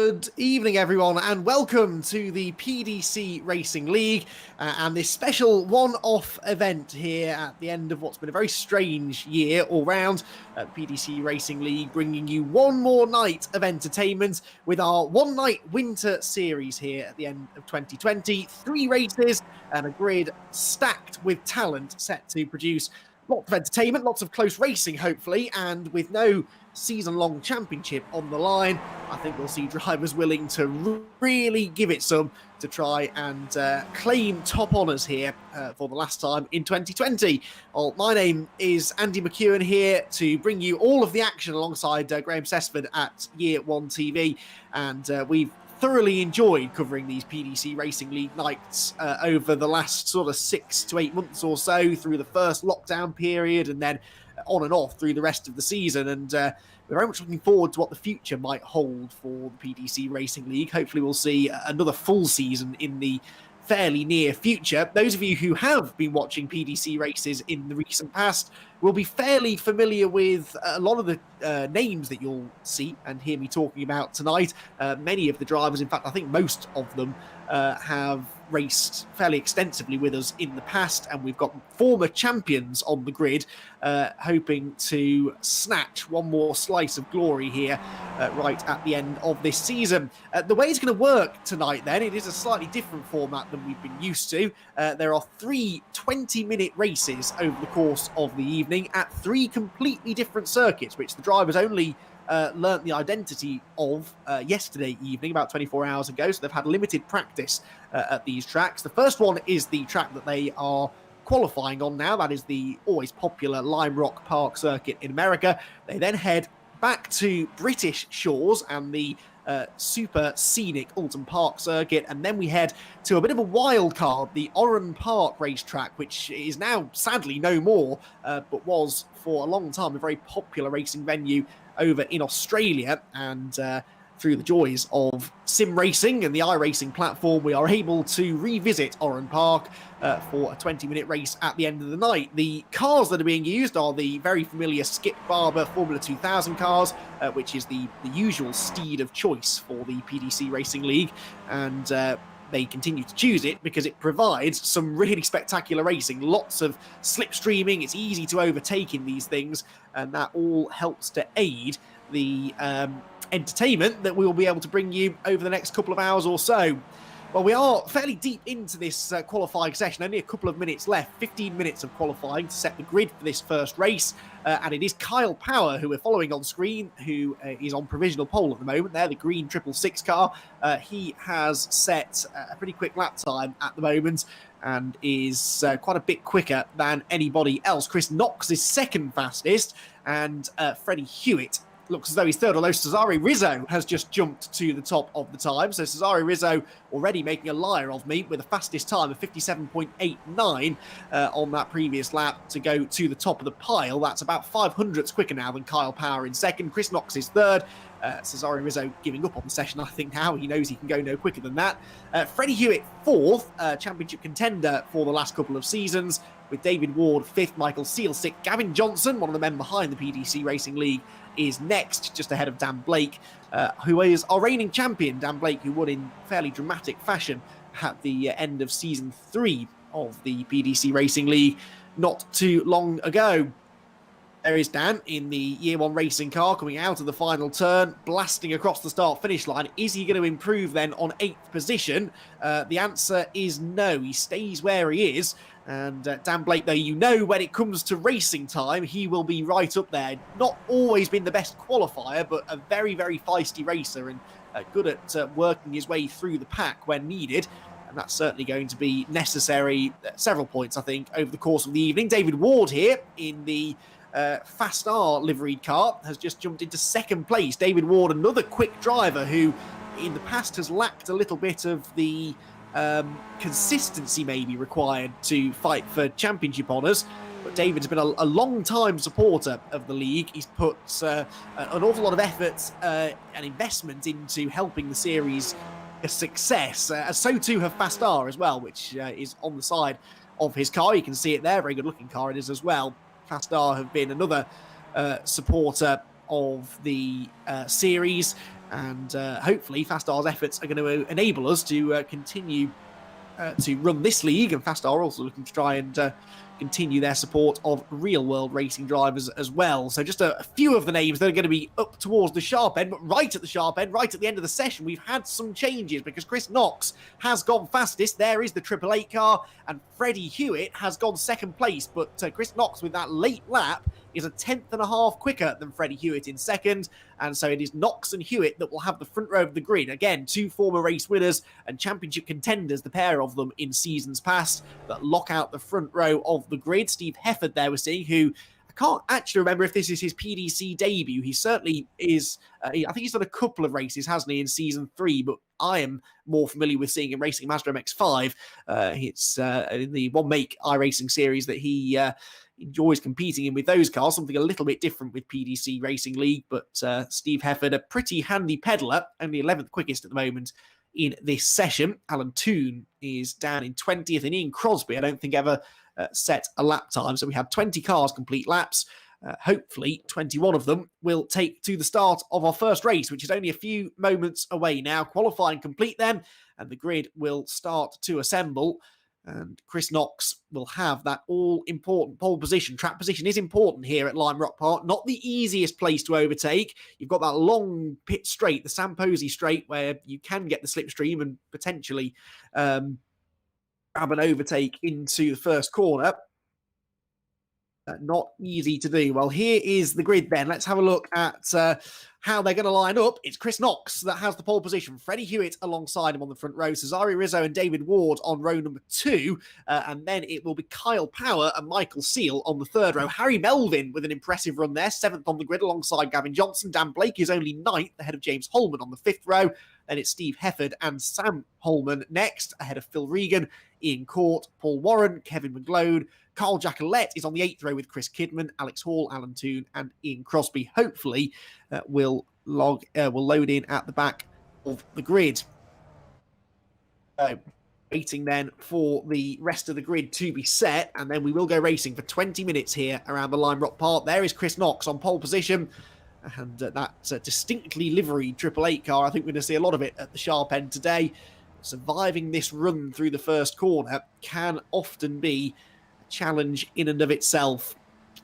Good evening, everyone, and welcome to the PDC Racing League and this special one-off event here at the end of what's been a very strange year all round. The PDC Racing League bringing you one more night of entertainment with our one-night winter series here at the end of 2020. 3 races and a grid stacked with talent set to produce lots of entertainment, lots of close racing, hopefully, and with no season-long championship on the line, I think we'll see drivers willing to really give it some to try and claim top honours here for the last time in 2020. Well, my name is Andy McEwen here to bring you all of the action alongside Graham Sessford at Year One TV, and we've thoroughly enjoyed covering these PDC Racing League nights over the last sort of 6 to 8 months or so, through the first lockdown period and then on and off through the rest of the season. And we're very much looking forward to what the future might hold for the PDC Racing League. Hopefully we'll see another full season in the fairly near future. Those of you who have been watching PDC races in the recent past will be fairly familiar with a lot of the names that you'll see and hear me talking about tonight. Many of the drivers, in fact, I think most of them have raced fairly extensively with us in the past, and we've got former champions on the grid hoping to snatch one more slice of glory here right at the end of this season. The way it's going to work tonight then, it is a slightly different format than we've been used to. There are 3 20-minute races over the course of the evening at 3 completely different circuits, which the drivers only learnt the identity of yesterday evening, about 24 hours ago, so they've had limited practice at these tracks. The first one is the track that they are qualifying on now. That is the always popular Lime Rock Park circuit in America. They then head back to British shores and the super scenic Alton Park circuit, and then we head to a bit of a wild card, the Oran Park racetrack, which is now sadly no more, but was for a long time a very popular racing venue over in Australia. And through the joys of sim racing and the iRacing platform, we are able to revisit Oran Park for a 20-minute race at the end of the night. The cars that are being used are the very familiar Skip Barber Formula 2000 cars, which is the usual steed of choice for the PDC Racing League, and they continue to choose it because it provides some really spectacular racing, lots of slipstreaming, it's easy to overtake in these things, and that all helps to aid the entertainment that we will be able to bring you over the next couple of hours or so. Well, we are fairly deep into this qualifying session, only a couple of minutes left, 15 minutes of qualifying to set the grid for this first race, and it is Kyle Power, who we're following on screen, who is on provisional pole at the moment. They're the green 666 car. He has set a pretty quick lap time at the moment and is quite a bit quicker than anybody else. Chris Knox is second fastest, and Freddie Hewitt looks as though he's third, although Cesare Rizzo has just jumped to the top of the time. So Cesare Rizzo already making a liar of me with the fastest time of 57.89 on that previous lap to go to the top of the pile. That's about 500ths quicker now than Kyle Power in second. Chris Knox is third. Cesare Rizzo giving up on the session, I think now. He knows he can go no quicker than that. Freddie Hewitt fourth, championship contender for the last couple of seasons, with David Ward fifth, Michael Seal sixth. Gavin Johnson, one of the men behind the PDC Racing League, is next, just ahead of Dan Blake, who is our reigning champion. Dan Blake, who won in fairly dramatic fashion at the end of season 3 of the PDC Racing League not too long ago. There is Dan in the Year One racing car coming out of the final turn, blasting across the start-finish line. Is he going to improve then on 8th position? The answer is no. He stays where he is. And Dan Blake, though, you know, when it comes to racing time, he will be right up there. Not always been the best qualifier, but a very, very feisty racer and good at working his way through the pack when needed. And that's certainly going to be necessary at several points, I think, over the course of the evening. David Ward here in the Fast R liveried car has just jumped into second place. David Ward, another quick driver who in the past has lacked a little bit of the consistency maybe required to fight for championship honours. But David's been a long-time supporter of the league. He's put an awful lot of effort and investment into helping the series a success. So too have Fast R as well, which is on the side of his car. You can see it there. Very good-looking car it is as well. Fast R have been another supporter of the series, And hopefully Fastar's efforts are going to enable us to continue to run this league, and Fastar are also looking to try and continue their support of real-world racing drivers as well. So just a few of the names that are going to be up towards the sharp end, but right at the sharp end, right at the end of the session, we've had some changes because Chris Knox has gone fastest. There is the 888 car, and Freddie Hewitt has gone second place, but Chris Knox with that late lap is a 10.5 quicker than Freddie Hewitt in second, and so it is Knox and Hewitt that will have the front row of the grid. Again, two former race winners and championship contenders, the pair of them in seasons past, that lock out the front row of the grid. Steve Hefford there we're seeing, who I can't actually remember if this is his PDC debut. He certainly is. I think he's done a couple of races, hasn't he, in season 3, but I am more familiar with seeing him racing Mazda MX-5. It's in the one make iRacing series that he enjoys competing in with those cars, something a little bit different with PDC Racing League. But Steve Hefford, a pretty handy peddler, only 11th quickest at the moment in this session. Alan Toon is down in 20th, and Ian Crosby, I don't think ever set a lap time. So we had 20 cars complete laps. Hopefully 21 of them will take to the start of our first race, which is only a few moments away now. Qualifying complete then, and the grid will start to assemble. And Chris Knox will have that all-important pole position. Track position is important here at Lime Rock Park. Not the easiest place to overtake. You've got that long pit straight, the Samposi straight, where you can get the slipstream and potentially grab an overtake into the first corner. Not easy to do. Well, here is the grid then. Let's have a look at how they're going to line up. It's Chris Knox that has the pole position. Freddie Hewitt alongside him on the front row. Cesare Rizzo and David Ward on row number 2. And then it will be Kyle Power and Michael Seal on the third row. Harry Melvin with an impressive run there, 7th on the grid alongside Gavin Johnson. Dan Blake is only 9th ahead of James Holman on the 5th row. Then it's Steve Hefford and Sam Holman next, ahead of Phil Regan, Ian Court, Paul Warren, Kevin McGlode. Carl Jacquelette is on the 8th row with Chris Kidman, Alex Hall, Alan Toon, and Ian Crosby. Hopefully, will load in at the back of the grid. Waiting then for the rest of the grid to be set, and then we will go racing for 20 minutes here around the Lime Rock Park. There is Chris Knox on pole position, and that's a distinctly liveried 888 car. I think we're going to see a lot of it at the sharp end today. Surviving this run through the first corner can often be challenge in and of itself.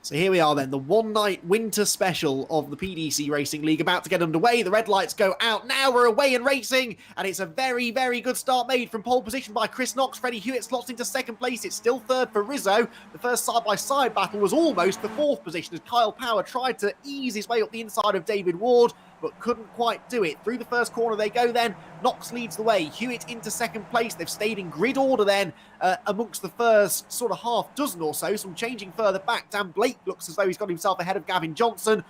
So here we are then, the one-night winter special of the PDC Racing League about to get underway. The red lights go out now. We're away and racing, and it's a very, very good start made from pole position by Chris Knox. Freddie Hewitt slots into second place. It's still third for Rizzo. The first side-by-side battle was almost the 4th position as Kyle Power tried to ease his way up the inside of David Ward, but couldn't quite do it. Through the first corner they go then. Knox leads the way. Hewitt into second place. They've stayed in grid order then amongst the first sort of half dozen or so. Some changing further back. Dan Blake looks as though he's got himself ahead of Gavin Johnson.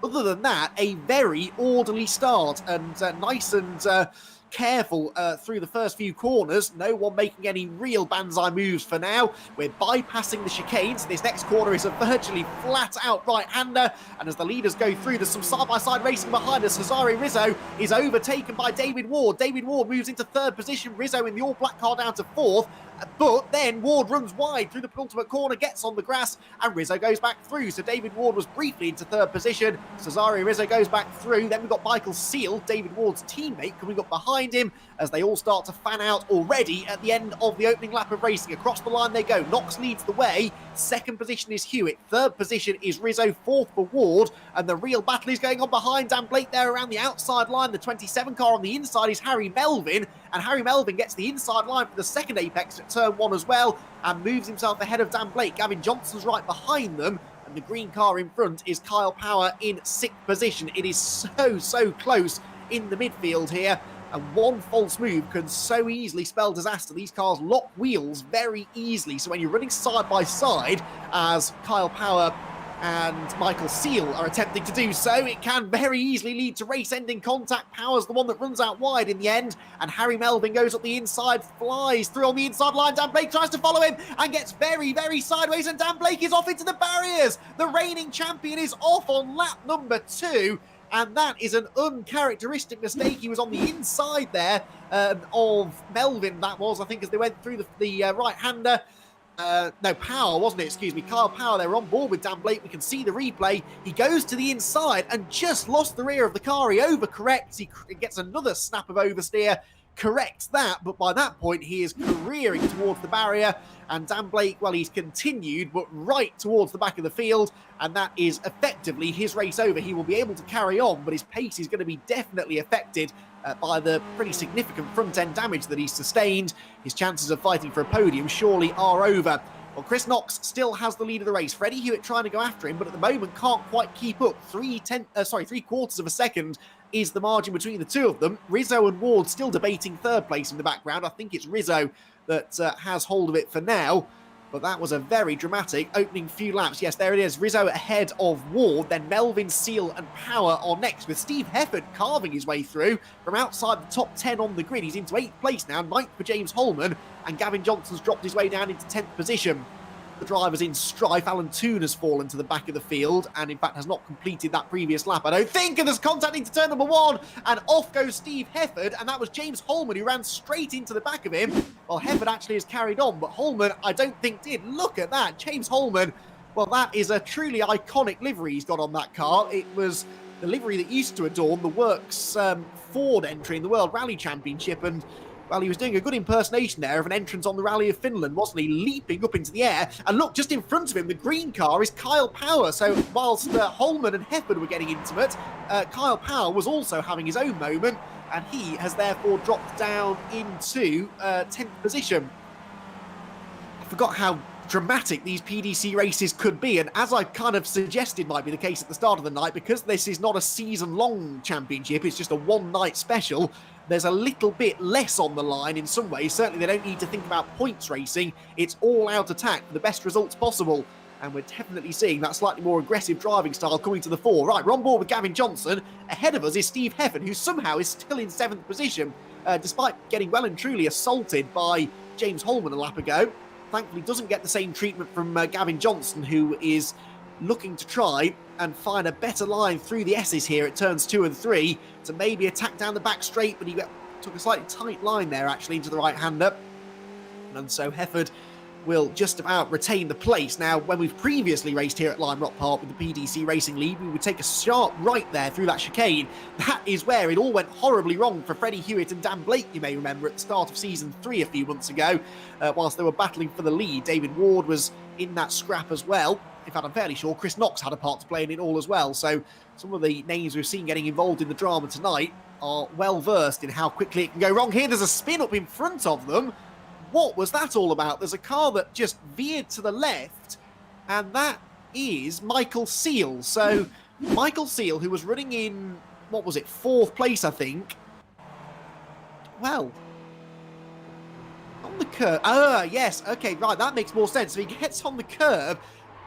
Other than that, a very orderly start and nice and careful through the first few corners. No one making any real banzai moves for now. We're bypassing the chicanes. This next corner is a virtually flat-out right-hander, and as the leaders go through, there's some side-by-side racing behind us. Cesare Rizzo is overtaken by David Ward. David Ward moves into 3rd position. Rizzo in the all-black car down to 4th. But then Ward runs wide through the penultimate corner, gets on the grass, and Rizzo goes back through. So David Ward was briefly into 3rd position. Cesare Rizzo goes back through. Then we've got Michael Seal, David Ward's teammate, coming up behind him as they all start to fan out already at the end of the opening lap of racing. Across the line they go. Knox leads the way. 2nd position is Hewitt. 3rd position is Rizzo. 4th for Ward. And the real battle is going on behind Dan Blake there around the outside line. The 27 car on the inside is Harry Melvin. And Harry Melvin gets the inside line for the second apex at turn 1 as well, and moves himself ahead of Dan Blake. Gavin Johnson's right behind them, and the green car in front is Kyle Power in 6th position. It is so close in the midfield here, and one false move can so easily spell disaster. These cars lock wheels very easily, so when you're running side by side, as Kyle Power and Michael Seal are attempting to do so, it can very easily lead to race-ending contact. Power's the one that runs out wide in the end, and Harry Melvin goes up the inside, flies through on the inside line. Dan Blake tries to follow him and gets very sideways, and Dan Blake is off into the barriers. The reigning champion is off on lap number 2, and that is an uncharacteristic mistake. He was on the inside there of Melvin, that was, I think, as they went through the right-hander. No, Power, wasn't it? Excuse me. Kyle Power, they were on board with Dan Blake. We can see the replay. He goes to the inside and just lost the rear of the car. He overcorrects. He gets another snap of oversteer, corrects that, but by that point, he is careering towards the barrier. And Dan Blake, well, he's continued, but right towards the back of the field. And that is effectively his race over. He will be able to carry on, but his pace is going to be definitely affected by the pretty significant front-end damage that he's sustained. His chances of fighting for a podium surely are over. Well, Chris Knox still has the lead of the race. Freddie Hewitt trying to go after him, but at the moment can't quite keep up. 3/4 of a second is the margin between the two of them. Rizzo and Ward still debating third place in the background. I think it's Rizzo that has hold of it for now. But that was a very dramatic opening few laps. Yes, there it is. Rizzo ahead of Ward. Then Melvin, Seal and Power are next, with Steve Hefford carving his way through from outside the top 10 on the grid. He's into 8th place now, 9th for James Holman. And Gavin Johnson's dropped his way down into 10th position. The drivers in strife. Alan Toon has fallen to the back of the field and in fact has not completed that previous lap, I don't think, and there's contact into turn number 1 and off goes Steve Hefford, and that was James Holman who ran straight into the back of him. Well, Hefford actually has carried on, but Holman I don't think did. Look at that, James Holman. Well, that is a truly iconic livery he's got on that car. It was the livery that used to adorn the Works Ford entry in the World Rally Championship, and well, he was doing a good impersonation there of an entrance on the Rally of Finland, wasn't he? Leaping up into the air. And look, just in front of him, the green car is Kyle Power. So whilst Holman and Hefford were getting intimate, Kyle Power was also having his own moment. And he has therefore dropped down into 10th position. I forgot how dramatic these PDC races could be. And as I kind of suggested might be the case at the start of the night, because this is not a season-long championship, it's just a one-night special, there's a little bit less on the line in some ways. Certainly they don't need to think about points racing. It's all-out attack for the best results possible. And we're definitely seeing that slightly more aggressive driving style coming to the fore. Right, we're on board with Gavin Johnson. Ahead of us is Steve Hefford, who somehow is still in 7th position, despite getting well and truly assaulted by James Holman a lap ago. Thankfully doesn't get the same treatment from Gavin Johnson, who is looking to try and find a better line through the S's here at turns 2 and 3 to maybe attack down the back straight, but he took a slightly tight line there actually into the right-hander. And so Hefford will just about retain the place. Now, when we've previously raced here at Lime Rock Park with the PDC Racing League, we would take a sharp right there through that chicane. That is where it all went horribly wrong for Freddie Hewitt and Dan Blake, you may remember, at the start of Season 3 a few months ago, whilst they were battling for the lead. David Ward was in that scrap as well. In fact, I'm fairly sure Chris Knox had a part to play in it all as well. So some of the names we've seen getting involved in the drama tonight are well versed in how quickly it can go wrong. Here, there's a spin up in front of them. What was that all about? There's a car that just veered to the left, and that is Michael Seal. So Michael Seal, who was running in, what was it, 4th place, I think. Well, on the curve. Yes. Okay, right. That makes more sense. So he gets on the curve.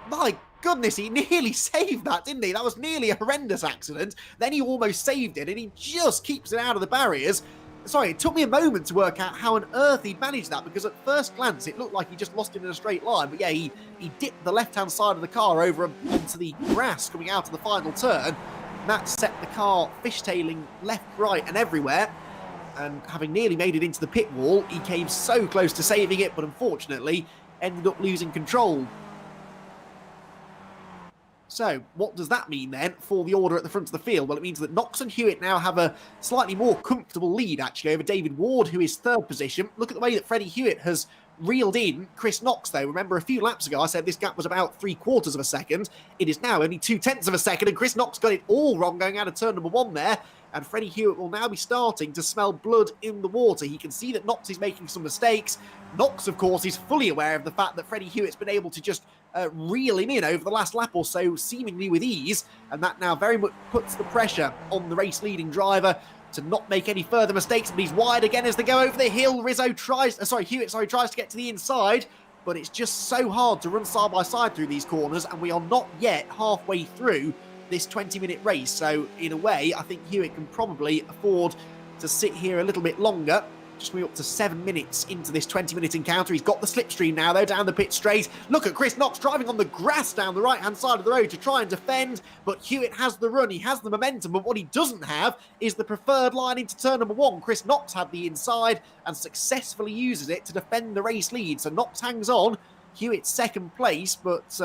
My goodness, he nearly saved that, didn't he? That was nearly a horrendous accident. Then he almost saved it, and he just keeps it out of the barriers. Sorry, it took me a moment to work out how on earth he'd managed that, because at first glance it looked like he just lost it in a straight line. But yeah, he dipped the left-hand side of the car over onto the grass coming out of the final turn. And that set the car fishtailing left, right and everywhere. And having nearly made it into the pit wall, he came so close to saving it, but unfortunately ended up losing control. So, what does that mean then for the order at the front of the field? Well, it means that Knox and Hewitt now have a slightly more comfortable lead, actually, over David Ward, who is 3rd position. Look at the way that Freddie Hewitt has reeled in Chris Knox, though. Remember, a few laps ago, I said this gap was about 3/4 of a second. It is now only 2/10 of a second, and Chris Knox got it all wrong going out of turn number 1 there. And Freddie Hewitt will now be starting to smell blood in the water. He can see that Knox is making some mistakes. Knox, of course, is fully aware of the fact that Freddie Hewitt's been able to just reel him in over the last lap or so, seemingly with ease. And that now very much puts the pressure on the race-leading driver to not make any further mistakes. But he's wide again as they go over the hill. Hewitt tries to get to the inside. But it's just so hard to run side by side through these corners. And we are not yet halfway through this 20-minute race. So in a way, I think Hewitt can probably afford to sit here a little bit longer. Just coming up to 7 minutes into this 20-minute encounter. He's got the slipstream now, though, down the pit straight. Look at Chris Knox driving on the grass down the right-hand side of the road to try and defend. But Hewitt has the run. He has the momentum. But what he doesn't have is the preferred line into turn number 1. Chris Knox had the inside and successfully uses it to defend the race lead. So Knox hangs on. Hewitt's second place, but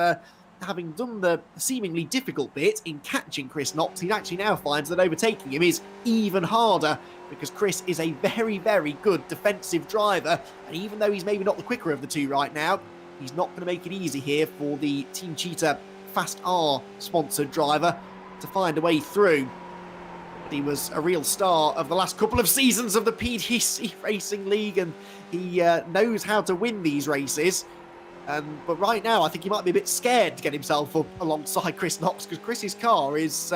having done the seemingly difficult bit in catching Chris Knox, he actually now finds that overtaking him is even harder, because Chris is a very, very good defensive driver, and even though he's maybe not the quicker of the two right now, he's not going to make it easy here for the Team Cheetah Fast R sponsored driver to find a way through. He was a real star of the last couple of seasons of the PDC Racing League, and he knows how to win these races. But right now, I think he might be a bit scared to get himself up alongside Chris Knox, because Chris's car is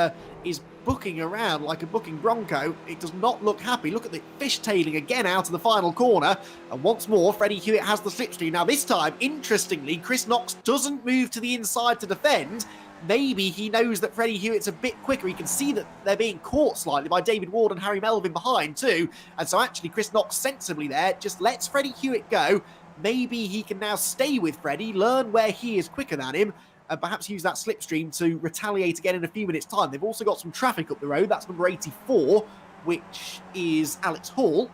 booking around like a booking Bronco. It does not look happy. Look at the fishtailing again out of the final corner. And once more, Freddie Hewitt has the slipstream. Now this time, interestingly, Chris Knox doesn't move to the inside to defend. Maybe he knows that Freddie Hewitt's a bit quicker. He can see that they're being caught slightly by David Ward and Harry Melvin behind too. And so actually Chris Knox sensibly there just lets Freddie Hewitt go. Maybe he can now stay with Freddie, learn where he is quicker than him, and perhaps use that slipstream to retaliate again in a few minutes' time. They've also got some traffic up the road. That's number 84, which is Alex Hall,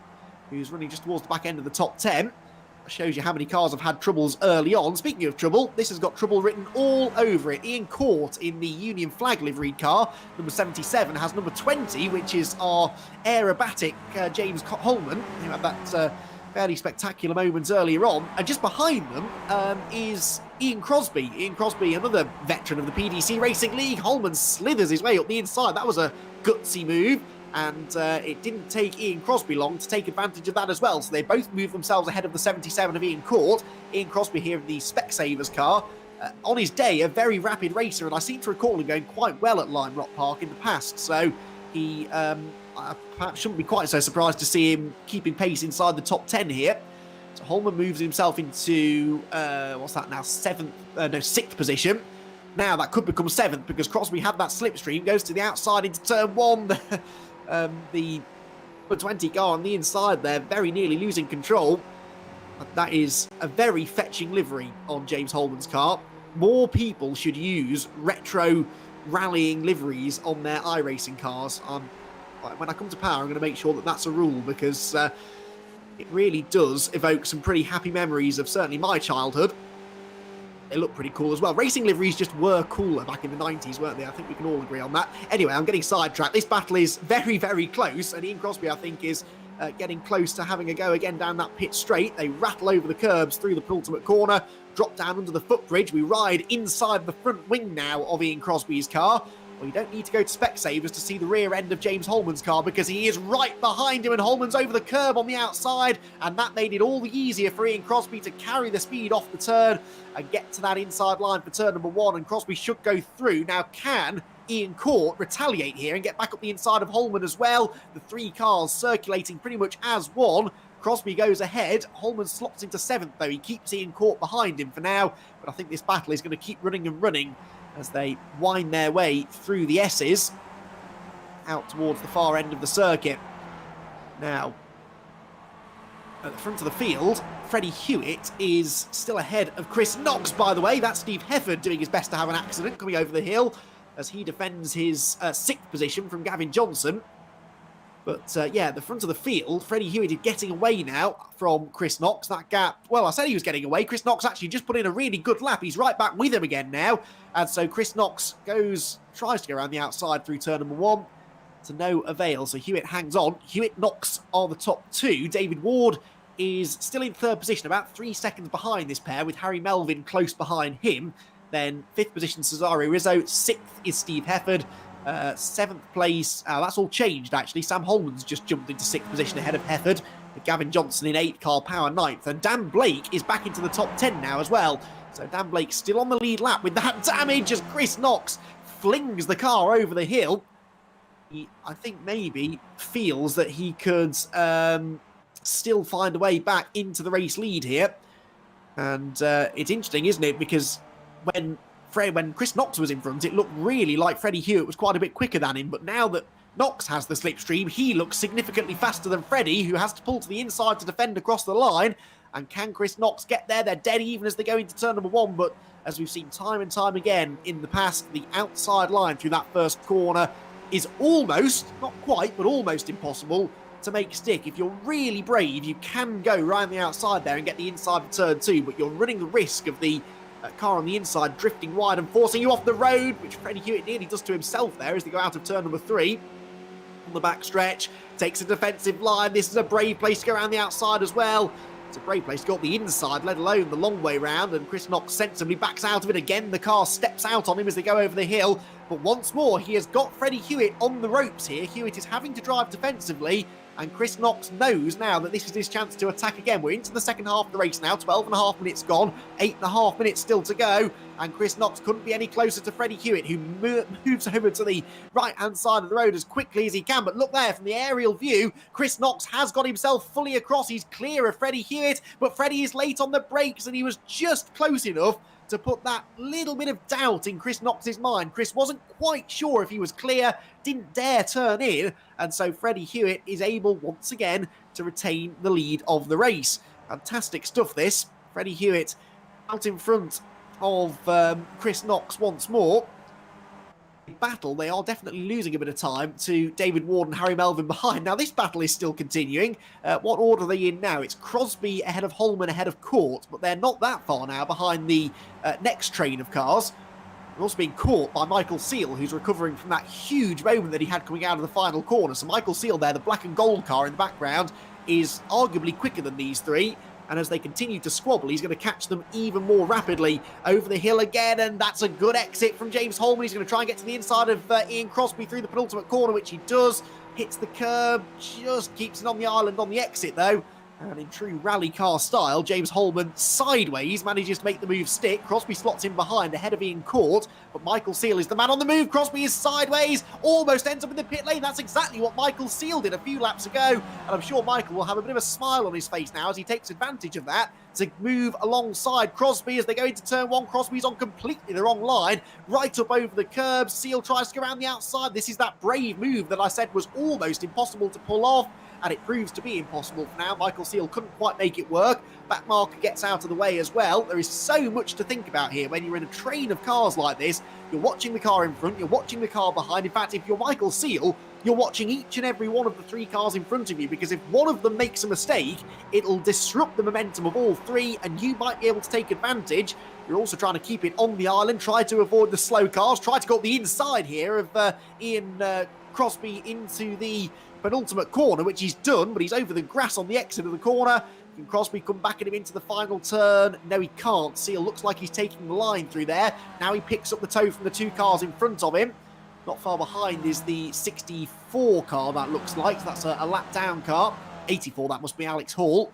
who's running just towards the back end of the top 10. Shows you how many cars have had troubles early on. Speaking of trouble, this has got trouble written all over it. Ian Court in the Union Flag liveried car, number 77, has number 20, which is our aerobatic James Holman, who had that fairly spectacular moment earlier on. And just behind them is Ian Crosby. Ian Crosby, another veteran of the PDC Racing League. Holman slithers his way up the inside. That was a gutsy move. And it didn't take Ian Crosby long to take advantage of that as well. So they both moved themselves ahead of the 77 of Ian Court. Ian Crosby here in the Specsavers car. On his day, a very rapid racer, and I seem to recall him going quite well at Lime Rock Park in the past. So he perhaps shouldn't be quite so surprised to see him keeping pace inside the top 10 here. So Holman moves himself into, what's that now, sixth position. Now that could become 7th because Crosby had that slipstream, goes to the outside into turn 1. The 20 car on the inside there, very nearly losing control. That is a very fetching livery on James Holman's car. More people should use retro rallying liveries on their iRacing cars. When I come to Power, I'm going to make sure that that's a rule, because it really does evoke some pretty happy memories of certainly my childhood. They look pretty cool as well. Racing liveries just were cooler back in the 90s, weren't they? I think we can all agree on that. Anyway, I'm getting sidetracked. This battle is very, very close, and Ian Crosby, I think, is getting close to having a go again down that pit straight. They rattle over the curbs through the penultimate corner, drop down under the footbridge. We ride inside the front wing now of Ian Crosby's car. Well, you don't need to go to Specsavers to see the rear end of James Holman's car, because he is right behind him, and Holman's over the curb on the outside, and that made it all the easier for Ian Crosby to carry the speed off the turn and get to that inside line for turn number 1, and Crosby should go through. Now, can Ian Court retaliate here and get back up the inside of Holman as well? The 3 cars circulating pretty much as one. Crosby goes ahead. Holman slots into 7th, though. He keeps Ian Court behind him for now, but I think this battle is going to keep running and running as they wind their way through the S's out towards the far end of the circuit. Now, at the front of the field, Freddie Hewitt is still ahead of Chris Knox, by the way. That's Steve Hefford doing his best to have an accident coming over the hill as he defends his 6th position from Gavin Johnson. But yeah, the front of the field, Freddie Hewitt is getting away now from Chris Knox. That gap, well, I said he was getting away. Chris Knox actually just put in a really good lap. He's right back with him again now. And so Chris Knox tries to go around the outside through turn number 1 to no avail. So Hewitt hangs on. Hewitt Knox are the top 2. David Ward is still in 3rd position, about 3 seconds behind this pair, with Harry Melvin close behind him. Then 5th position, Cesario Rizzo. 6th is Steve Hefford. 7th place, that's all changed actually. Sam Holman's just jumped into 6th position ahead of Hefford, with Gavin Johnson in 8th, Carl Power 9th, and Dan Blake is back into the top 10 now as well. So Dan Blake still on the lead lap with that damage as Chris Knox flings the car over the hill. He, I think, maybe feels that he could still find a way back into the race lead here. And it's interesting, isn't it? Because when Chris Knox was in front, it looked really like Freddie Hewitt was quite a bit quicker than him. But now that Knox has the slipstream, he looks significantly faster than Freddie, who has to pull to the inside to defend across the line. And can Chris Knox get there? They're dead even as they go into turn number 1. But as we've seen time and time again in the past, the outside line through that first corner is almost, not quite, but almost impossible to make stick. If you're really brave, you can go right on the outside there and get the inside of turn 2, but you're running the risk of the car on the inside drifting wide and forcing you off the road, which Freddie Hewitt nearly does to himself there as they go out of turn number 3. On the back stretch, takes a defensive line. This is a brave place to go around the outside as well. It's a brave place to go up the inside, let alone the long way round, and Chris Knox sensibly backs out of it again. The car steps out on him as they go over the hill, but once more he has got Freddie Hewitt on the ropes here. Hewitt is having to drive defensively, and Chris Knox knows now that this is his chance to attack again. We're into the second half of the race now, 12.5 minutes gone, 8.5 minutes still to go, and Chris Knox couldn't be any closer to Freddie Hewitt, who moves over to the right-hand side of the road as quickly as he can. But look there, from the aerial view, Chris Knox has got himself fully across. He's clear of Freddie Hewitt, but Freddie is late on the brakes, and he was just close enough to put that little bit of doubt in Chris Knox's mind. Chris wasn't quite sure if he was clear, didn't dare turn in, and so Freddie Hewitt is able once again to retain the lead of the race. Fantastic stuff, this. Freddie Hewitt out in front of Chris Knox once more. Battle, they are definitely losing a bit of time to David Ward and Harry Melvin behind. Now this battle is still continuing. What order are they in now? It's Crosby ahead of Holman ahead of Court, but they're not that far now behind the next train of cars. They're also being caught by Michael Seal, who's recovering from that huge moment that he had coming out of the final corner. So Michael Seal there, the black and gold car in the background, is arguably quicker than these three. And as they continue to squabble, he's going to catch them even more rapidly over the hill again. And that's a good exit from James Holman. He's going to try and get to the inside of Ian Crosby through the penultimate corner, which he does. Hits the curb, just keeps it on the island on the exit, though. And in true rally car style, James Holman sideways manages to make the move stick. Crosby slots in behind ahead of Ian Court, but Michael Seal is the man on the move. Crosby is sideways, almost ends up in the pit lane. That's exactly what Michael Seal did a few laps ago, and I'm sure Michael will have a bit of a smile on his face now as he takes advantage of that to move alongside Crosby as they go into turn 1. Crosby's on completely the wrong line, right up over the curb. Seal tries to go around the outside. This is that brave move that I said was almost impossible to pull off, and it proves to be impossible for now. Michael Seal couldn't quite make it work. Backmarker gets out of the way as well. There is so much to think about here when you're in a train of cars like this. You're watching the car in front, you're watching the car behind. In fact, if you're Michael Seal, you're watching each and every one of the 3 cars in front of you, because if one of them makes a mistake, it'll disrupt the momentum of all 3, and you might be able to take advantage. You're also trying to keep it on the island, try to avoid the slow cars, try to go up the inside here of Ian Crosby into the penultimate corner, which he's done, but he's over the grass on the exit of the corner. Can Crosby come back at him into the final turn? No, he can't. Seal looks like he's taking the line through there. Now he picks up the tow from the 2 cars in front of him. Not far behind is the 64 car, that looks like. So that's a lap down car. 84, that must be Alex Hall.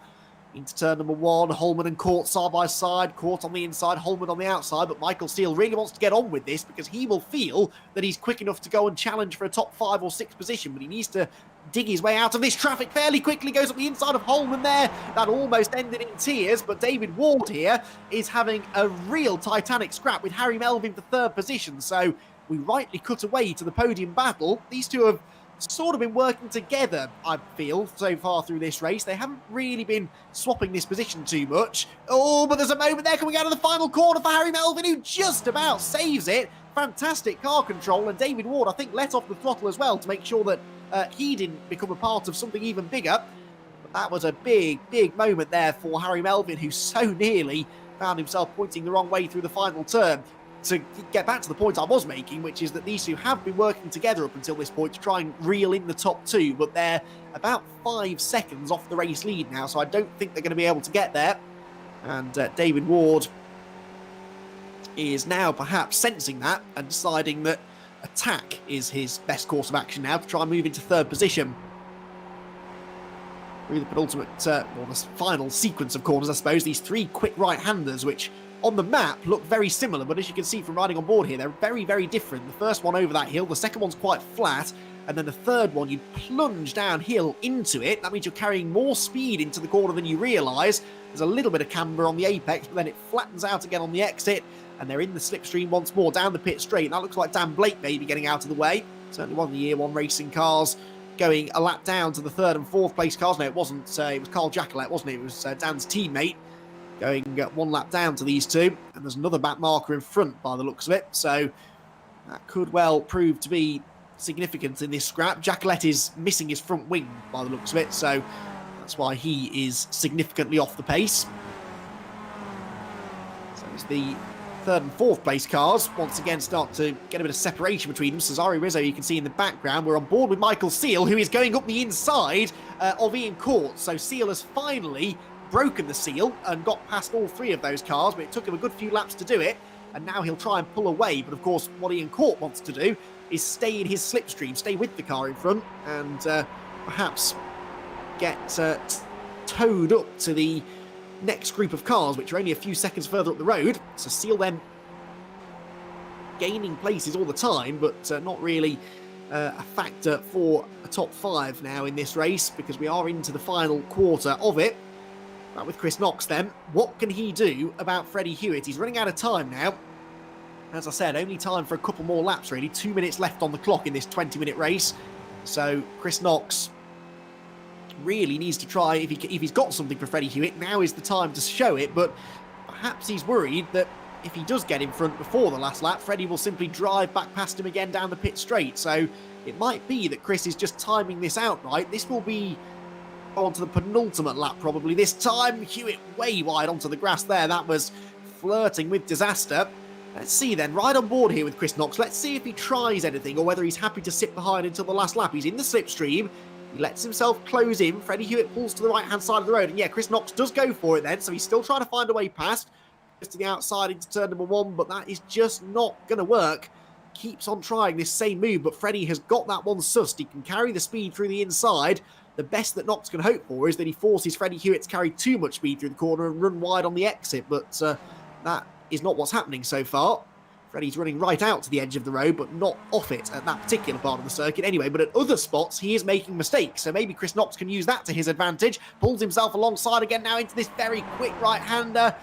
Into turn number 1, Holman and Court side by side. Court on the inside, Holman on the outside. But Michael Seal really wants to get on with this because he will feel that he's quick enough to go and challenge for a top 5 or 6 position. But he needs to dig his way out of this traffic fairly quickly. Goes up the inside of Holman there. That almost ended in tears. But David Ward here is having a real titanic scrap with Harry Melvin for 3rd position. So we rightly cut away to the podium battle. These two have sort of been working together, I feel, so far through this race. They haven't really been swapping this position too much. Oh, but there's a moment there coming out of the final corner for Harry Melvin, who just about saves it. Fantastic car control, and David Ward, I think, let off the throttle as well to make sure that he didn't become a part of something even bigger. But that was a big, big moment there for Harry Melvin, who so nearly found himself pointing the wrong way through the final turn. To get back to the point I was making, which is that these two have been working together up until this point to try and reel in the top 2, but they're about 5 seconds off the race lead now, so I don't think they're going to be able to get there. And David Ward is now perhaps sensing that and deciding that attack is his best course of action now to try and move into 3rd position. Through the penultimate, or the final sequence of corners, I suppose, these 3 quick right-handers, which on the map look very similar, but as you can see from riding on board here, they're very, very different. The first one over that hill, the second one's quite flat, and then the third one, you plunge downhill into it. That means you're carrying more speed into the corner than you realise. There's a little bit of camber on the apex, but then it flattens out again on the exit, and they're in the slipstream once more down the pit straight. That looks like Dan Blake maybe getting out of the way. Certainly one of the Year 1 racing cars going a lap down to the 3rd and 4th place cars. No, it wasn't. It was Carl Jackalette, wasn't it? It was Dan's teammate going 1 lap down to these 2. And there's another back marker in front by the looks of it. So that could well prove to be significant in this scrap. Jacquelet is missing his front wing by the looks of it, so that's why he is significantly off the pace. So it's the third and fourth place cars once again start to get a bit of separation between them. Cesare Rizzo, you can see in the background. We're on board with Michael Seal, who is going up the inside of Ian Court. So Seal has finally broken the seal and got past all three of those cars, but it took him a good few laps to do it. And now he'll try and pull away. But of course, what Ian Court wants to do is stay in his slipstream, stay with the car in front, and perhaps get towed up to the next group of cars, which are only a few seconds further up the road. So Seal then gaining places all the time, but not really a factor for a top five now in this race, because we are into the final quarter of it. But with Chris Knox then, what can he do about Freddie Hewitt? He's running out of time now. As I said, only time for a couple more laps really. 2 minutes left on the clock in this 20-minute race. So Chris Knox really needs to try, if he's got something for Freddie Hewitt, now is the time to show it. But perhaps he's worried that if he does get in front before the last lap, Freddie will simply drive back past him again down the pit straight. So it might be that Chris is just timing this out right. This will be onto the penultimate lap probably this time. Hewitt way wide onto the grass there. That was flirting with disaster. Let's see then, right on board here with Chris Knox. Let's see if he tries anything or whether he's happy to sit behind until the last lap. He's in the slipstream. He lets himself close in. Freddie Hewitt pulls to the right-hand side of the road. And yeah, Chris Knox does go for it then. So he's still trying to find a way past. Just to the outside into turn number one. But that is just not going to work. Keeps on trying this same move. But Freddie has got that one sussed. He can carry the speed through the inside. The best that Knox can hope for is that he forces Freddie Hewitt to carry too much speed through the corner and run wide on the exit. But that is not what's happening so far. Freddie's running right out to the edge of the road, but not off it at that particular part of the circuit anyway. But at other spots, he is making mistakes. So maybe Chris Knox can use that to his advantage. Pulls himself alongside again now into this very quick right-hander.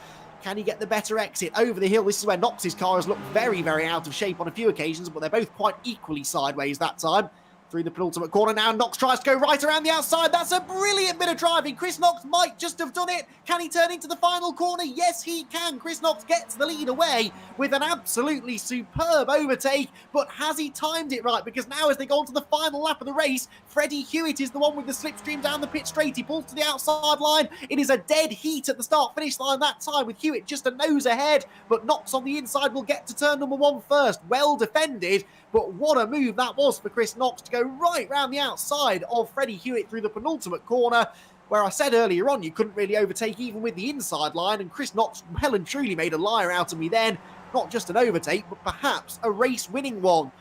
Can he get the better exit over the hill? This is where Knox's car has looked very, very out of shape on a few occasions, but they're both quite equally sideways that time. Through the penultimate corner now, Knox tries to go right around the outside. That's a brilliant bit of driving. Chris Knox might just have done it. Can he turn into the final corner? Yes, he can. Chris Knox gets the lead away with an absolutely superb overtake. But has he timed it right? Because now as they go on to the final lap of the race, Freddie Hewitt is the one with the slipstream down the pit straight. He pulls to the outside line. It is a dead heat at the start-finish line that time with Hewitt just a nose ahead. But Knox on the inside will get to turn number one first. Well defended. But what a move that was for Chris Knox to go right round the outside of Freddie Hewitt through the penultimate corner, where I said earlier on you couldn't really overtake even with the inside line, and Chris Knox well and truly made a liar out of me then. Not just an overtake, but perhaps a race-winning one.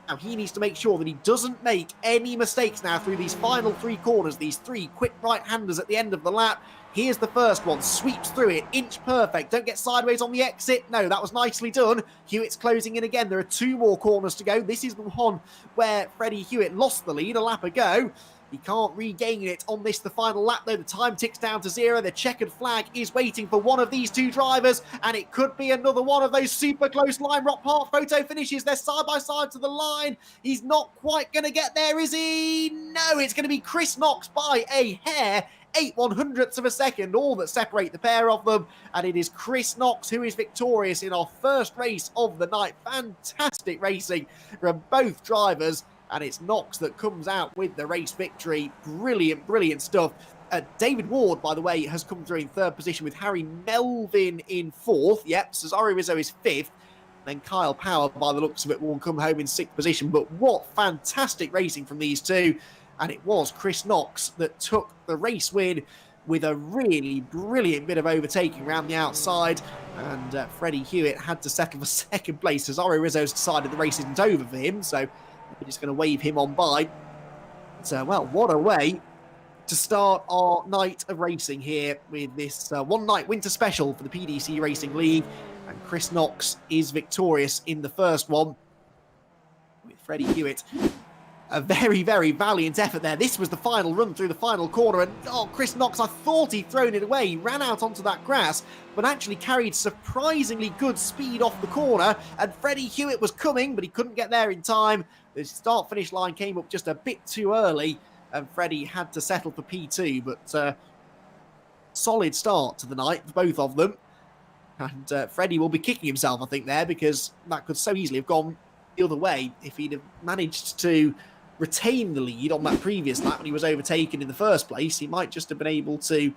Now he needs to make sure that he doesn't make any mistakes now through these final three corners, these three quick right-handers at the end of the lap. Here's the first one, sweeps through it, inch perfect, don't get sideways on the exit. No, that was nicely done. Hewitt's closing in again. There are two more corners to go. This is the one where Freddie Hewitt lost the lead a lap ago. He can't regain it on this, the final lap, though. The time ticks down to 0. The checkered flag is waiting for one of these two drivers, and it could be another one of those super close Lime Rock Park photo finishes. They're side by side to the line. He's not quite going to get there, is he? No, it's going to be Chris Knox by a hair. 8/100ths of a second, all that separate the pair of them. And it is Chris Knox who is victorious in our first race of the night. Fantastic racing from both drivers. And it's Knox that comes out with the race victory. Brilliant, brilliant stuff. David Ward, by the way, has come through in third position with Harry Melvin in fourth. Yep, Cesare Rizzo is fifth. Then Kyle Power, by the looks of it, will come home in sixth position. But what fantastic racing from these two. And it was Chris Knox that took the race win with a really brilliant bit of overtaking around the outside. And Freddie Hewitt had to settle for second place. Cesare Rizzo's decided the race isn't over for him, so we're just going to wave him on by. So, well, what a way to start our night of racing here with this one-night winter special for the PDC Racing League. And Chris Knox is victorious in the first one with Freddie Hewitt. A very, very valiant effort there. This was the final run through the final corner. And, Chris Knox, I thought he'd thrown it away. He ran out onto that grass, but actually carried surprisingly good speed off the corner. And Freddie Hewitt was coming, but he couldn't get there in time. The start-finish line came up just a bit too early, and Freddie had to settle for P2. But solid start to the night for both of them. And Freddie will be kicking himself, I think, there, because that could so easily have gone the other way. If he'd have managed to retain the lead on that previous lap when he was overtaken in the first place, he might just have been able to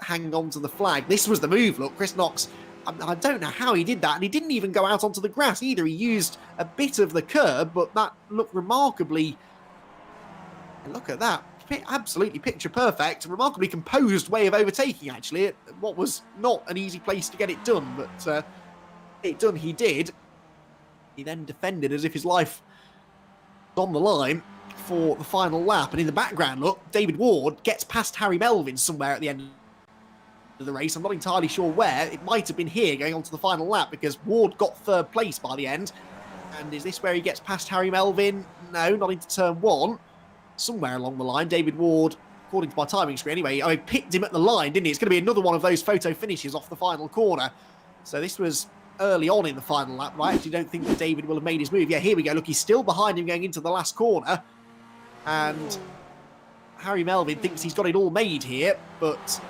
hang on to the flag. This was the move. Look, Chris Knox, I don't know how he did that, and he didn't even go out onto the grass either. He used a bit of the curb, but that looked remarkably, look at that, absolutely picture perfect, a remarkably composed way of overtaking, actually, what was not an easy place to get it done, but it done he did. He then defended as if his life was on the line for the final lap, and in the background, look, David Ward gets past Harry Melvin somewhere at the end of the race. I'm not entirely sure where. It might have been here going on to the final lap, because Ward got third place by the end. And is this where he gets past Harry Melvin? No, not into turn one. Somewhere along the line, David Ward, according to my timing screen anyway, I picked him at the line, didn't he? It's going to be another one of those photo finishes off the final corner. So this was early on in the final lap, but I actually don't think that David will have made his move. Yeah, here we go. Look, he's still behind him going into the last corner. And Harry Melvin thinks he's got it all made here, but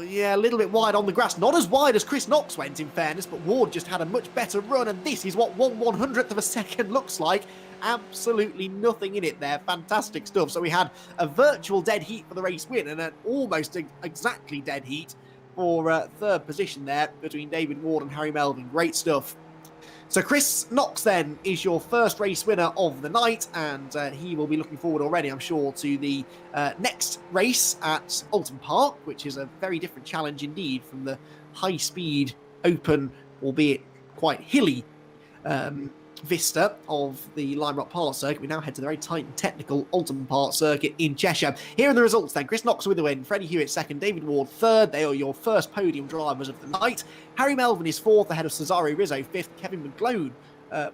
yeah, a little bit wide on the grass. Not as wide as Chris Knox went, in fairness, but Ward just had a much better run, and this is what 1/100th of a second looks like. Absolutely nothing in it there. Fantastic stuff. So we had a virtual dead heat for the race win, and an almost exactly dead heat for third position there between David Ward and Harry Melvin. Great stuff. So Chris Knox then is your first race winner of the night, and he will be looking forward already, I'm sure, to the next race at Alton Park, which is a very different challenge indeed from the high-speed, open, albeit quite hilly vista of the Lime Rock Park circuit. We now head to the very tight and technical Alton Park circuit in Cheshire. Here are the results then. Chris Knox with the win, Freddie Hewitt second, David Ward third. They are your first podium drivers of the night. Harry Melvin is fourth ahead of Cesare Rizzo fifth. Kevin McGlone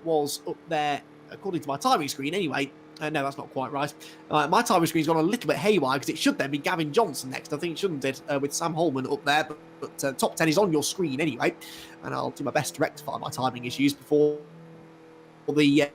was up there, according to my timing screen anyway. No, that's not quite right. My timing screen's gone a little bit haywire, because it should then be Gavin Johnson next, I think, shouldn't it, with Sam Holman up there. But top 10 is on your screen anyway, and I'll do my best to rectify my timing issues before the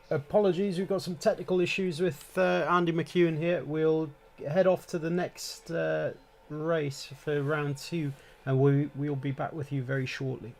Apologies, we've got some technical issues with Andy McEwen here. We'll head off to the next race for round 2, and we'll be back with you very shortly.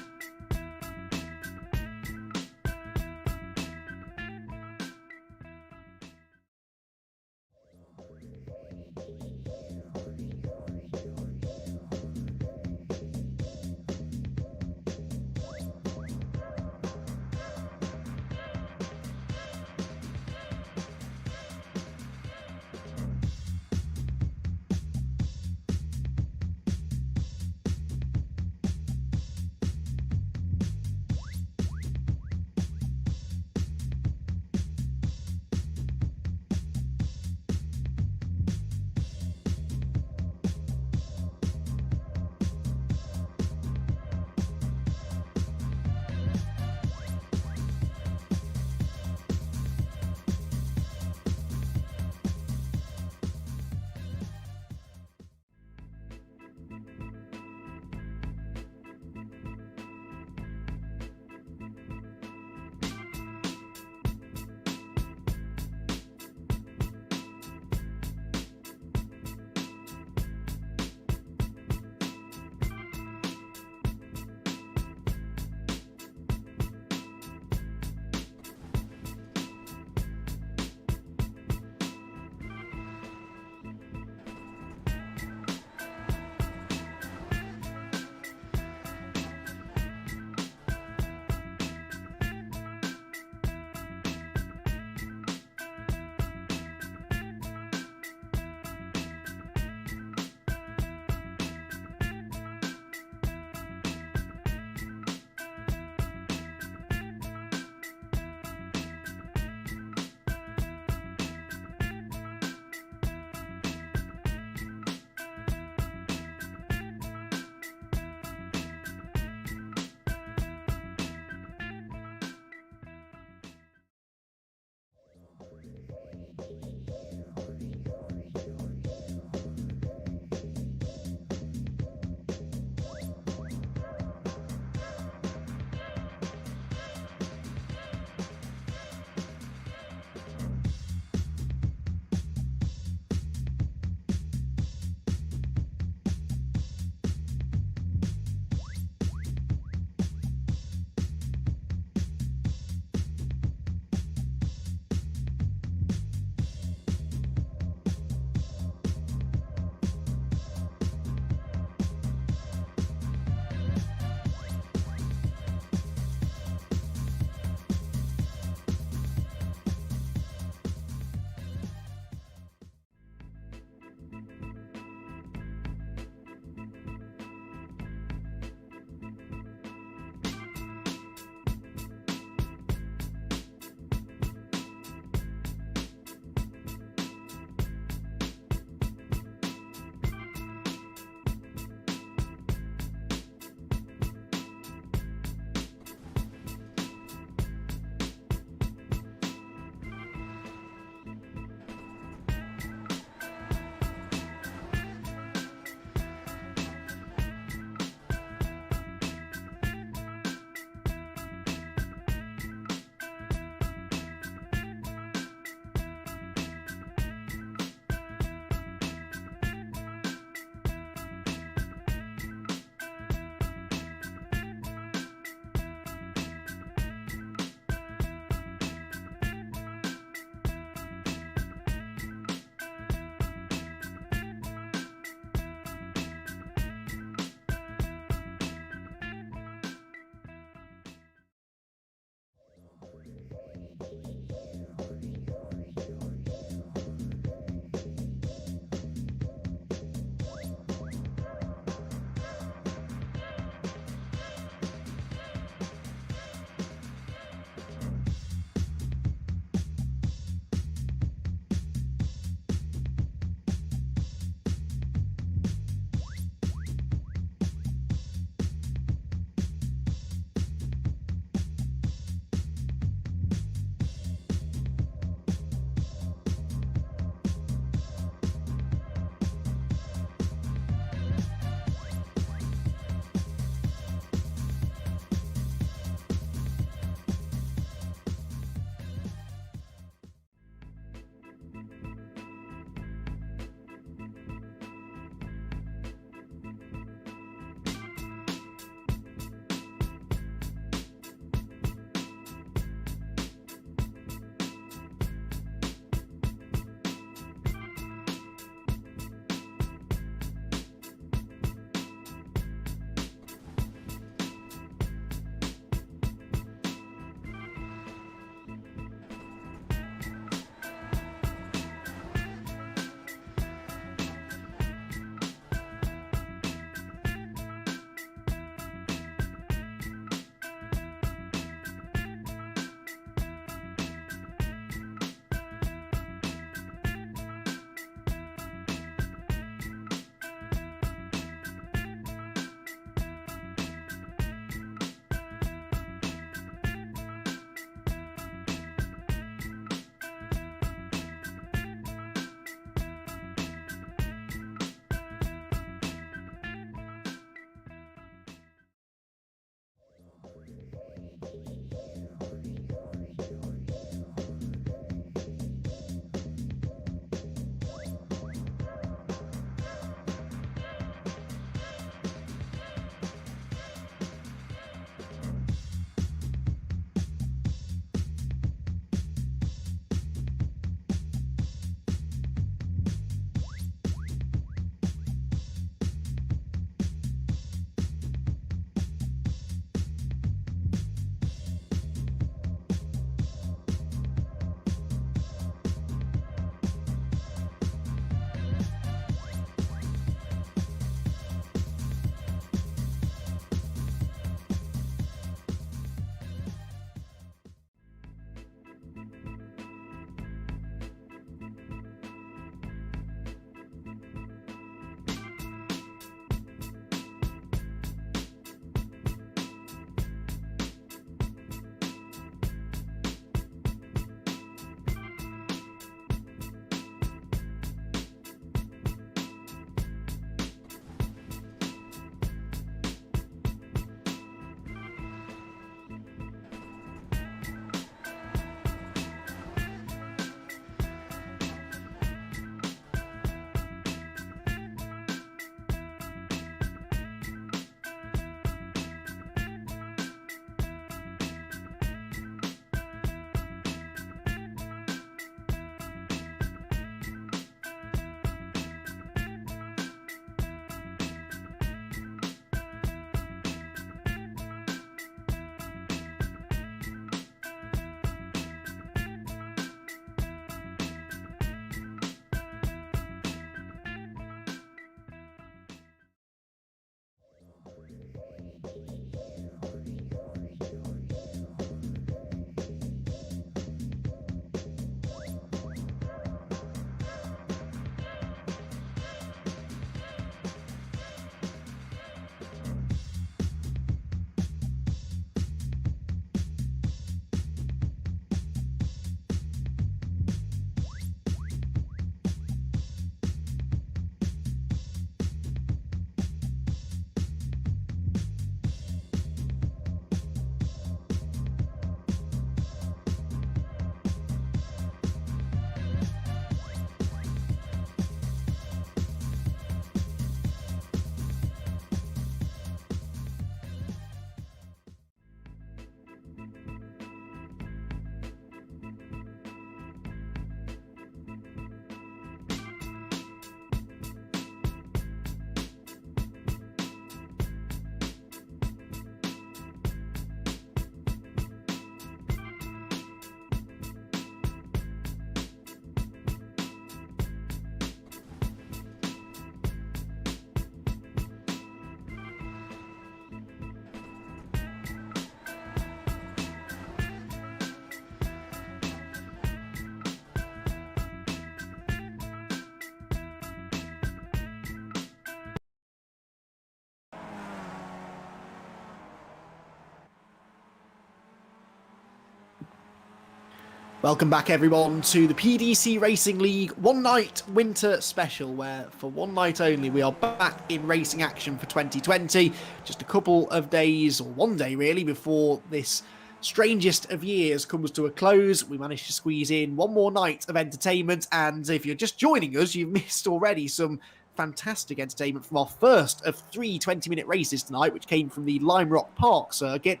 Welcome back, everyone, to the PDC Racing League One Night Winter Special, where for one night only we are back in racing action for 2020. Just a couple of days, or one day really, before this strangest of years comes to a close. We managed to squeeze in one more night of entertainment, and if you're just joining us, you've missed already some fantastic entertainment from our first of 3 20-minute races tonight, which came from the Lime Rock Park circuit.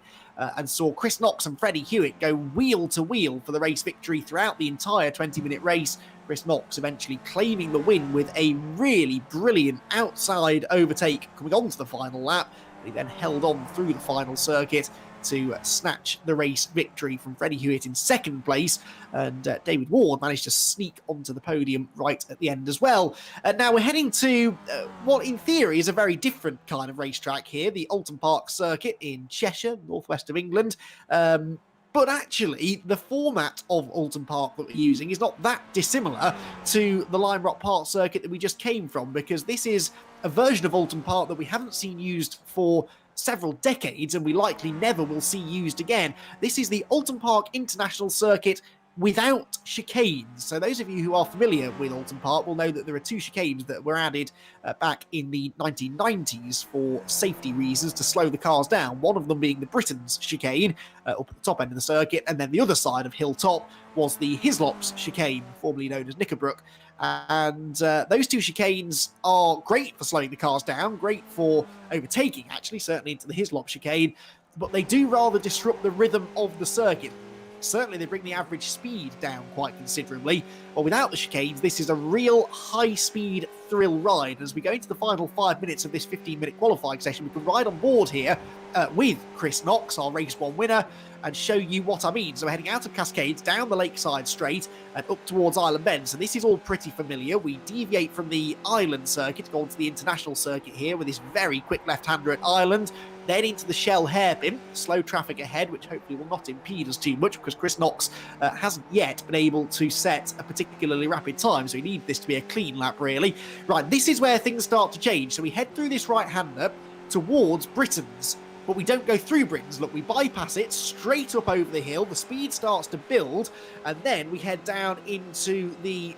And saw Chris Knox and Freddie Hewitt go wheel to wheel for the race victory throughout the entire 20-minute race. Chris Knox eventually claiming the win with a really brilliant outside overtake coming on to the final lap. He then held on through the final circuit to snatch the race victory from Freddie Hewitt in second place, and David Ward managed to sneak onto the podium right at the end as well. Now we're heading to what in theory is a very different kind of racetrack here, the Oulton Park circuit in Cheshire, northwest of England. But actually, the format of Oulton Park that we're using is not that dissimilar to the Lime Rock Park circuit that we just came from, because this is a version of Oulton Park that we haven't seen used for several decades and we likely never will see used again. This is the Oulton Park International Circuit without chicanes. So those of you who are familiar with Alton Park will know that there are 2 chicanes that were added back in the 1990s for safety reasons to slow the cars down. One of them being the Britain's chicane up at the top end of the circuit, and then the other side of Hilltop was the Hislop's chicane, formerly known as Knickerbrook. And those 2 chicanes are great for slowing the cars down, great for overtaking, actually, certainly into the Hislop chicane, but they do rather disrupt the rhythm of the circuit. Certainly they bring the average speed down quite considerably, but without the chicanes, this is a real high-speed thrill ride. As we go into the final 5 minutes of this 15-minute qualifying session, we can ride on board here with Chris Knox, our Race 1 winner, and show you what I mean. So we're heading out of Cascades, down the Lakeside Straight, and up towards Island Bend. So this is all pretty familiar. We deviate from the Island circuit to go onto the International circuit here with this very quick left-hander at Island. Then into the Shell hairpin, slow traffic ahead, which hopefully will not impede us too much because Chris Knox hasn't yet been able to set a particularly rapid time, so we need this to be a clean lap, really. Right, this is where things start to change. So we head through this right-hander towards Britain's, but we don't go through Britain's. Look, we bypass it straight up over the hill, the speed starts to build, and then we head down into the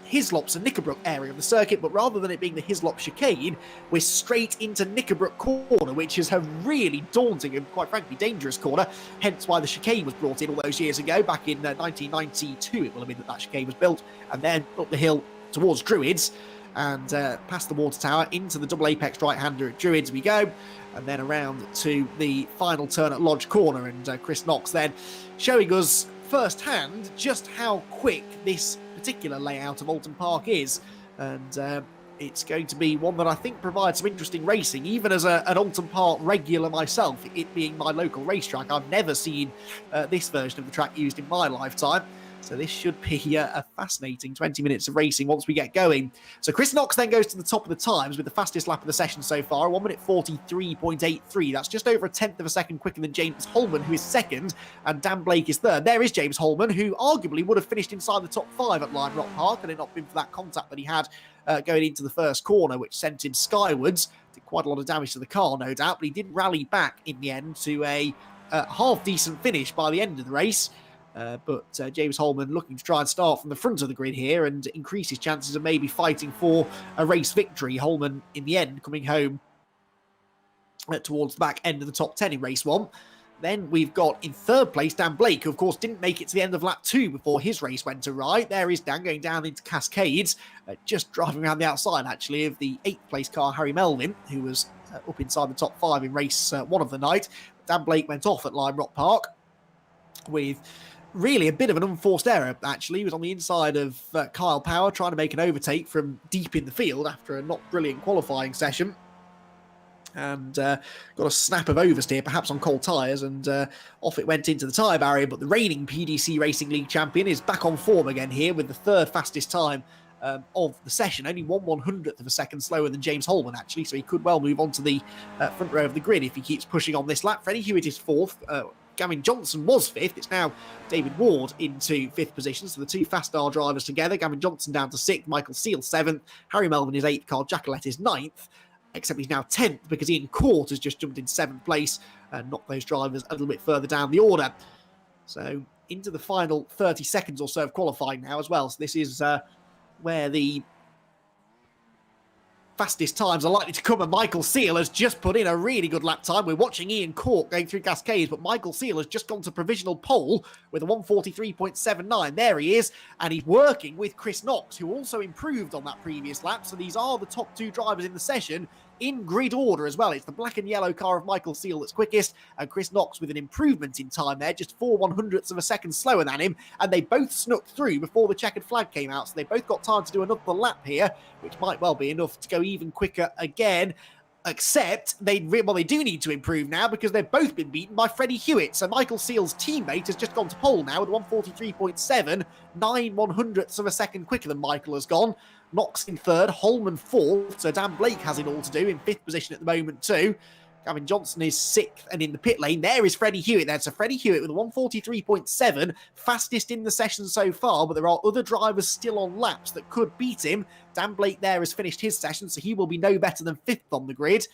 Hislops and Knickerbrook area of the circuit, but rather than it being the Hislop chicane, we're straight into Knickerbrook corner, which is a really daunting and quite frankly dangerous corner, hence why the chicane was brought in all those years ago. Back in 1992 it will have been that chicane was built, and then up the hill towards Druids and past the water tower into the double apex right-hander at Druids we go, and then around to the final turn at Lodge Corner, and Chris Knox then showing us firsthand just how quick this particular layout of Alton Park is, and it's going to be one that I think provides some interesting racing. Even as an Alton Park regular myself, it being my local racetrack, I've never seen this version of the track used in my lifetime. So this should be a fascinating 20 minutes of racing once we get going. So Chris Knox then goes to the top of the times with the fastest lap of the session so far, 1 minute 43.83. That's just over a tenth of a second quicker than James Holman, who is second, and Dan Blake is third. There is James Holman, who arguably would have finished inside the top 5 at Lime Rock Park had it not been for that contact that he had going into the first corner, which sent him skywards. Did quite a lot of damage to the car, no doubt, but he did rally back in the end to a half-decent finish by the end of the race. But James Holman looking to try and start from the front of the grid here and increase his chances of maybe fighting for a race victory. Holman, in the end, coming home towards the back end of the top 10 in race 1. Then we've got in third place Dan Blake, who of course didn't make it to the end of lap 2 before his race went awry. There is Dan going down into Cascades, just driving around the outside actually of the 8th place car Harry Melvin, who was up inside the top 5 in race 1 of the night. Dan Blake went off at Lime Rock Park with really a bit of an unforced error, actually. He was on the inside of Kyle Power, trying to make an overtake from deep in the field after a not brilliant qualifying session. And got a snap of oversteer, perhaps on cold tyres, and off it went into the tyre barrier. But the reigning PDC Racing League champion is back on form again here with the third fastest time of the session. Only 1/100th of a second slower than James Holman, actually, so he could well move on to the front row of the grid if he keeps pushing on this lap. Freddie Hewitt is 4th. Gavin Johnson was 5th. It's now David Ward into 5th position. So the 2 Fast Star drivers together. Gavin Johnson down to 6th. Michael Seal 7th. Harry Melvin is 8th. Carl Jackalette is 9th. Except he's now 10th because Ian Court has just jumped in 7th place and knocked those drivers a little bit further down the order. So into the final 30 seconds or so of qualifying now as well. So this is where the fastest times are likely to come, and Michael Seal has just put in a really good lap time. We're watching Ian Cork going through Cascades, but Michael Seal has just gone to provisional pole with a 1:43.79. There he is, and he's working with Chris Knox, who also improved on that previous lap. So these are the top 2 drivers in the session in grid order as well. It's the black and yellow car of Michael Seal that's quickest, and Chris Knox with an improvement in time there, just 4/100ths of a second slower than him, and they both snuck through before the checkered flag came out, so they both got time to do another lap here, which might well be enough to go even quicker again. Except they do need to improve now because they've both been beaten by Freddie Hewitt. So Michael Seal's teammate has just gone to pole now with 1:43.7, 9/100ths of a second quicker than Michael has gone. Knox in 3rd, Holman 4th, so Dan Blake has it all to do in 5th position at the moment too. Gavin Johnson is 6th, and in the pit lane, there is Freddie Hewitt there. So Freddie Hewitt with a 1:43.7, fastest in the session so far, but there are other drivers still on laps that could beat him. Dan Blake there has finished his session, so he will be no better than 5th on the grid.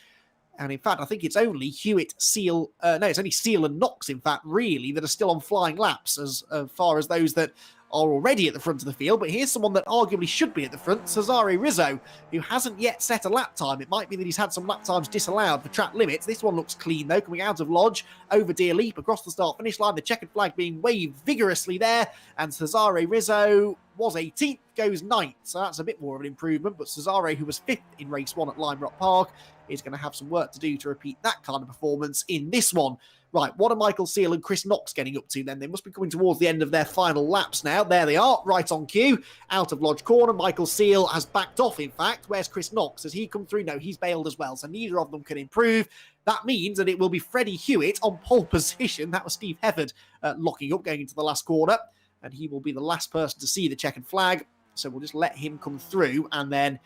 And in fact, I think it's only it's only Seal and Knox, in fact, really, that are still on flying laps as far as those that are already at the front of the field. But here's someone that arguably should be at the front, Cesare Rizzo, who hasn't yet set a lap time. It might be that he's had some lap times disallowed for track limits. This one looks clean, though, coming out of Lodge, over Deer Leap, across the start-finish line, the checkered flag being waved vigorously there, and Cesare Rizzo was 18th, goes 9th, so that's a bit more of an improvement, but Cesare, who was 5th in race 1 at Lime Rock Park, is going to have some work to do to repeat that kind of performance in this one. Right, what are Michael Seal and Chris Knox getting up to then? They must be coming towards the end of their final laps now. There they are, right on cue, out of Lodge Corner. Michael Seal has backed off, in fact. Where's Chris Knox? Has he come through? No, he's bailed as well, so neither of them can improve. That means that it will be Freddie Hewitt on pole position. That was Steve Hefford locking up, going into the last corner, and he will be the last person to see the checkered flag. So we'll just let him come through, and then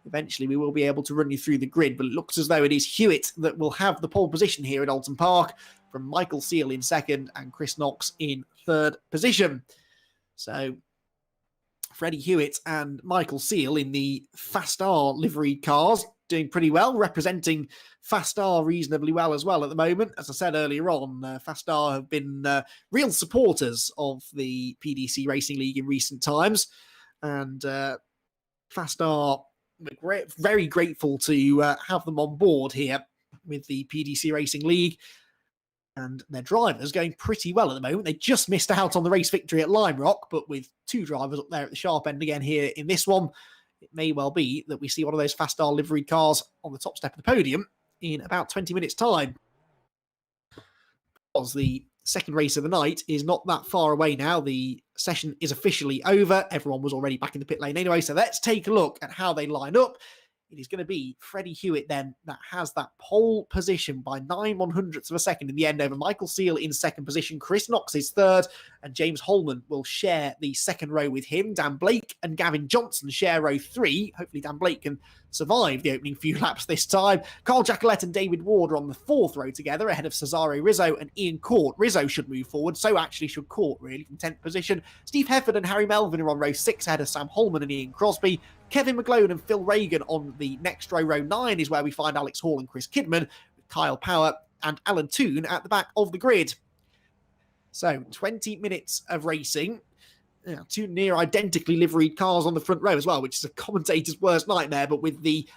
eventually we will be able to run you through the grid. But it looks as though it is Hewitt that will have the pole position here at Alton Park, from Michael Seal in second and Chris Knox in third position. So Freddie Hewitt and Michael Seal in the Fast R liveried cars, doing pretty well, representing Fast R reasonably well as well at the moment. As I said earlier on, Fast R have been real supporters of the PDC Racing League in recent times, and Fast R, we're very grateful to have them on board here with the PDC Racing League. And their drivers going pretty well at the moment. They just missed out on the race victory at Lime Rock, but with 2 drivers up there at the sharp end again here in this one, it may well be that we see one of those Fast R liveried cars on the top step of the podium in about 20 minutes' time. Because the second race of the night is not that far away now. The session is officially over. Everyone was already back in the pit lane anyway, so let's take a look at how they line up. It is going to be Freddie Hewitt then that has that pole position by 9/100ths of a second in the end over Michael Seal in second position. Chris Knox is third, and James Holman will share the second row with him. Dan Blake and Gavin Johnson share row 3. Hopefully Dan Blake can survive the opening few laps this time. Carl Jacquelet and David Ward are on the 4th row together ahead of Cesare Rizzo and Ian Court. Rizzo should move forward, so actually should Court really from 10th position. Steve Hefford and Harry Melvin are on row 6 ahead of Sam Holman and Ian Crosby. Kevin McGlone and Phil Reagan on the next row. Row 9 is where we find Alex Hall and Chris Kidman, with Kyle Power and Alan Toon at the back of the grid. So 20 minutes of racing. 2 near identically liveried cars on the front row as well, which is a commentator's worst nightmare. But with the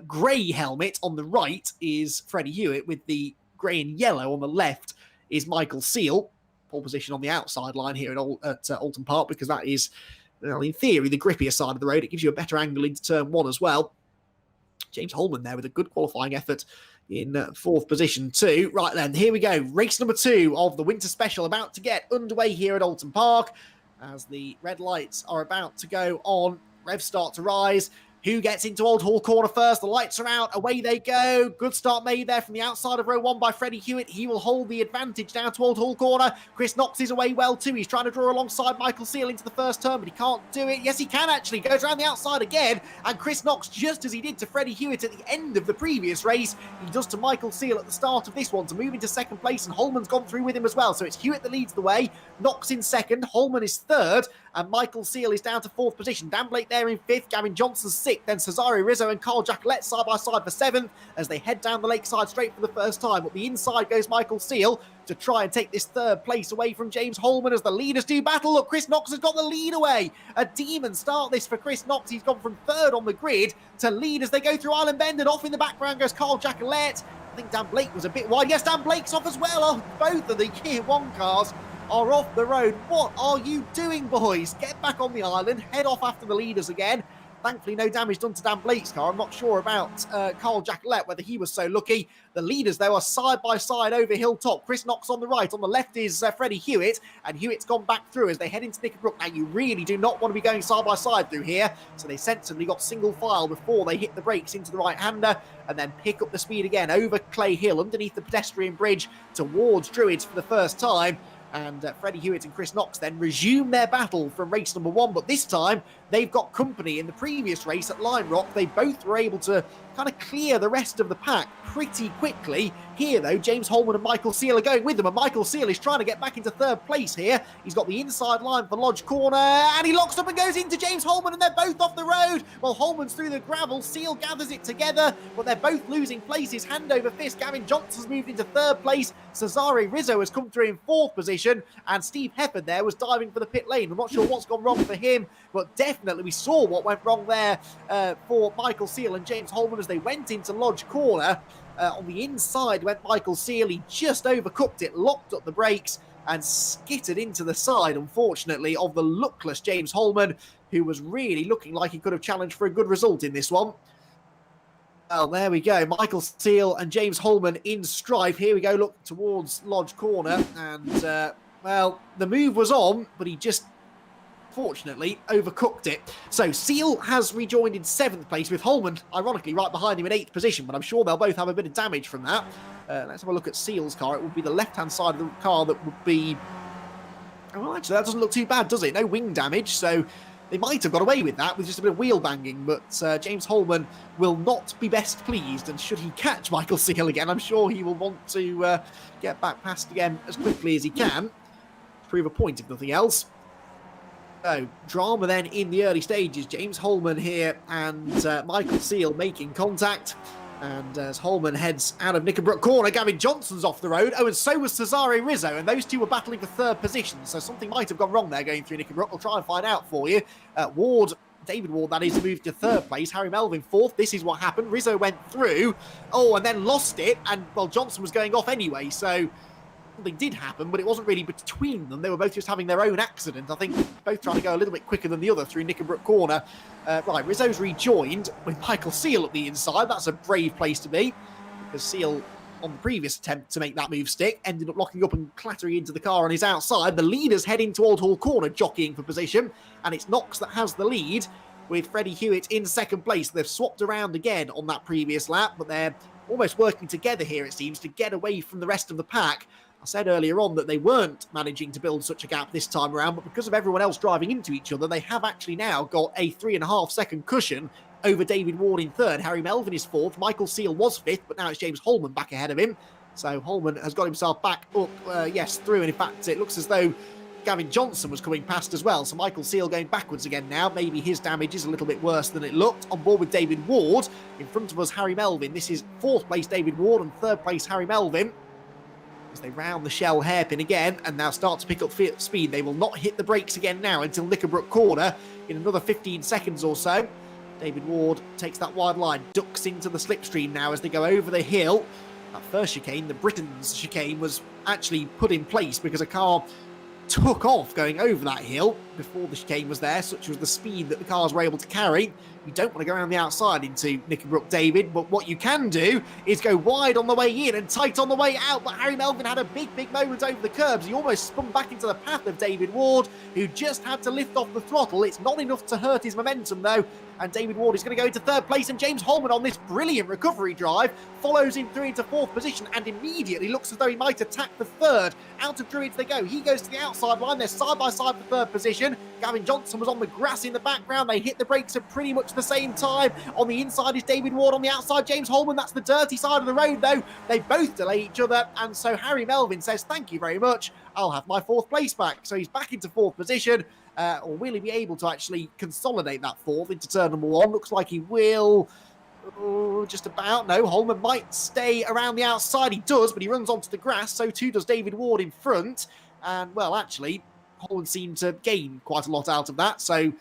grey helmet on the right is Freddie Hewitt, with the grey and yellow on the left is Michael Seal. Pole position on the outside line here at Alton Park, because that is, well, in theory, the grippier side of the road. It gives you a better angle into turn 1 as well. James Holman there with a good qualifying effort in 4th position too. Right then, here we go. Race number 2 of the Winter Special about to get underway here at Alton Park, as the red lights are about to go on. Revs start to rise. Who gets into Old Hall Corner first? The lights are out. Away they go. Good start made there from the outside of row 1 by Freddie Hewitt. He will hold the advantage down to Old Hall Corner. Chris Knox is away well too. He's trying to draw alongside Michael Seal into the first turn, but he can't do it. Yes, he can actually. Goes around the outside again. And Chris Knox, just as he did to Freddie Hewitt at the end of the previous race, he does to Michael Seal at the start of this one to move into second place. And Holman's gone through with him as well. So it's Hewitt that leads the way. Knox in second. Holman is third. And Michael Seal is down to 4th position. Dan Blake there in 5th. Gavin Johnson 6th. Then Cesare Rizzo and Carl Jacquelet side by side for 7th as they head down the lakeside straight for the first time. Up the inside goes Michael Seal to try and take this 3rd place away from James Holman as the leaders do battle. Look, Chris Knox has got the lead away. A demon start this for Chris Knox. He's gone from 3rd on the grid to lead as they go through Island Bend, and off in the background goes Carl Jacquelet. I think Dan Blake was a bit wide. Yes, Dan Blake's off as well. Oh, both of the Gear 1 cars are off the road. What are you doing, boys? Get back on the island, head off after the leaders again. Thankfully, no damage done to Dan Blake's car. I'm not sure about Carl Jacquelet, whether he was so lucky. The leaders, though, are side by side over hilltop. Chris Knox on the right. On the left is Freddie Hewitt, and Hewitt's gone back through as they head into Knickerbrook. Now, you really do not want to be going side by side through here, so they sensibly got single file before they hit the brakes into the right-hander, and then pick up the speed again over Clay Hill, underneath the pedestrian bridge towards Druids for the first time. And Freddie Hewitt and Chris Knox then resume their battle from race number 1, but this time they've got company. In the previous race at Lime Rock, they both were able to kind of clear the rest of the pack pretty quickly. Here, though, James Holman and Michael Seal are going with them, and Michael Seal is trying to get back into third place here. He's got the inside line for Lodge Corner, and he locks up and goes into James Holman, and they're both off the road. Well, Holman's through the gravel, Seal gathers it together, but they're both losing places, hand over fist. Gavin Johnson's moved into third place, Cesare Rizzo has come through in fourth position, and Steve Hefford there was diving for the pit lane. I'm not sure what's gone wrong for him, but definitely we saw what went wrong there for Michael Seal and James Holman as they went into Lodge Corner. On the inside went Michael Seal. He just overcooked it, locked up the brakes, and skittered into the side, unfortunately, of the luckless James Holman, who was really looking like he could have challenged for a good result in this one. Well, there we go. Michael Seal and James Holman in strife. Here we go, look towards Lodge Corner. And, well, the move was on, but he just, fortunately, overcooked it. So Seal has rejoined in 7th place with Holman, ironically, right behind him in 8th position, but I'm sure they'll both have a bit of damage from that. Let's have a look at Seal's car. It would be the left-hand side of the car that would be... Well, actually, that doesn't look too bad, does it? No wing damage, so they might have got away with that with just a bit of wheel banging, but James Holman will not be best pleased, and should he catch Michael Seal again, I'm sure he will want to get back past again as quickly as he can, prove a point if nothing else. So, drama then in the early stages. James Holman here and Michael Seal making contact. And as Holman heads out of Knickerbrook Corner, Gavin Johnson's off the road. Oh, and so was Cesare Rizzo. And those two were battling for third position. So something might have gone wrong there going through Knickerbrook. We'll try and find out for you. David Ward, that is, moved to third place. Harry Melvin fourth. This is what happened. Rizzo went through. Oh, and then lost it. And, well, Johnson was going off anyway. So something did happen, but it wasn't really between them. They were both just having their own accident. I think both trying to go a little bit quicker than the other through Knickerbrook Corner. Right, Rizzo's rejoined with Michael Seal at the inside. That's a brave place to be, because Seal, on the previous attempt to make that move stick, ended up locking up and clattering into the car on his outside. The leader's heading to Old Hall Corner, jockeying for position, and it's Knox that has the lead, with Freddie Hewitt in second place. They've swapped around again on that previous lap, but they're almost working together here, it seems, to get away from the rest of the pack. I said earlier on that they weren't managing to build such a gap this time around, but because of everyone else driving into each other, they have actually now got a 3.5 second cushion over David Ward in third. Harry Melvin is fourth. Michael Seal was fifth, but now it's James Holman back ahead of him. So Holman has got himself back up, through, and in fact, it looks as though Gavin Johnson was coming past as well. So Michael Seal going backwards again now. Maybe his damage is a little bit worse than it looked. On board with David Ward. In front of us, Harry Melvin. This is fourth place David Ward and third place Harry Melvin. As they round the shell hairpin again and now start to pick up speed. They will not hit the brakes again now until Knickerbrook Corner in another 15 seconds or so. David Ward takes that wide line, ducks into the slipstream now as they go over the hill. That first chicane, the Britain's chicane, was actually put in place because a car took off going over that hill before the chicane was there, such was the speed that the cars were able to carry. You don't want to go around the outside into Knickerbrook, David, but what you can do is go wide on the way in and tight on the way out. But Harry Melvin had a big moment over the curbs. He almost spun back into the path of David Ward, who just had to lift off the throttle. It's not enough to hurt his momentum, though. And David Ward is going to go into third place, and James Holman on this brilliant recovery drive follows him through into fourth position and immediately looks as though he might attack for third. Out of Druids they go. He goes to the outside line. They're side by side for third position. Gavin Johnson was on the grass in the background. They hit the brakes at pretty much the same time. On the inside is David Ward. On the outside, James Holman. That's the dirty side of the road, though. They both delay each other, and so Harry Melvin says, "Thank you very much. I'll have my fourth place back." So he's back into fourth position. Or will he be able to actually consolidate that fourth into turn number one? Looks like he will. Just about. No, Holman might stay around the outside. He does, but he runs onto the grass. So too does David Ward in front. And, well, actually, Holman seemed to gain quite a lot out of that. So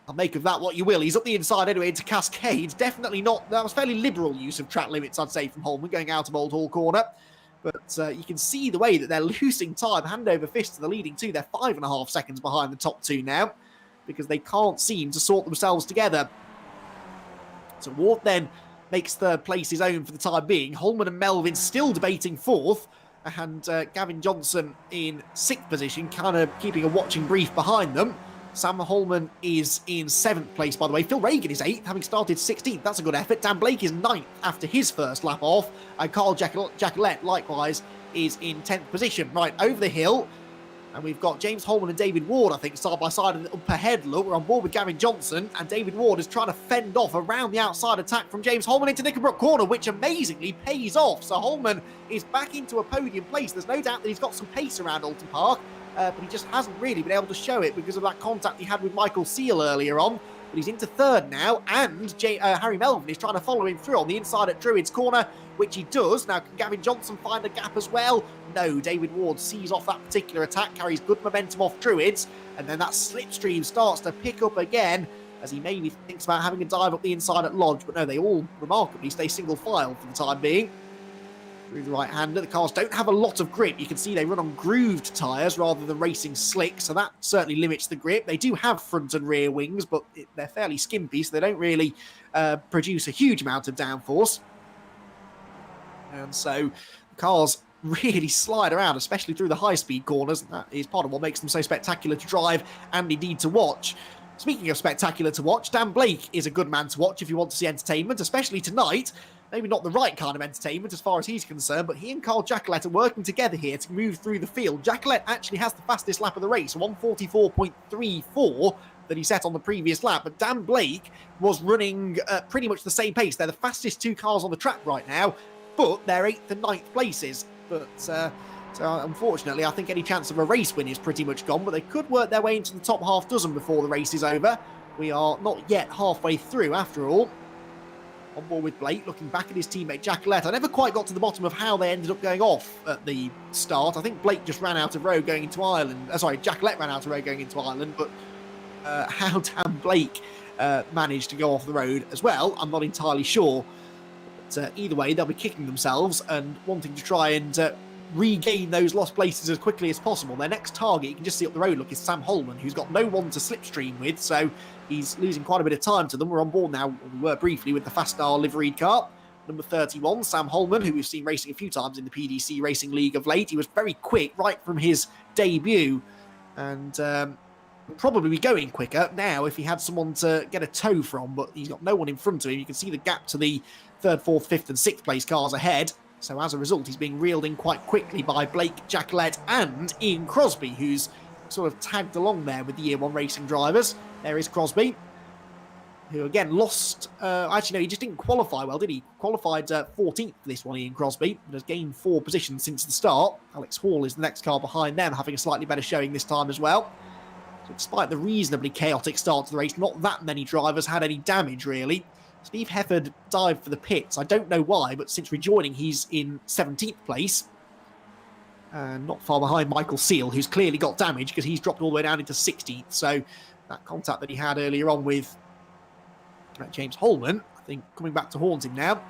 I'll make of that what you will. He's up the inside anyway into Cascade. Definitely not. That was fairly liberal use of track limits, I'd say, from Holman going out of Old Hall Corner. But you can see the way that they're losing time hand over fist to the leading two. They're 5.5 seconds behind the top two now because they can't seem to sort themselves together. So Ward then makes third place his own for the time being. Holman and Melvin still debating fourth. And Gavin Johnson in sixth position, kind of keeping a watching brief behind them. Sam Holman is in 7th place, by the way. Phil Reagan is 8th, having started 16th. That's a good effort. Dan Blake is 9th after his first lap off. And Carl Jacquelet, likewise, is in 10th position. Right, over the hill. And we've got James Holman and David Ward, I think, side by side in the up ahead look. We're on board with Gavin Johnson, and David Ward is trying to fend off around the outside attack from James Holman into Knickerbrook corner, which amazingly pays off. So Holman is back into a podium place. There's no doubt that he's got some pace around Alton Park, but he just hasn't really been able to show it because of that contact he had with Michael Seal earlier on. But he's into third now, and Harry Melvin is trying to follow him through on the inside at Druids corner, which he does. Now, can Gavin Johnson find a gap as well? No, David Ward sees off that particular attack, carries good momentum off Druids, and then that slipstream starts to pick up again as he maybe thinks about having a dive up the inside at Lodge, but no, they all remarkably stay single file for the time being. Through the right-hander, the cars don't have a lot of grip. You can see they run on grooved tyres rather than racing slick, so that certainly limits the grip. They do have front and rear wings, but they're fairly skimpy, so they don't really produce a huge amount of downforce. And so the cars really slide around, especially through the high-speed corners. That is part of what makes them so spectacular to drive and indeed to watch. Speaking of spectacular to watch, Dan Blake is a good man to watch if you want to see entertainment, especially tonight. Maybe not the right kind of entertainment as far as he's concerned, but he and Carl Jacquelet are working together here to move through the field. Jacquelet actually has the fastest lap of the race, 1:44.34 that he set on the previous lap, but Dan Blake was running pretty much the same pace. They're the fastest two cars on the track right now, but they're 8th and 9th places. But so unfortunately, I think any chance of a race win is pretty much gone, but they could work their way into the top half dozen before the race is over. We are not yet halfway through after all. On board with Blake, looking back at his teammate Jacquelet. I never quite got to the bottom of how they ended up going off at the start. I think Blake just ran out of road going into Ireland. Jacquelet ran out of road going into Ireland, but how Dan Blake managed to go off the road as well, I'm not entirely sure. But either way, they'll be kicking themselves and wanting to try and regain those lost places as quickly as possible. Their next target, you can just see up the road, look, is Sam Holman, who's got no one to slipstream with, so he's losing quite a bit of time to them. We're on board now, we were briefly, with the Fast Star liveried car. Number 31, Sam Holman, who we've seen racing a few times in the PDC Racing League of late. He was very quick right from his debut, and would probably be going quicker now if he had someone to get a tow from, but he's got no one in front of him. You can see the gap to the 3rd, 4th, 5th and 6th place cars ahead. So as a result, he's being reeled in quite quickly by Blake Jacquelet and Ian Crosby, who's sort of tagged along there with the Year 1 racing drivers. There is Crosby, who again lost... actually, no, he just didn't qualify well, did he? Qualified 14th for this one, Ian Crosby, but has gained 4 positions since the start. Alex Hall is the next car behind them, having a slightly better showing this time as well. So despite the reasonably chaotic start to the race, not that many drivers had any damage, really. Steve Hefford dived for the pits. I don't know why, but since rejoining, he's in 17th place. And not far behind Michael Seal, who's clearly got damage because he's dropped all the way down into 16th. So that contact that he had earlier on with James Holman, I think, coming back to haunt him now.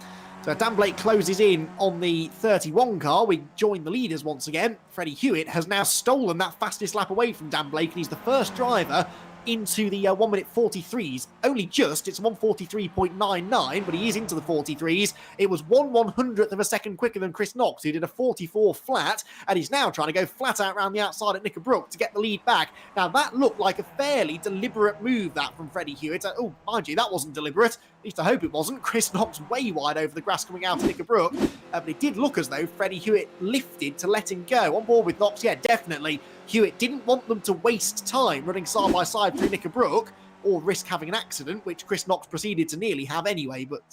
So Dan Blake closes in on the 31 car. We join the leaders once again. Freddie Hewitt has now stolen that fastest lap away from Dan Blake, and he's the first driver into the 1:43s. Only just, it's 1:43.99, but he is into the 43s. It was 1/100th of a second quicker than Chris Knox, who did a 44 flat, and he's now trying to go flat out around the outside at Knickerbrook to get the lead back. Now, that looked like a fairly deliberate move, that, from Freddie Hewitt. Oh, mind you, that wasn't deliberate. At least I hope it wasn't. Chris Knox way wide over the grass coming out of Knickerbrook. But it did look as though Freddie Hewitt lifted to let him go. On board with Knox, yeah, definitely. Hewitt didn't want them to waste time running side by side through Knickerbrook or risk having an accident, which Chris Knox proceeded to nearly have anyway. But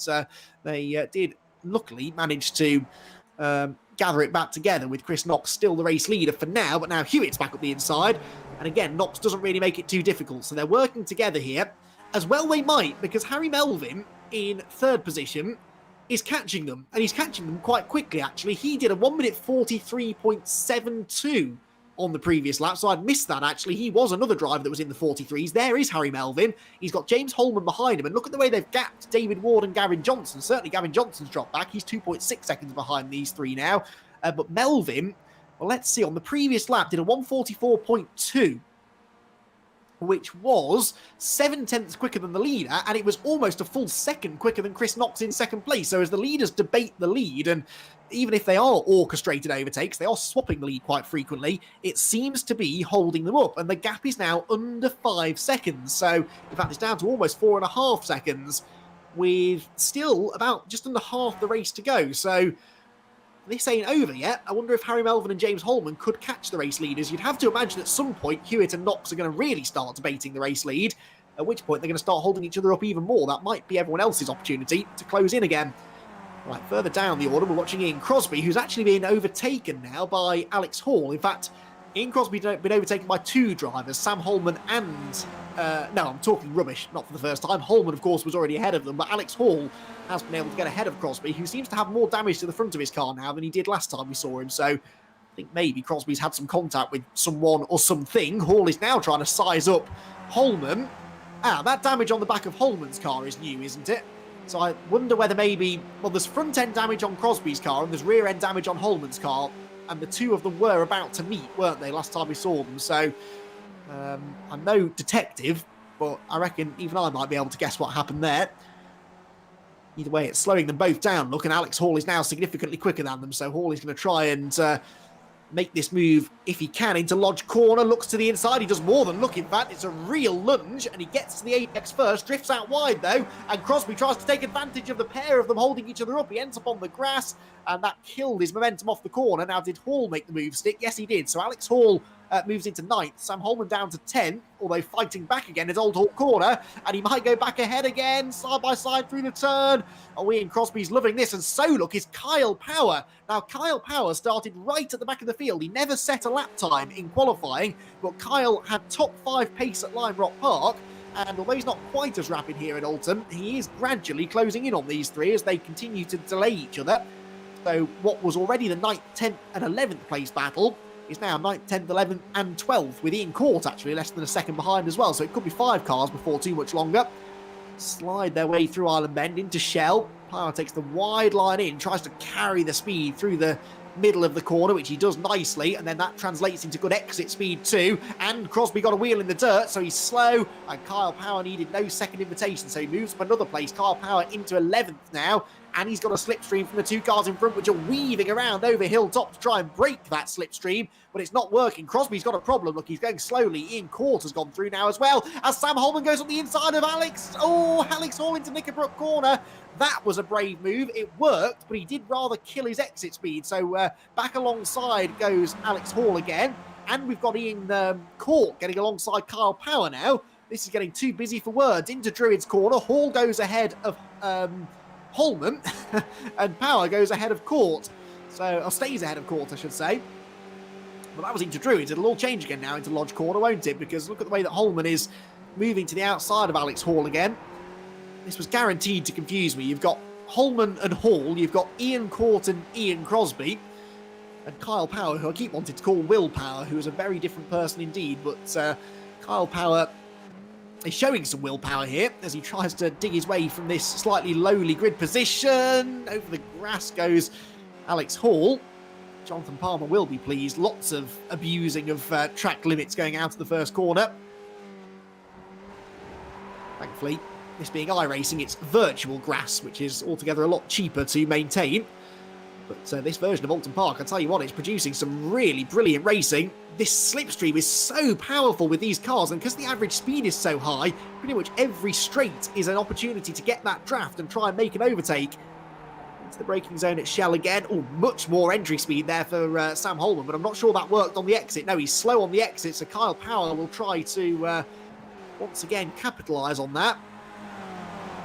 they did luckily manage to gather it back together, with Chris Knox still the race leader for now. But now Hewitt's back up the inside. And again, Knox doesn't really make it too difficult. So they're working together here. As well they might, because Harry Melvin in 3rd position is catching them. And he's catching them quite quickly, actually. He did a 1:43.72 on the previous lap, so I'd missed that, actually. He was another driver that was in the 43s. There is Harry Melvin. He's got James Holman behind him, and look at the way they've gapped David Ward and Gavin Johnson. Certainly Gavin Johnson's dropped back. He's 2.6 seconds behind these three now. But Melvin, well, let's see, on the previous lap did a 1:44.2, which was 7/10 quicker than the leader, and it was almost a full second quicker than Chris Knox in 2nd place. So as the leaders debate the lead, and even if they are orchestrated overtakes, they are swapping the lead quite frequently, it seems to be holding them up, and the gap is now under 5 seconds. So, in fact, it's down to almost 4.5 seconds, with still about just under half the race to go. So this ain't over yet. I wonder if Harry Melvin and James Holman could catch the race leaders. You'd have to imagine at some point Hewitt and Knox are going to really start debating the race lead, at which point they're going to start holding each other up even more. That might be everyone else's opportunity to close in again. Right, further down the order, we're watching Ian Crosby, who's actually being overtaken now by Alex Hall. In fact, Ian Crosby's been overtaken by two drivers, Sam Holman and... no, I'm talking rubbish, not for the first time. Holman, of course, was already ahead of them, but Alex Hall has been able to get ahead of Crosby, who seems to have more damage to the front of his car now than he did last time we saw him. So I think maybe Crosby's had some contact with someone or something. Hall is now trying to size up Holman. That damage on the back of Holman's car is new, isn't it? So I wonder whether maybe... Well, there's front-end damage on Crosby's car and there's rear-end damage on Holman's car. And the two of them were about to meet, weren't they, last time we saw them? So I'm no detective, but I reckon even I might be able to guess what happened there. Either way, it's slowing them both down. Look, and Alex Hall is now significantly quicker than them. So Hall is going to try and make this move, if he can, into Lodge Corner. Looks to the inside. He does more than look, in fact. It's a real lunge, and he gets to the apex first. Drifts out wide, though, and Crosby tries to take advantage of the pair of them holding each other up. He ends up on the grass, and that killed his momentum off the corner. Now, did Hall make the move stick? Yes, he did. So Alex Hall moves into 9th. Sam Holman down to 10th, although fighting back again at Old Hawk Corner, and he might go back ahead again, side by side through the turn. Oh, Ian Crosby's loving this, and so, look, is Kyle Power. Now, Kyle Power started right at the back of the field. He never set a lap time in qualifying, but Kyle had top 5 pace at Lime Rock Park, and although he's not quite as rapid here at Oulton, he is gradually closing in on these three as they continue to delay each other. So what was already the 9th, 10th and 11th place battle is now 9th, 10th, 11th and 12th, with Ian Court actually less than a second behind as well. So it could be 5 cars before too much longer. Slide their way through Island Bend into Shell. Power takes the wide line in, tries to carry the speed through the middle of the corner, which he does nicely, and then that translates into good exit speed too. And Crosby got a wheel in the dirt, so he's slow, and Kyle Power needed no second invitation, so he moves up another place. Kyle Power into 11th now, and he's got a slipstream from the two cars in front, which are weaving around over hilltop to try and break that slipstream, but it's not working. Crosby's got a problem. Look, he's going slowly. Ian Court has gone through now as well, as Sam Holman goes on the inside of Alex. Oh, Alex Hall into Knickerbrook Corner. That was a brave move. It worked, but he did rather kill his exit speed. So back alongside goes Alex Hall again, and we've got Ian Court getting alongside Kyle Power now. This is getting too busy for words. Into Druid's Corner. Hall goes ahead of Holman, and Power goes ahead of Court. So, or stays ahead of Court, I should say. But that was into Druids. It'll all change again now into Lodge Corner, won't it? Because look at the way that Holman is moving to the outside of Alex Hall again. This was guaranteed to confuse me. You've got Holman and Hall. You've got Ian Court and Ian Crosby. And Kyle Power, who I keep wanting to call Will Power, who is a very different person indeed. But Kyle Power is showing some willpower here as he tries to dig his way from this slightly lowly grid position. Over the grass goes Alex Hall. Jonathan Palmer will be pleased. Lots of abusing of track limits going out of the first corner. Thankfully, this being iRacing, it's virtual grass, which is altogether a lot cheaper to maintain. But this version of Oulton Park, I tell you what, it's producing some really brilliant racing. This slipstream is so powerful with these cars, and because the average speed is so high, pretty much every straight is an opportunity to get that draft and try and make an overtake. Into the braking zone at Shell again. Oh, much more entry speed there for Sam Holman, but I'm not sure that worked on the exit. No, he's slow on the exit, so Kyle Power will try to once again capitalise on that.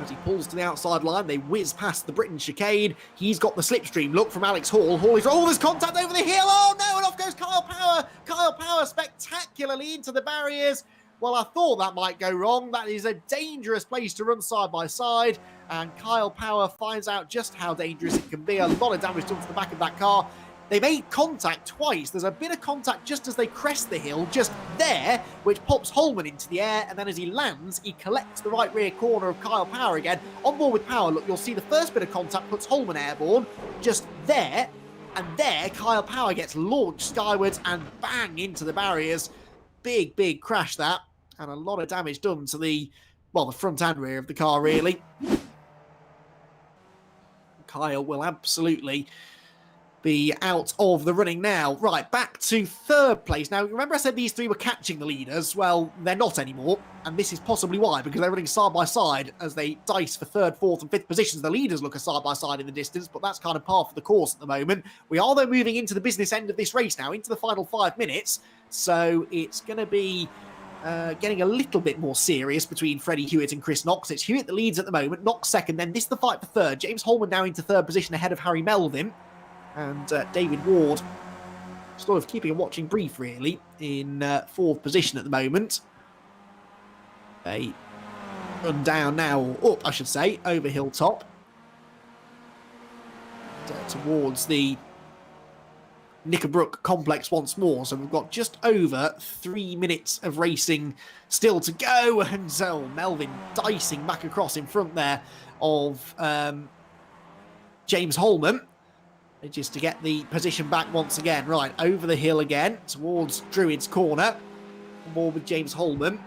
As he pulls to the outside line, they whiz past the Britain chicane. He's got the slipstream look from Alex Hall. Hall is... Oh, there's contact over the hill. Oh, no, and off goes Kyle Power. Kyle Power spectacularly into the barriers. Well, I thought that might go wrong. That is a dangerous place to run side by side. And Kyle Power finds out just how dangerous it can be. A lot of damage done to the back of that car. They made contact twice. There's a bit of contact just as they crest the hill, just there, which pops Holman into the air, and then as he lands, he collects the right rear corner of Kyle Power again. On board with Power, look, you'll see the first bit of contact puts Holman airborne, just there, and there, Kyle Power gets launched skywards and bang into the barriers. Big, big crash that, and a lot of damage done to the, well, the front and rear of the car, really. Kyle will absolutely be out of the running now. Right, back to third place. Now, remember I said these three were catching the leaders? Well, they're not anymore, and this is possibly why, because they're running side by side as they dice for third, fourth, and fifth positions. The leaders look a side by side in the distance, but that's kind of par for the course at the moment. We are, though, moving into the business end of this race now, into the final 5 minutes, so it's going to be getting a little bit more serious between Freddie Hewitt and Chris Knox. It's Hewitt that leads at the moment, Knox second, then this the fight for third. James Holman now into third position ahead of Harry Melvin. And David Ward, sort of keeping a watching brief, really, in fourth position at the moment. They run down now, or up, I should say, over Hilltop. Towards the Knickerbrook complex once more. So we've got just over 3 minutes of racing still to go. And so Melvin dicing back across in front there of James Holman. Just to get the position back once again. Right, over the hill again towards Druid's Corner. More with James Holman.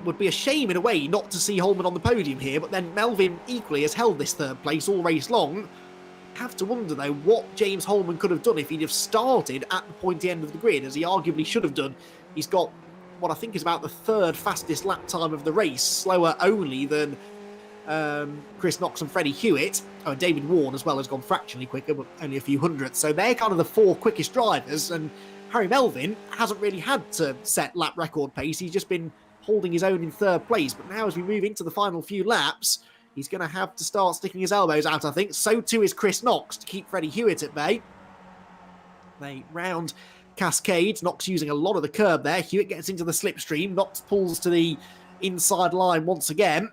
Would be a shame in a way not to see Holman on the podium here, but then Melvin equally has held this third place all race long. Have to wonder though what James Holman could have done if he'd have started at the pointy end of the grid, as he arguably should have done. He's got what I think is about the third fastest lap time of the race, slower only than Chris Knox and Freddie Hewitt. Oh, and David Warren as well has gone fractionally quicker, but only a few hundredths. So they're kind of the 4 quickest drivers, and Harry Melvin hasn't really had to set lap record pace. He's just been holding his own in third place. But now as we move into the final few laps, he's going to have to start sticking his elbows out, I think. So too is Chris Knox to keep Freddie Hewitt at bay. They round Cascades. Knox using a lot of the curb there. Hewitt gets into the slipstream. Knox pulls to the inside line once again.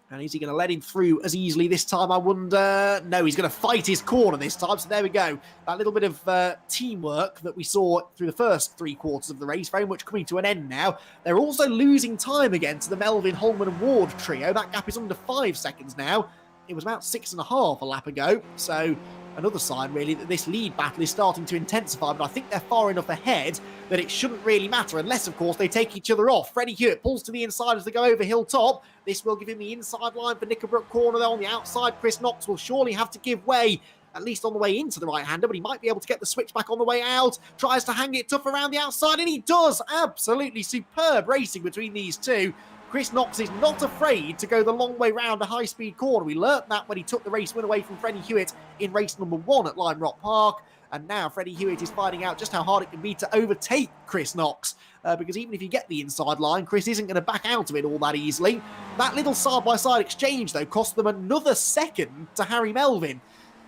And is he going to let him through as easily this time, I wonder? No, he's going to fight his corner this time. So there we go. That little bit of teamwork that we saw through the first 3 quarters of the race, very much coming to an end now. They're also losing time again to the Melvin, Holman and Ward trio. That gap is under 5 seconds now. It was about 6.5 a lap ago. So another sign, really, that this lead battle is starting to intensify. But I think they're far enough ahead that it shouldn't really matter, unless, of course, they take each other off. Freddie Hewitt pulls to the inside as they go over Hilltop. This will give him the inside line for Knickerbrook Corner, though. On the outside, Chris Knox will surely have to give way, at least on the way into the right-hander, but he might be able to get the switch back on the way out. Tries to hang it tough around the outside, and he does. Absolutely superb racing between these two. Chris Knox is not afraid to go the long way round a high-speed corner. We learnt that when he took the race win away from Freddie Hewitt in race number 1 at Lime Rock Park. And now Freddie Hewitt is finding out just how hard it can be to overtake Chris Knox. Because even if you get the inside line, Chris isn't going to back out of it all that easily. That little side-by-side exchange, though, cost them another second to Harry Melvin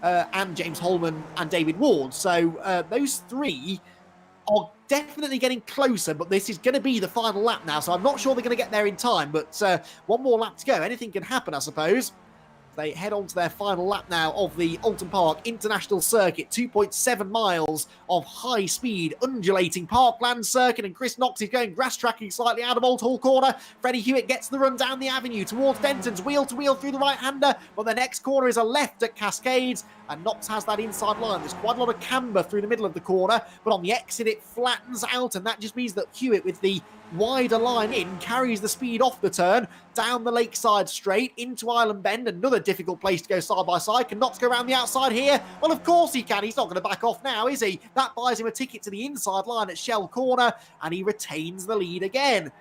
and James Holman and David Ward. So those 3 are definitely getting closer, but this is going to be the final lap now, so I'm not sure they're going to get there in time, but 1 more lap to go. Anything can happen, I suppose. They head on to their final lap now of the Alton Park International Circuit. 2.7 miles of high-speed, undulating parkland circuit, and Chris Knox is going grass-tracking slightly out of Old Hall Corner. Freddie Hewitt gets the run down the avenue towards Denton's, wheel-to-wheel through the right-hander, but the next corner is a left at Cascades, and Knox has that inside line. There's quite a lot of camber through the middle of the corner, but on the exit it flattens out, and that just means that Hewitt, with the wider line in, carries the speed off the turn, down the Lakeside Straight, into Island Bend, another difficult place to go side by side. Can Knox go around the outside here? Well, of course he can. He's not going to back off now, is he? That buys him a ticket to the inside line at Shell Corner, and he retains the lead again.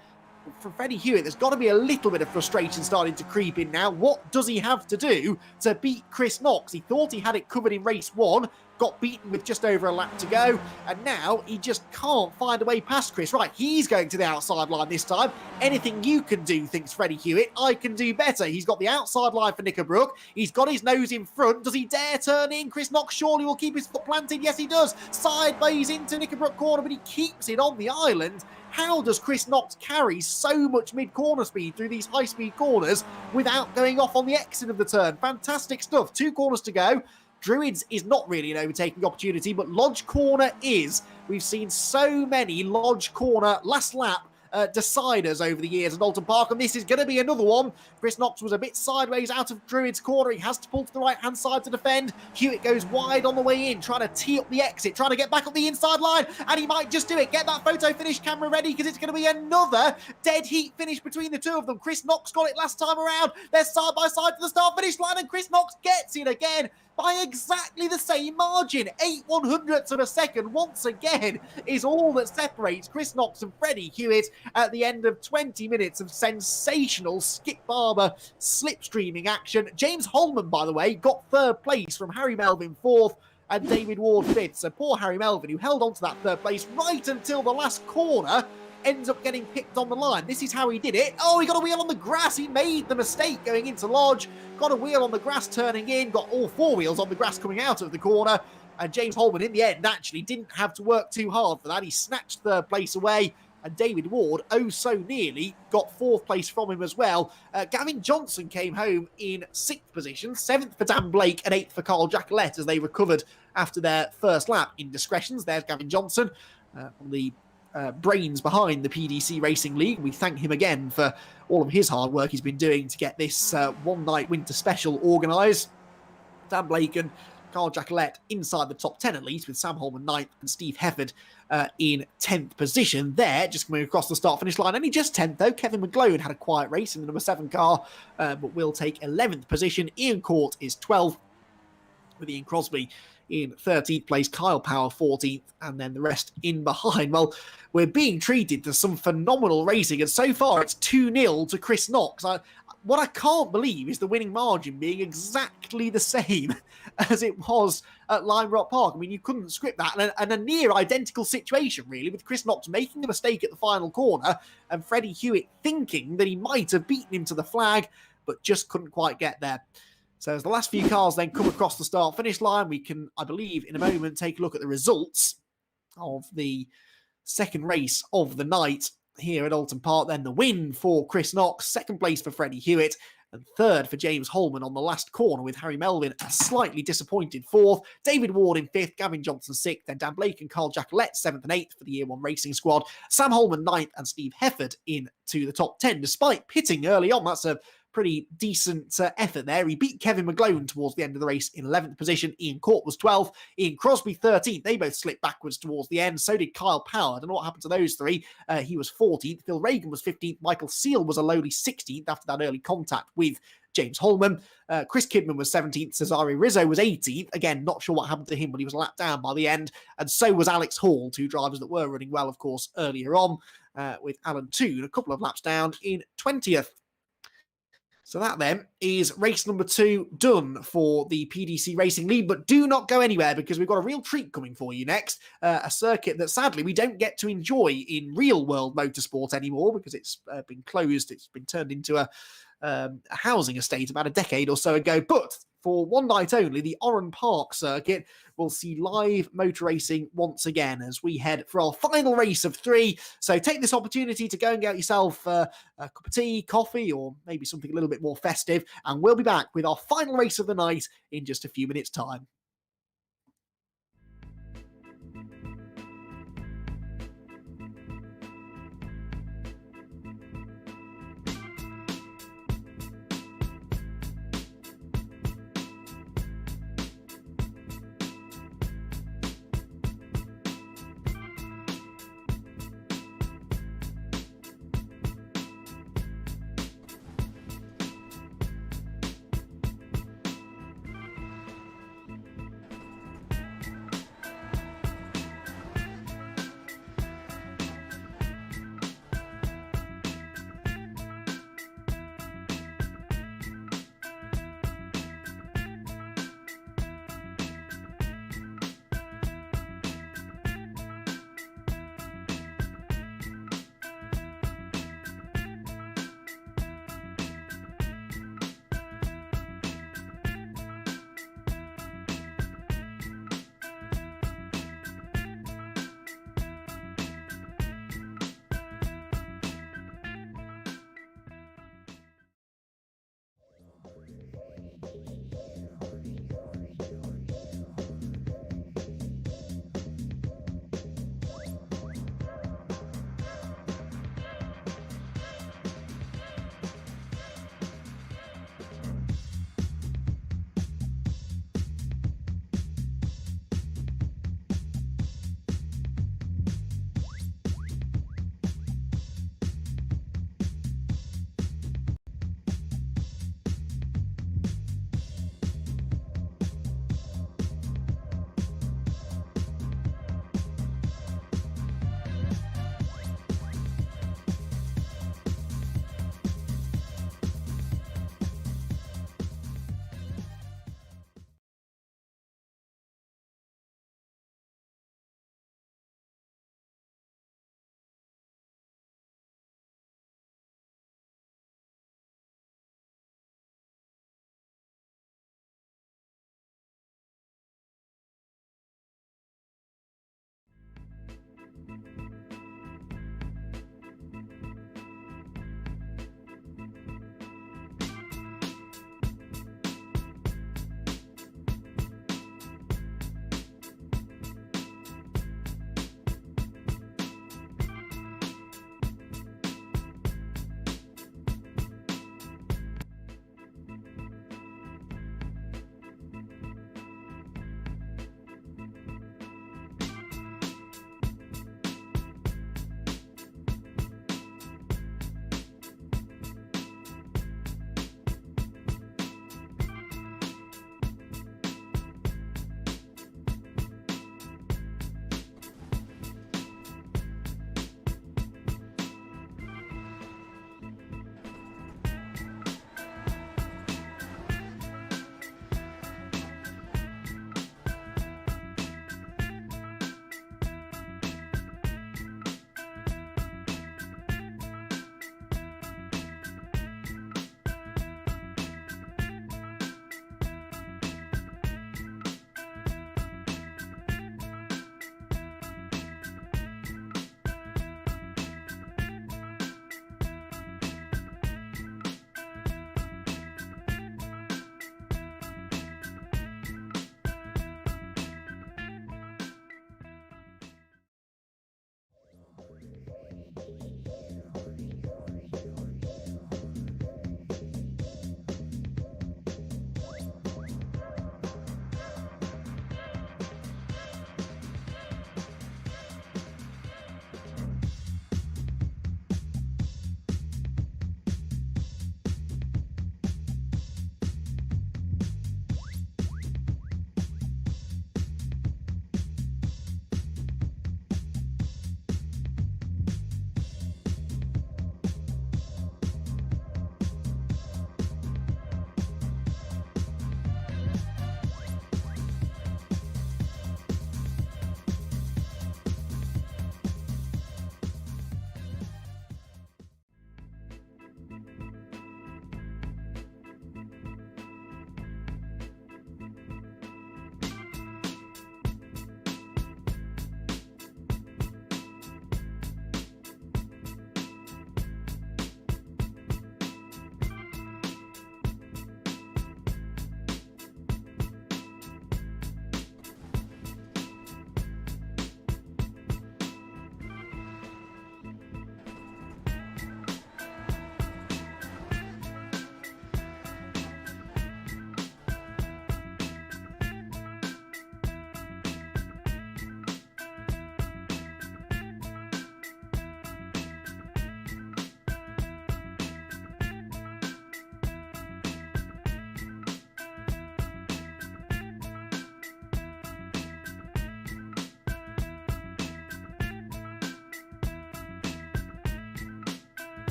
For Freddie Hewitt, there's got to be a little bit of frustration starting to creep in now. What does he have to do to beat Chris Knox? He thought he had it covered in race 1, got beaten with just over a lap to go, and now he just can't find a way past Chris. Right, he's going to the outside line this time. Anything you can do, thinks Freddie Hewitt, I can do better. He's got the outside line for Knickerbrook. He's got his nose in front. Does he dare turn in? Chris Knox surely will keep his foot planted. Yes, he does. Sideways into Knickerbrook Corner, but he keeps it on the island. How does Chris Knox carry so much mid-corner speed through these high-speed corners without going off on the exit of the turn? Fantastic stuff. 2 corners to go. Druids is not really an overtaking opportunity, but Lodge Corner is. We've seen so many Lodge Corner last lap deciders over the years at Alton Park, and this is going to be another one. Chris Knox was a bit sideways out of Druid's corner. He has to pull to the right-hand side to defend. Hewitt goes wide on the way in, trying to tee up the exit, trying to get back up the inside line, and he might just do it. Get that photo finish camera ready, because it's going to be another dead heat finish between the 2 of them. Chris Knox got it last time around. They're side by side to the start-finish line, and Chris Knox gets it again. by exactly the same margin. 8/100ths of a second once again is all that separates Chris Knox and Freddie Hewitt at the end of 20 minutes of sensational Skip Barber slipstreaming action. James Holman, by the way, got third place from Harry Melvin fourth and David Ward fifth. So poor Harry Melvin, who held on to that third place right until the last corner, ends up getting picked on the line. This is how he did it. Oh, he got a wheel on the grass. He made the mistake going into Lodge. Got a wheel on the grass turning in. Got all four wheels on the grass coming out of the corner. And James Holman, in the end, actually didn't have to work too hard for that. He snatched third place away. And David Ward, oh so nearly, got fourth place from him as well. Gavin Johnson came home in sixth position, seventh for Dan Blake and eighth for Carl Jacquelette as they recovered after their first lap. Indiscretions, there's Gavin Johnson on the brains behind the PDC Racing League. We thank him again for all of his hard work he's been doing to get this one-night winter special organised. Dan Blake and Carl Jacquelette inside the top 10 at least, with Sam Holman 9th and Steve Hefford in 10th position there, just coming across the start-finish line. Only just 10th though. Kevin McGlone had a quiet race in the number 7 car, but will take 11th position. Ian Court is 12th, with Ian Crosby in 13th place, Kyle Power 14th, and then the rest in behind. Well, we're being treated to some phenomenal racing, and so far it's 2-0 to Chris Knox. What I can't believe is the winning margin being exactly the same as it was at Lime Rock Park. I mean, you couldn't script that. And a near identical situation, really, with Chris Knox making a mistake at the final corner and Freddie Hewitt thinking that he might have beaten him to the flag, but just couldn't quite get there. So as the last few cars then come across the start-finish line, we can, I believe, in a moment take a look at the results of the second race of the night here at Alton Park. Then the win for Chris Knox, second place for Freddie Hewitt, and third for James Holman on the last corner, with Harry Melvin a slightly disappointed fourth, David Ward in fifth, Gavin Johnson sixth, then Dan Blake and Carl Jacquelette seventh and eighth for the Year 1 Racing squad, Sam Holman ninth, and Steve Hefford into the top 10, despite pitting early on. That's a pretty decent effort there. He beat Kevin McGlone towards the end of the race in 11th position. Ian Court was 12th. Ian Crosby 13th. They both slipped backwards towards the end. So did Kyle Power. I don't know what happened to those three. He was 14th. Phil Reagan was 15th. Michael Seal was a lowly 16th after that early contact with James Holman. Chris Kidman was 17th. Cesare Rizzo was 18th. Again, not sure what happened to him, but he was lapped down by the end. And so was Alex Hall, two drivers that were running well, of course, earlier on, with Alan Toon a couple of laps down in 20th. So that then is race number 2 done for the PDC Racing League. But do not go anywhere, because we've got a real treat coming for you next. A circuit that sadly we don't get to enjoy in real world motorsport anymore, because it's been closed. It's been turned into a housing estate about a decade or so ago. But for one night only, the Oran Park circuit will see live motor racing once again as we head for our final race of 3. So take this opportunity to go and get yourself a cup of tea, coffee, or maybe something a little bit more festive. And we'll be back with our final race of the night in just a few minutes' time.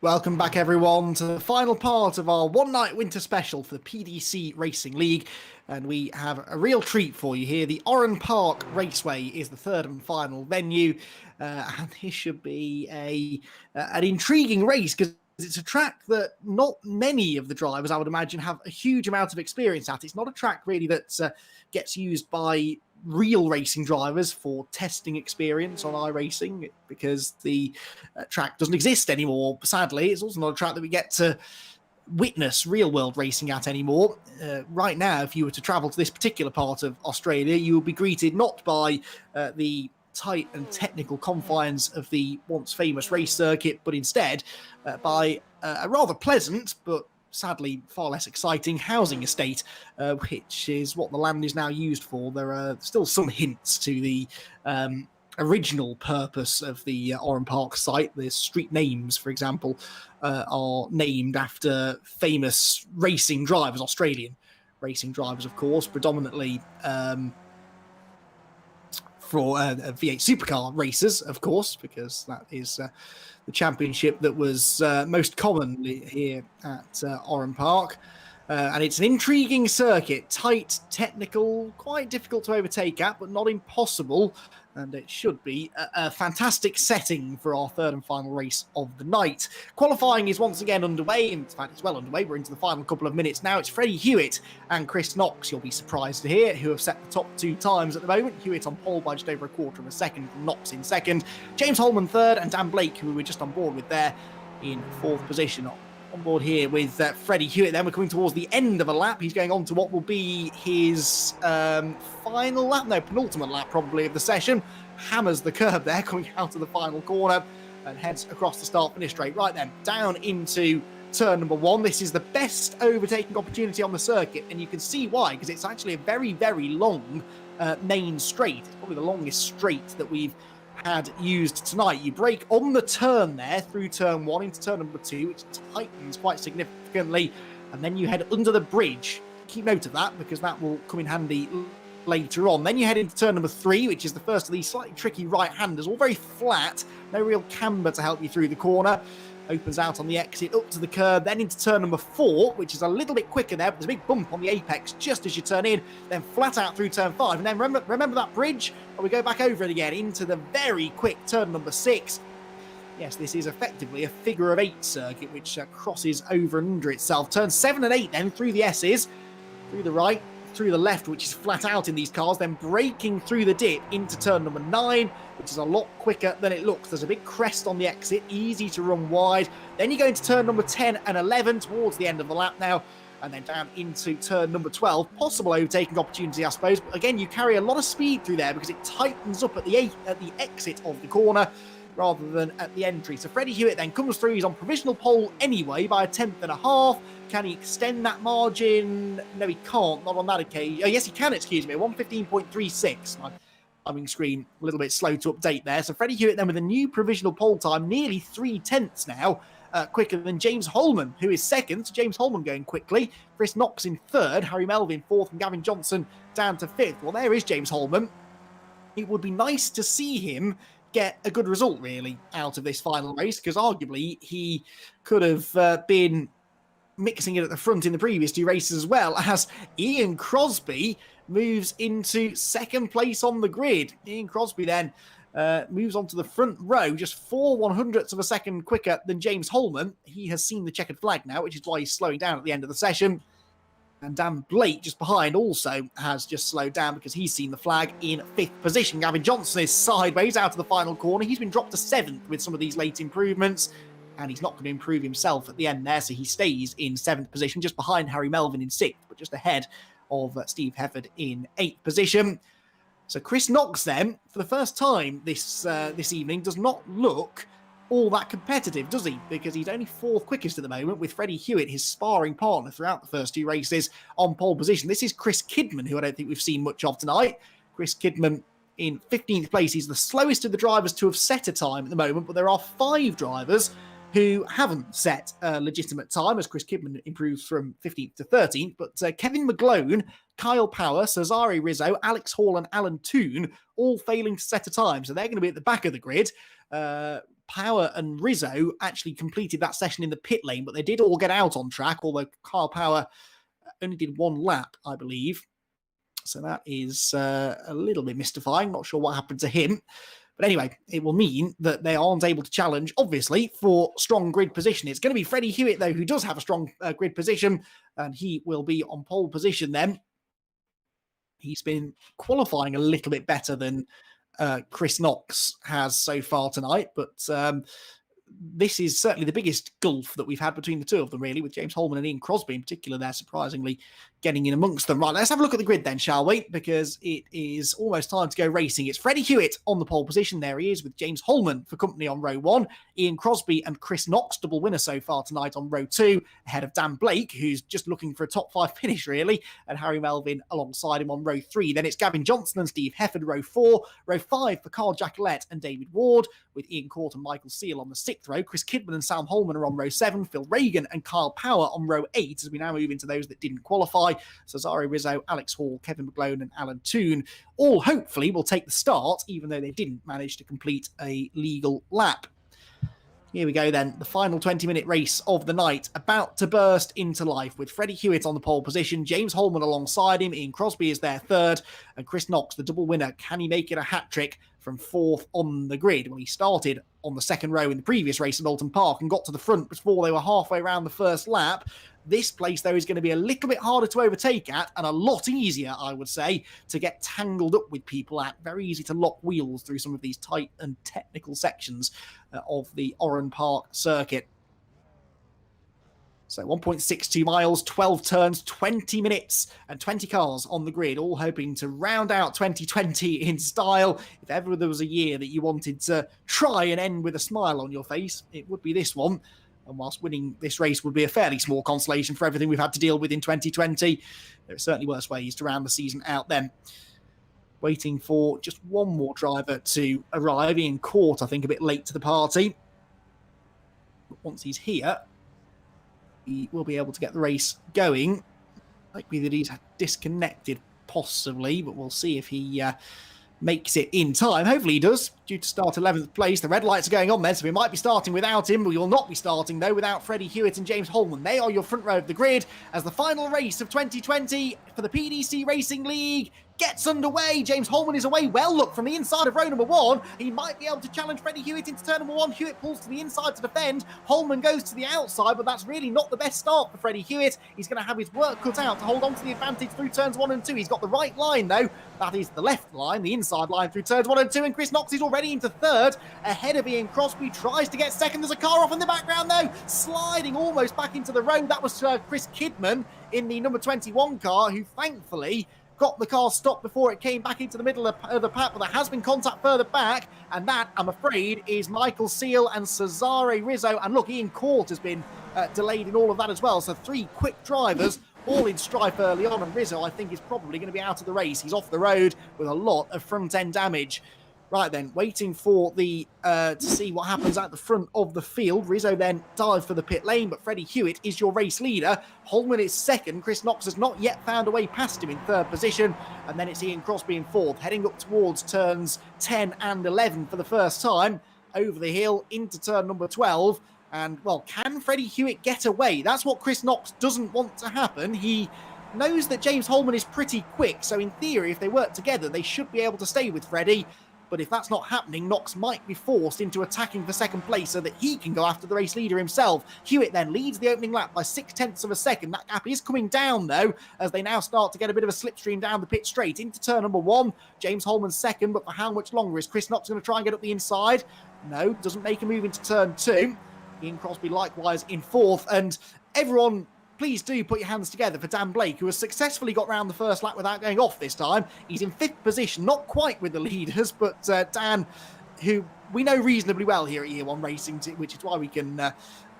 Welcome back, everyone, to the final part of our one-night winter special for the PDC Racing League. And we have a real treat for you here. The Oran Park Raceway is the third and final venue. And this should be an intriguing race because it's a track that not many of the drivers, I would imagine, have a huge amount of experience at. It's not a track really that gets used by real racing drivers for testing experience on iRacing because the track doesn't exist anymore. Sadly, it's also not a track that we get to witness real world racing at anymore. Right now, if you were to travel to this particular part of Australia, you will be greeted not by the tight and technical confines of the once famous race circuit, but instead by a rather pleasant but sadly far less exciting housing estate, which is what the land is now used for. There are still some hints to the original purpose of the Oran Park site. The street names, for example, are named after famous racing drivers, Australian racing drivers, of course, predominantly for V8 supercar racers, of course, because that is the championship that was most commonly here at Oran Park. And it's an intriguing circuit, tight, technical, quite difficult to overtake at, but not impossible. And it should be a fantastic setting for our third and final race of the night. Qualifying is once again underway. In fact, it's well underway. We're into the final couple of minutes now. It's Freddie Hewitt and Chris Knox, you'll be surprised to hear, who have set the top two times at the moment. Hewitt on pole by just over a quarter of a second, Knox in second. James Holman third, and Dan Blake, who we were just on board with there, in fourth position. On board here with Freddie Hewitt. Then we're coming towards the end of a lap. He's going on to what will be his final lap, no, penultimate lap probably of the session. Hammers the curb there, coming out of the final corner and heads across the start-finish straight. Right then, down into turn number one. This is the best overtaking opportunity on the circuit, and you can see why, because it's actually a very, very long main straight. It's probably the longest straight that we've had used tonight. You brake on the turn there through turn one into turn number two, which tightens quite significantly, and then you head under the bridge. Keep note of that because that will come in handy later on. Then you head into turn number three, which is the first of these slightly tricky right-handers, all very flat, no real camber to help you through the corner. Opens out on the exit, up to the curb, then into turn number four, which is a little bit quicker there, but there's a big bump on the apex just as you turn in, then flat out through turn five. And then remember that bridge? Well, we go back over it again into the very quick turn number six. Yes, this is effectively a figure of eight circuit, which crosses over and under itself. Turns 7 and 8 then through the S's, through the right, through the left, which is flat out in these cars, then braking through the dip into turn number 9, which is a lot quicker than it looks. There's a big crest on the exit, easy to run wide. Then you go into turn number 10 and 11 towards the end of the lap now, and then down into turn number 12. Possible overtaking opportunity, I suppose, but again, you carry a lot of speed through there because it tightens up at the exit of the corner rather than at the entry. So Freddie Hewitt then comes through. He's on provisional pole anyway by a tenth and a half. Can he extend that margin? No, he can't. Not on that occasion. Oh, yes, he can, excuse me. 1:15.36. My timing screen a little bit slow to update there. So Freddie Hewitt then with a new provisional pole time, nearly 3/10 now, quicker than James Holman, who is second. So James Holman going quickly. Chris Knox in third. Harry Melvin fourth, and Gavin Johnson down to fifth. Well, there is James Holman. It would be nice to see him get a good result, really, out of this final race, because arguably he could have been mixing it at the front in the previous two races as well, as Ian Crosby moves into second place on the grid. Ian Crosby then moves on to the front row, just 4/100ths of a second quicker than James Holman. He has seen the checkered flag now, which is why he's slowing down at the end of the session. And Dan Blake, just behind, also has just slowed down because he's seen the flag in fifth position. Gavin Johnson is sideways out of the final corner. He's been dropped to seventh with some of these late improvements, and he's not going to improve himself at the end there, so he stays in seventh position, just behind Harry Melvin in sixth, but just ahead of Steve Hefford in eighth position. So Chris Knox then, for the first time this evening, does not look all that competitive, does he? Because he's only fourth quickest at the moment, with Freddie Hewitt, his sparring partner throughout the first two races, on pole position. This is Chris Kidman, who I don't think we've seen much of tonight. Chris Kidman in 15th place. He's the slowest of the drivers to have set a time at the moment, but there are 5 drivers who haven't set a legitimate time, as Chris Kidman improves from 15th to 13th. But Kevin McGlone, Kyle Power, Cesare Rizzo, Alex Hall and Alan Toon all failing to set a time. So they're going to be at the back of the grid. Power and Rizzo actually completed that session in the pit lane, but they did all get out on track, although Carl Power only did one lap, I believe. So that is a little bit mystifying. Not sure what happened to him. But anyway, it will mean that they aren't able to challenge, obviously, for strong grid position. It's going to be Freddie Hewitt, though, who does have a strong grid position, and he will be on pole position then. He's been qualifying a little bit better than Chris Knox has so far tonight, but this is certainly the biggest gulf that we've had between the two of them, really, with James Holman and Ian Crosby in particular there, surprisingly getting in amongst them. Right, let's have a look at the grid then, shall we? Because it is almost time to go racing. It's Freddie Hewitt on the pole position. There he is with James Holman for company on row 1. Ian Crosby and Chris Knox, double winner so far tonight on row 2, ahead of Dan Blake, who's just looking for a top 5 finish, really, and Harry Melvin alongside him on row 3. Then it's Gavin Johnson and Steve Hefford, row 4. Row 5 for Carl Jacquelette and David Ward, with Ian Court and Michael Seal on the 6th row. Chris Kidman and Sam Holman are on row 7. Phil Reagan and Kyle Power on row 8, as we now move into those that didn't qualify. Cesare Rizzo, Alex Hall, Kevin McGlone and Alan Toon all hopefully will take the start, even though they didn't manage to complete a legal lap. Here we go then, the final 20-minute race of the night, about to burst into life with Freddie Hewitt on the pole position, James Holman alongside him, Ian Crosby is there third, and Chris Knox, the double winner. Can he make it a hat-trick from 4th on the grid? Well, he started on the 2nd row in the previous race at Alton Park and got to the front before they were halfway around the first lap. This place, though, is going to be a little bit harder to overtake at and a lot easier, I would say, to get tangled up with people at. Very easy to lock wheels through some of these tight and technical sections of the Oran Park circuit. So 1.62 miles, 12 turns, 20 minutes and 20 cars on the grid, all hoping to round out 2020 in style. If ever there was a year that you wanted to try and end with a smile on your face, it would be this one. And whilst winning this race would be a fairly small consolation for everything we've had to deal with in 2020, there are certainly worse ways to round the season out then. Waiting for just one more driver to arrive. Ian Court, I think, a bit late to the party. But once he's here, he will be able to get the race going. Might be that he's disconnected, possibly, but we'll see if he makes it in time. Hopefully he does, due to start 11th place. The red lights are going on then, so we might be starting without him. We will not be starting, though, without Freddie Hewitt and James Holman. They are your front row of the grid as the final race of 2020 for the PDC Racing League gets underway. James Holman is away well, look, from the inside of row number 1. He might be able to challenge Freddie Hewitt into turn number 1. Hewitt pulls to the inside to defend. Holman goes to the outside, but that's really not the best start for Freddie Hewitt. He's going to have his work cut out to hold on to the advantage through turns 1 and 2. He's got the right line, though. That is the left line, the inside line through turns 1 and 2. And Chris Knox is already into third, ahead of Ian Crosby. Tries to get second. There's a car off in the background, though, sliding almost back into the road. That was Chris Kidman in the number 21 car, who thankfully got the car stopped before it came back into the middle of the pack, but there has been contact further back, and that, I'm afraid, is Michael Seal and Cesare Rizzo. And look, Ian Court has been delayed in all of that as well, so 3 quick drivers all in strife early on, and Rizzo, I think, is probably going to be out of the race. He's off the road with a lot of front-end damage. Right then, waiting for the to see what happens at the front of the field. Rizzo then dives for the pit lane, but Freddie Hewitt is your race leader. Holman is second. Chris Knox has not yet found a way past him in third position. And then it's Ian Crosby in fourth, heading up towards turns 10 and 11 for the first time. Over the hill into turn number 12. And, well, can Freddie Hewitt get away? That's what Chris Knox doesn't want to happen. He knows that James Holman is pretty quick, so in theory, if they work together, they should be able to stay with Freddie. But if that's not happening, Knox might be forced into attacking for second place so that he can go after the race leader himself. Hewitt then leads the opening lap by 0.6 of a second. That gap is coming down, though, as they now start to get a bit of a slipstream down the pit straight into turn number 1. James Holman second, but for how much longer? Is Chris Knox going to try and get up the inside? No, doesn't make a move into turn 2. Ian Crosby likewise in fourth, and everyone, please do put your hands together for Dan Blake, who has successfully got round the first lap without going off this time. He's in 5th position, not quite with the leaders, but Dan, who we know reasonably well here at Year One Racing, which is why we can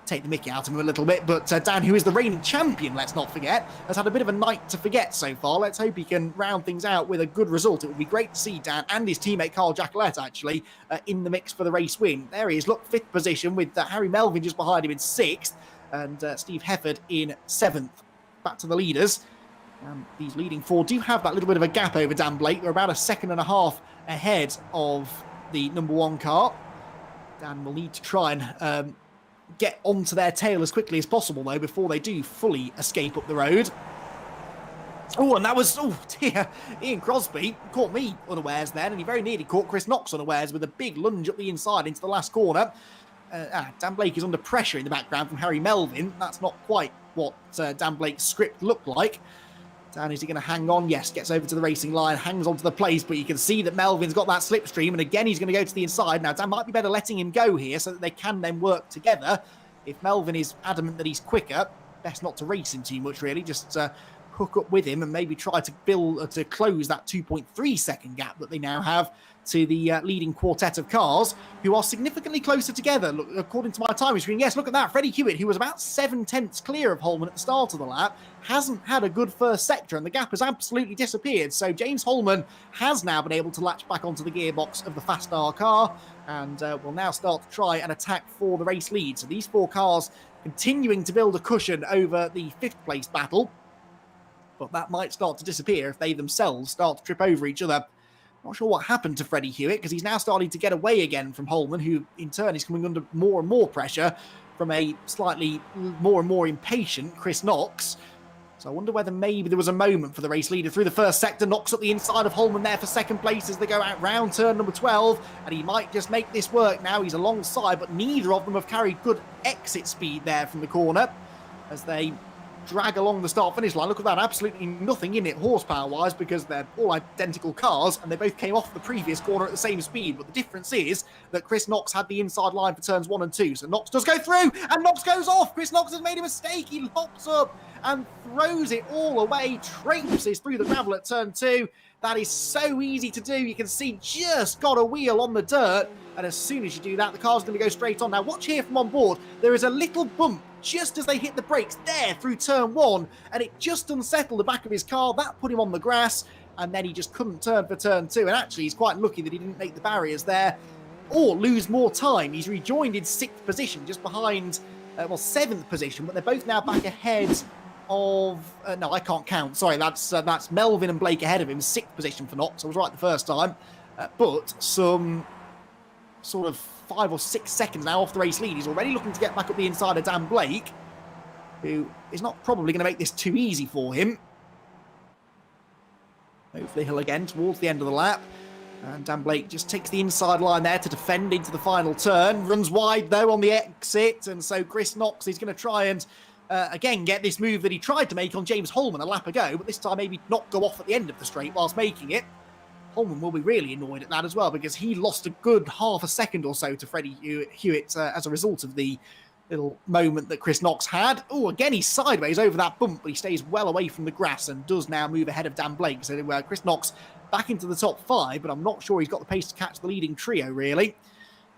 take the mickey out of him a little bit. But Dan, who is the reigning champion, let's not forget, has had a bit of a night to forget so far. Let's hope he can round things out with a good result. It would be great to see Dan and his teammate Carl Jacquelette actually in the mix for the race win. There he is, look, 5th position with Harry Melvin just behind him in 6th. And Steve Hefford in 7th. Back to the leaders. These leading 4 do have that little bit of a gap over Dan Blake. They're about 1.5 seconds ahead of the number 1 car. Dan will need to try and get onto their tail as quickly as possible, though, before they do fully escape up the road. Oh, and that was, oh dear, Ian Crosby caught me unawares then, and he very nearly caught Chris Knox unawares with a big lunge up the inside into the last corner. Dan Blake is under pressure in the background from Harry Melvin. That's not quite what Dan Blake's script looked like. Dan, is he going to hang on? Yes, gets over to the racing line, hangs onto the place, but you can see that Melvin's got that slipstream, and again, he's going to go to the inside. Now, Dan might be better letting him go here so that they can then work together. If Melvin is adamant that he's quicker, best not to race him too much, really. Just hook up with him and maybe try to to close that 2.3 second gap that they now have to the leading quartet of cars, who are significantly closer together. Look, according to my timing screen, yes, look at that. Freddie Hewitt, who was about 7/10 clear of Holman at the start of the lap, hasn't had a good first sector, and the gap has absolutely disappeared. So James Holman has now been able to latch back onto the gearbox of the Fastar car, and will now start to try and attack for the race lead. So these four cars continuing to build a cushion over the fifth place battle, but that might start to disappear if they themselves start to trip over each other. Not sure what happened to Freddie Hewitt, because he's now starting to get away again from Holman, who in turn is coming under more and more pressure from a slightly more and more impatient Chris Knox. So I wonder whether maybe there was a moment for the race leader through the first sector. Knox up the inside of Holman there for second place as they go out round turn number 12, and he might just make this work now. He's alongside, but neither of them have carried good exit speed there from the corner as they drag along the start-finish line. Look at that, absolutely nothing in it horsepower-wise, because they're all identical cars, and they both came off the previous corner at the same speed. But the difference is that Chris Knox had the inside line for turns 1 and 2. So Knox does go through, and Knox goes off. Chris Knox has made a mistake. He hops up and throws it all away, traipses through the gravel at turn 2. That is so easy to do. You can see just got a wheel on the dirt, and as soon as you do that, the car's going to go straight on. Now, watch here from on board. There is a little bump just as they hit the brakes there through turn 1, and it just unsettled the back of his car. That put him on the grass, and then he just couldn't turn for turn 2. And actually, he's quite lucky that he didn't make the barriers there or lose more time. He's rejoined in 6th position, just behind, 7th position, but they're both now back ahead of... no, I can't count. Sorry, that's Melvin and Blake ahead of him, 6th position for Knox. I was right the first time. But some sort of 5 or 6 seconds now off the race lead. He's already looking to get back up the inside of Dan Blake, who is not probably going to make this too easy for him. Over the hill again towards the end of the lap. And Dan Blake just takes the inside line there to defend into the final turn. Runs wide, though, on the exit. And so Chris Knox is going to try and, again, get this move that he tried to make on James Holman a lap ago, but this time maybe not go off at the end of the straight whilst making it. Holman will be really annoyed at that as well, because he lost a good half a second or so to Freddie Hewitt as a result of the little moment that Chris Knox had. Oh, again, he's sideways over that bump, but he stays well away from the grass and does now move ahead of Dan Blake. So Chris Knox back into the top 5, but I'm not sure he's got the pace to catch the leading trio, really.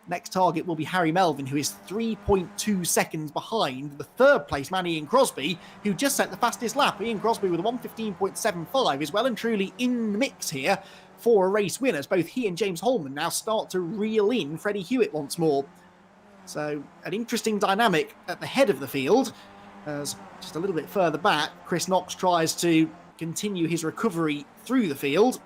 Next target will be Harry Melvin, who is 3.2 seconds behind the third place man, Ian Crosby, who just set the fastest lap. Ian Crosby with a 1:15.75 is well and truly in the mix here for a race win, as both he and James Holman now start to reel in Freddie Hewitt once more. So an interesting dynamic at the head of the field, as just a little bit further back, Chris Knox tries to continue his recovery through the field,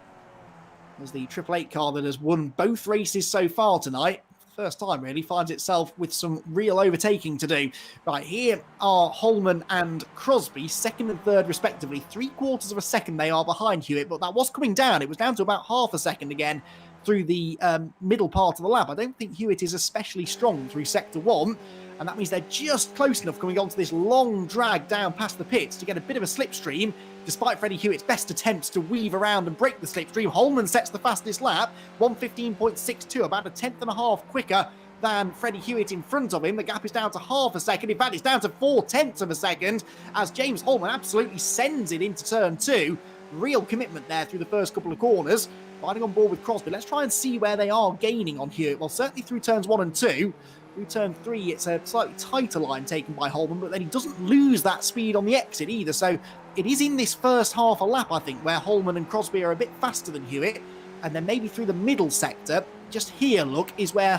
as the Triple Eight car that has won both races so far tonight, first time really, finds itself with some real overtaking to do. Right, here are Holman and Crosby, second and third respectively. 3/4 of a second they are behind Hewitt, but that was coming down. It was down to about half a second again through the middle part of the lap. I don't think Hewitt is especially strong through sector 1, and that means they're just close enough coming onto this long drag down past the pits to get a bit of a slipstream. Despite Freddie Hewitt's best attempts to weave around and break the slipstream, Holman sets the fastest lap, 1:15.62, about a tenth and a half quicker than Freddie Hewitt in front of him. The gap is down to half a second. In fact, it's down to 4/10 of a second as James Holman absolutely sends it into turn 2. Real commitment there through the first couple of corners. Riding on board with Crosby. Let's try and see where they are gaining on Hewitt. Well, certainly through turns 1 and 2. Through turn 3, it's a slightly tighter line taken by Holman, but then he doesn't lose that speed on the exit either. So it is in this first half a lap, I think, where Holman and Crosby are a bit faster than Hewitt. And then maybe through the middle sector, just here, look, is where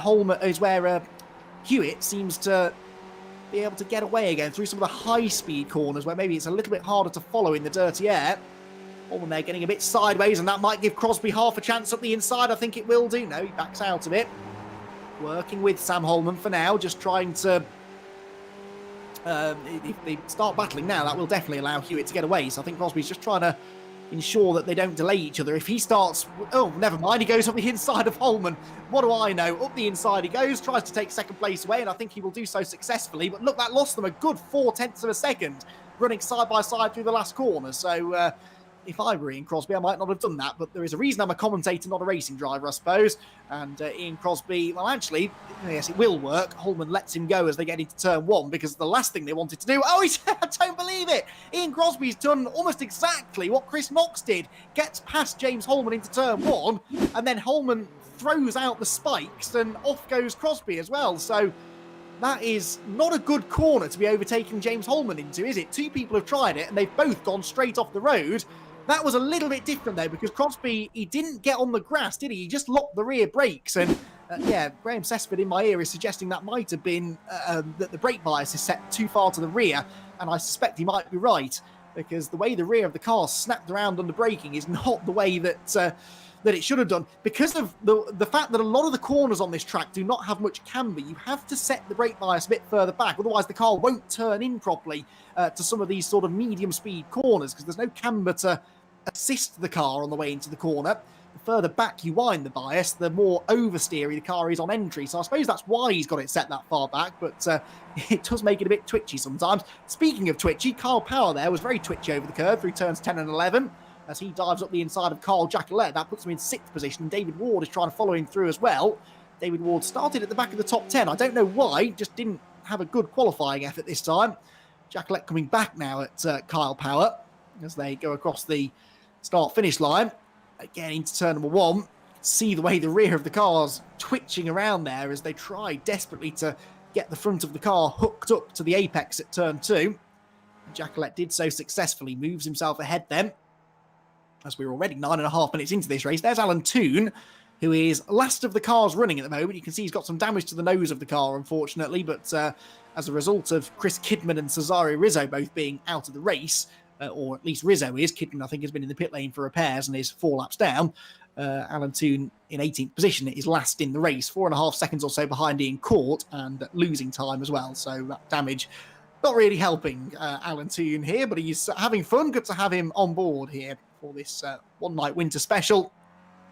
Hewitt seems to be able to get away again through some of the high-speed corners where maybe it's a little bit harder to follow in the dirty air. Holman there getting a bit sideways, and that might give Crosby half a chance up the inside. I think it will do. No, he backs out of it. working with Sam Holman for now, just trying to... if they start battling now, that will definitely allow Hewitt to get away. So I think Crosby's just trying to ensure that they don't delay each other. If he starts... Oh, never mind. He goes up the inside of Holman. What do I know? Up the inside he goes, tries to take second place away, and I think he will do so successfully. But look, that lost them a good 0.4 of a second, running side by side through the last corner. So if I were Ian Crosby, I might not have done that. But there is a reason I'm a commentator, not a racing driver, I suppose. And Ian Crosby, well, actually, yes, it will work. Holman lets him go as they get into turn 1, because the last thing they wanted to do... Oh, I don't believe it! Ian Crosby's done almost exactly what Chris Knox did. Gets past James Holman into turn 1, and then Holman throws out the spikes, and off goes Crosby as well. So that is not a good corner to be overtaking James Holman into, is it? Two people have tried it, and they've both gone straight off the road. That was a little bit different, though, because Crosby, he didn't get on the grass, did he? He just locked the rear brakes. And, yeah, Graham Sesford in my ear is suggesting that might have been that the brake bias is set too far to the rear. And I suspect he might be right, because the way the rear of the car snapped around under braking is not the way that that it should have done. Because of the fact that a lot of the corners on this track do not have much camber, you have to set the brake bias a bit further back. Otherwise, the car won't turn in properly to some of these sort of medium-speed corners, because there's no camber to assist the car on the way into the corner. The further back you wind the bias, the more oversteery the car is on entry. So I suppose that's why he's got it set that far back, but it does make it a bit twitchy sometimes. Speaking of twitchy, Kyle Power there was very twitchy over the curve through turns 10 and 11 as he dives up the inside of Carl Jacquelet. That puts him in 6th position, and David Ward is trying to follow him through as well. David Ward started at the back of the top 10. I don't know why, just didn't have a good qualifying effort this time. Jacquelet coming back now at Kyle Power as they go across the start-finish line. Again, into turn number 1. See the way the rear of the car's twitching around there as they try desperately to get the front of the car hooked up to the apex at turn 2. Jacquelet did so successfully, moves himself ahead then, as we're already 9.5 minutes into this race. There's Alan Toon, who is last of the cars running at the moment. You can see he's got some damage to the nose of the car, unfortunately, but as a result of Chris Kidman and Cesare Rizzo both being out of the race, or at least Rizzo is. Kidman, I think, has been in the pit lane for repairs and is 4 laps down. Alan Toon in 18th position is last in the race, 4.5 seconds or so behind Ian Court, and losing time as well. So that damage not really helping Alan Toon here, but he's having fun. Good to have him on board here for this one-night winter special.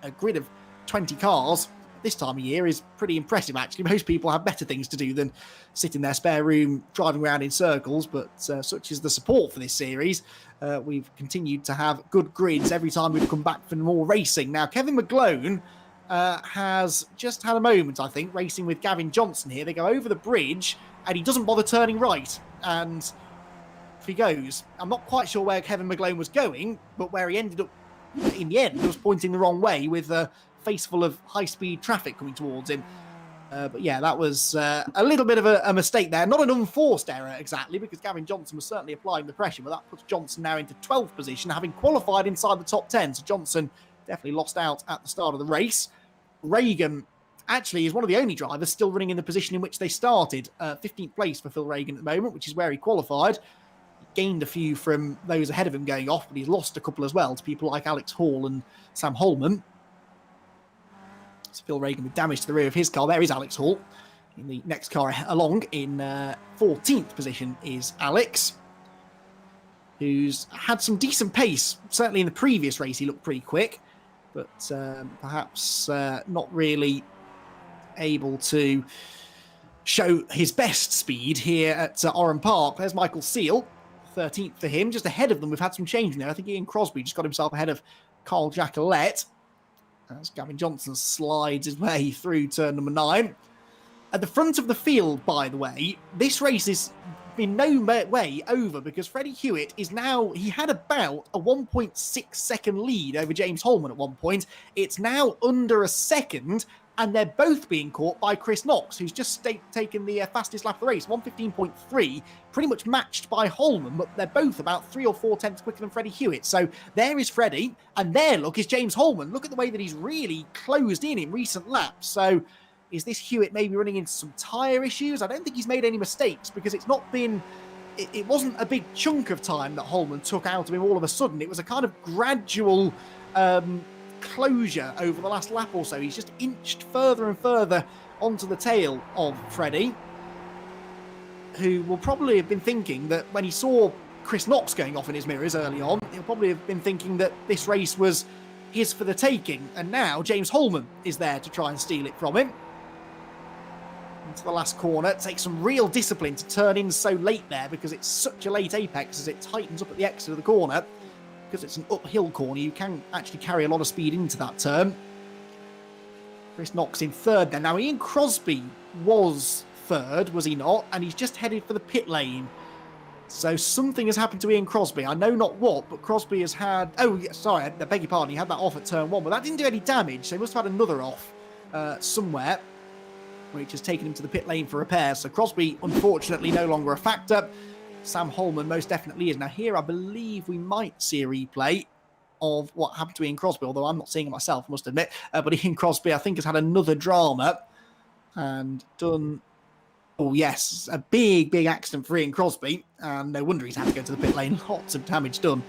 A grid of 20 cars this time of year is pretty impressive, actually. Most people have better things to do than sit in their spare room driving around in circles, but such is the support for this series. We've continued to have good grids every time we've come back for more racing. Now, Kevin McGlone has just had a moment, I think, racing with Gavin Johnson here. They go over the bridge, and he doesn't bother turning right, and off he goes. I'm not quite sure where Kevin McGlone was going, but where he ended up in the end was pointing the wrong way with a face full of high-speed traffic coming towards him. But yeah, that was a little bit of a mistake there. Not an unforced error exactly, because Gavin Johnson was certainly applying the pressure, but that puts Johnson now into 12th position, having qualified inside the top 10. So Johnson definitely lost out at the start of the race. Reagan actually is one of the only drivers still running in the position in which they started. 15th place for Phil Reagan at the moment, which is where he qualified. He gained a few from those ahead of him going off, but he's lost a couple as well to people like Alex Hall and Sam Holman. So Phil Reagan with damage to the rear of his car. There is Alex Hall. In the next car along in 14th position is Alex, who's had some decent pace. Certainly in the previous race he looked pretty quick, but perhaps not really able to show his best speed here at Oran Park. There's Michael Seal, 13th for him. Just ahead of them, we've had some change there. I think Ian Crosby just got himself ahead of Carl Jacquelet as Gavin Johnson slides his way through turn number 9. At the front of the field, by the way, this race is in no way over, because Freddie Hewitt is now, he had about a 1.6 second lead over James Holman at one point. It's now under a second, and they're both being caught by Chris Knox, who's just taken the fastest lap of the race, 1:15.3, pretty much matched by Holman, but they're both about 3 or 4 tenths quicker than Freddie Hewitt. So there is Freddie, and there, look, is James Holman. Look at the way that he's really closed in recent laps. So is this Hewitt maybe running into some tyre issues? I don't think he's made any mistakes, because it's not been... It wasn't a big chunk of time that Holman took out of him all of a sudden. It was a kind of gradual... closure over the last lap or so. He's just inched further and further onto the tail of Freddie, who will probably have been thinking that when he saw Chris Knox going off in his mirrors early on, he'll probably have been thinking that this race was his for the taking, and now James Holman is there to try and steal it from him. Into the last corner, it takes some real discipline to turn in so late there because it's such a late apex as it tightens up at the exit of the corner. Because it's an uphill corner, you can actually carry a lot of speed into that turn. Chris Knox in third then. Now Ian Crosby was third, was he not? And he's just headed for the pit lane. So something has happened to Ian Crosby. I know not what, but Crosby has had... Oh, sorry, I beg your pardon. He had that off at turn 1, but that didn't do any damage. So he must have had another off somewhere, which has taken him to the pit lane for repairs. So Crosby, unfortunately, no longer a factor. Sam Holman most definitely is. Now here, I believe we might see a replay of what happened to Ian Crosby, although I'm not seeing it myself, I must admit. But Ian Crosby, I think, has had another drama and done... Oh, yes, a big, big accident for Ian Crosby. And no wonder he's had to go to the pit lane. Lots of damage done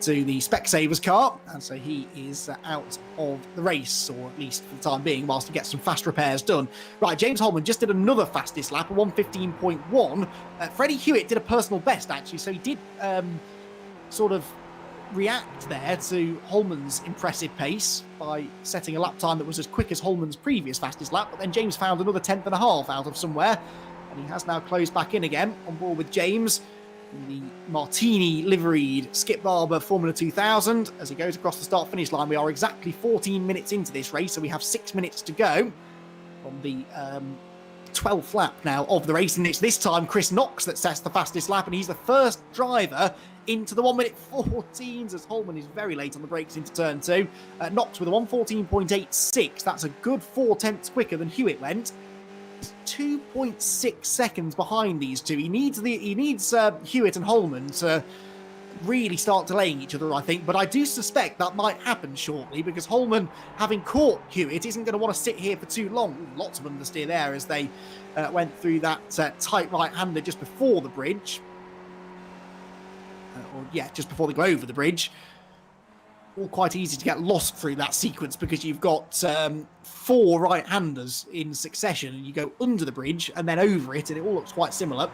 to the Specsavers car. And so he is out of the race, or at least for the time being, whilst he gets some fast repairs done. Right, James Holman just did another fastest lap, a 1:15.1. Freddie Hewitt did a personal best, actually. So he did sort of react there to Holman's impressive pace by setting a lap time that was as quick as Holman's previous fastest lap. But then James found another 10th and a half out of somewhere. And he has now closed back in again, on board with James in the Martini liveried Skip Barber Formula 2000. As he goes across the start-finish line, we are exactly 14 minutes into this race, so we have 6 minutes to go on the 12th lap now of the race. And it's this time Chris Knox that sets the fastest lap, and he's the first driver into the 1:14s as Holman is very late on the brakes into turn 2. Knox with a 1:14.86. That's a good 4/10 quicker than Hewitt went. 2.6 seconds behind these two. He needs Hewitt and Holman to really start delaying each other, I think, but I do suspect that might happen shortly because Holman, having caught Hewitt, isn't going to want to sit here for too long. Lots of understeer there as they went through that tight right-hander just before the bridge. Just before they go over the bridge. All quite easy to get lost through that sequence because you've got 4 right-handers in succession and you go under the bridge and then over it and it all looks quite similar.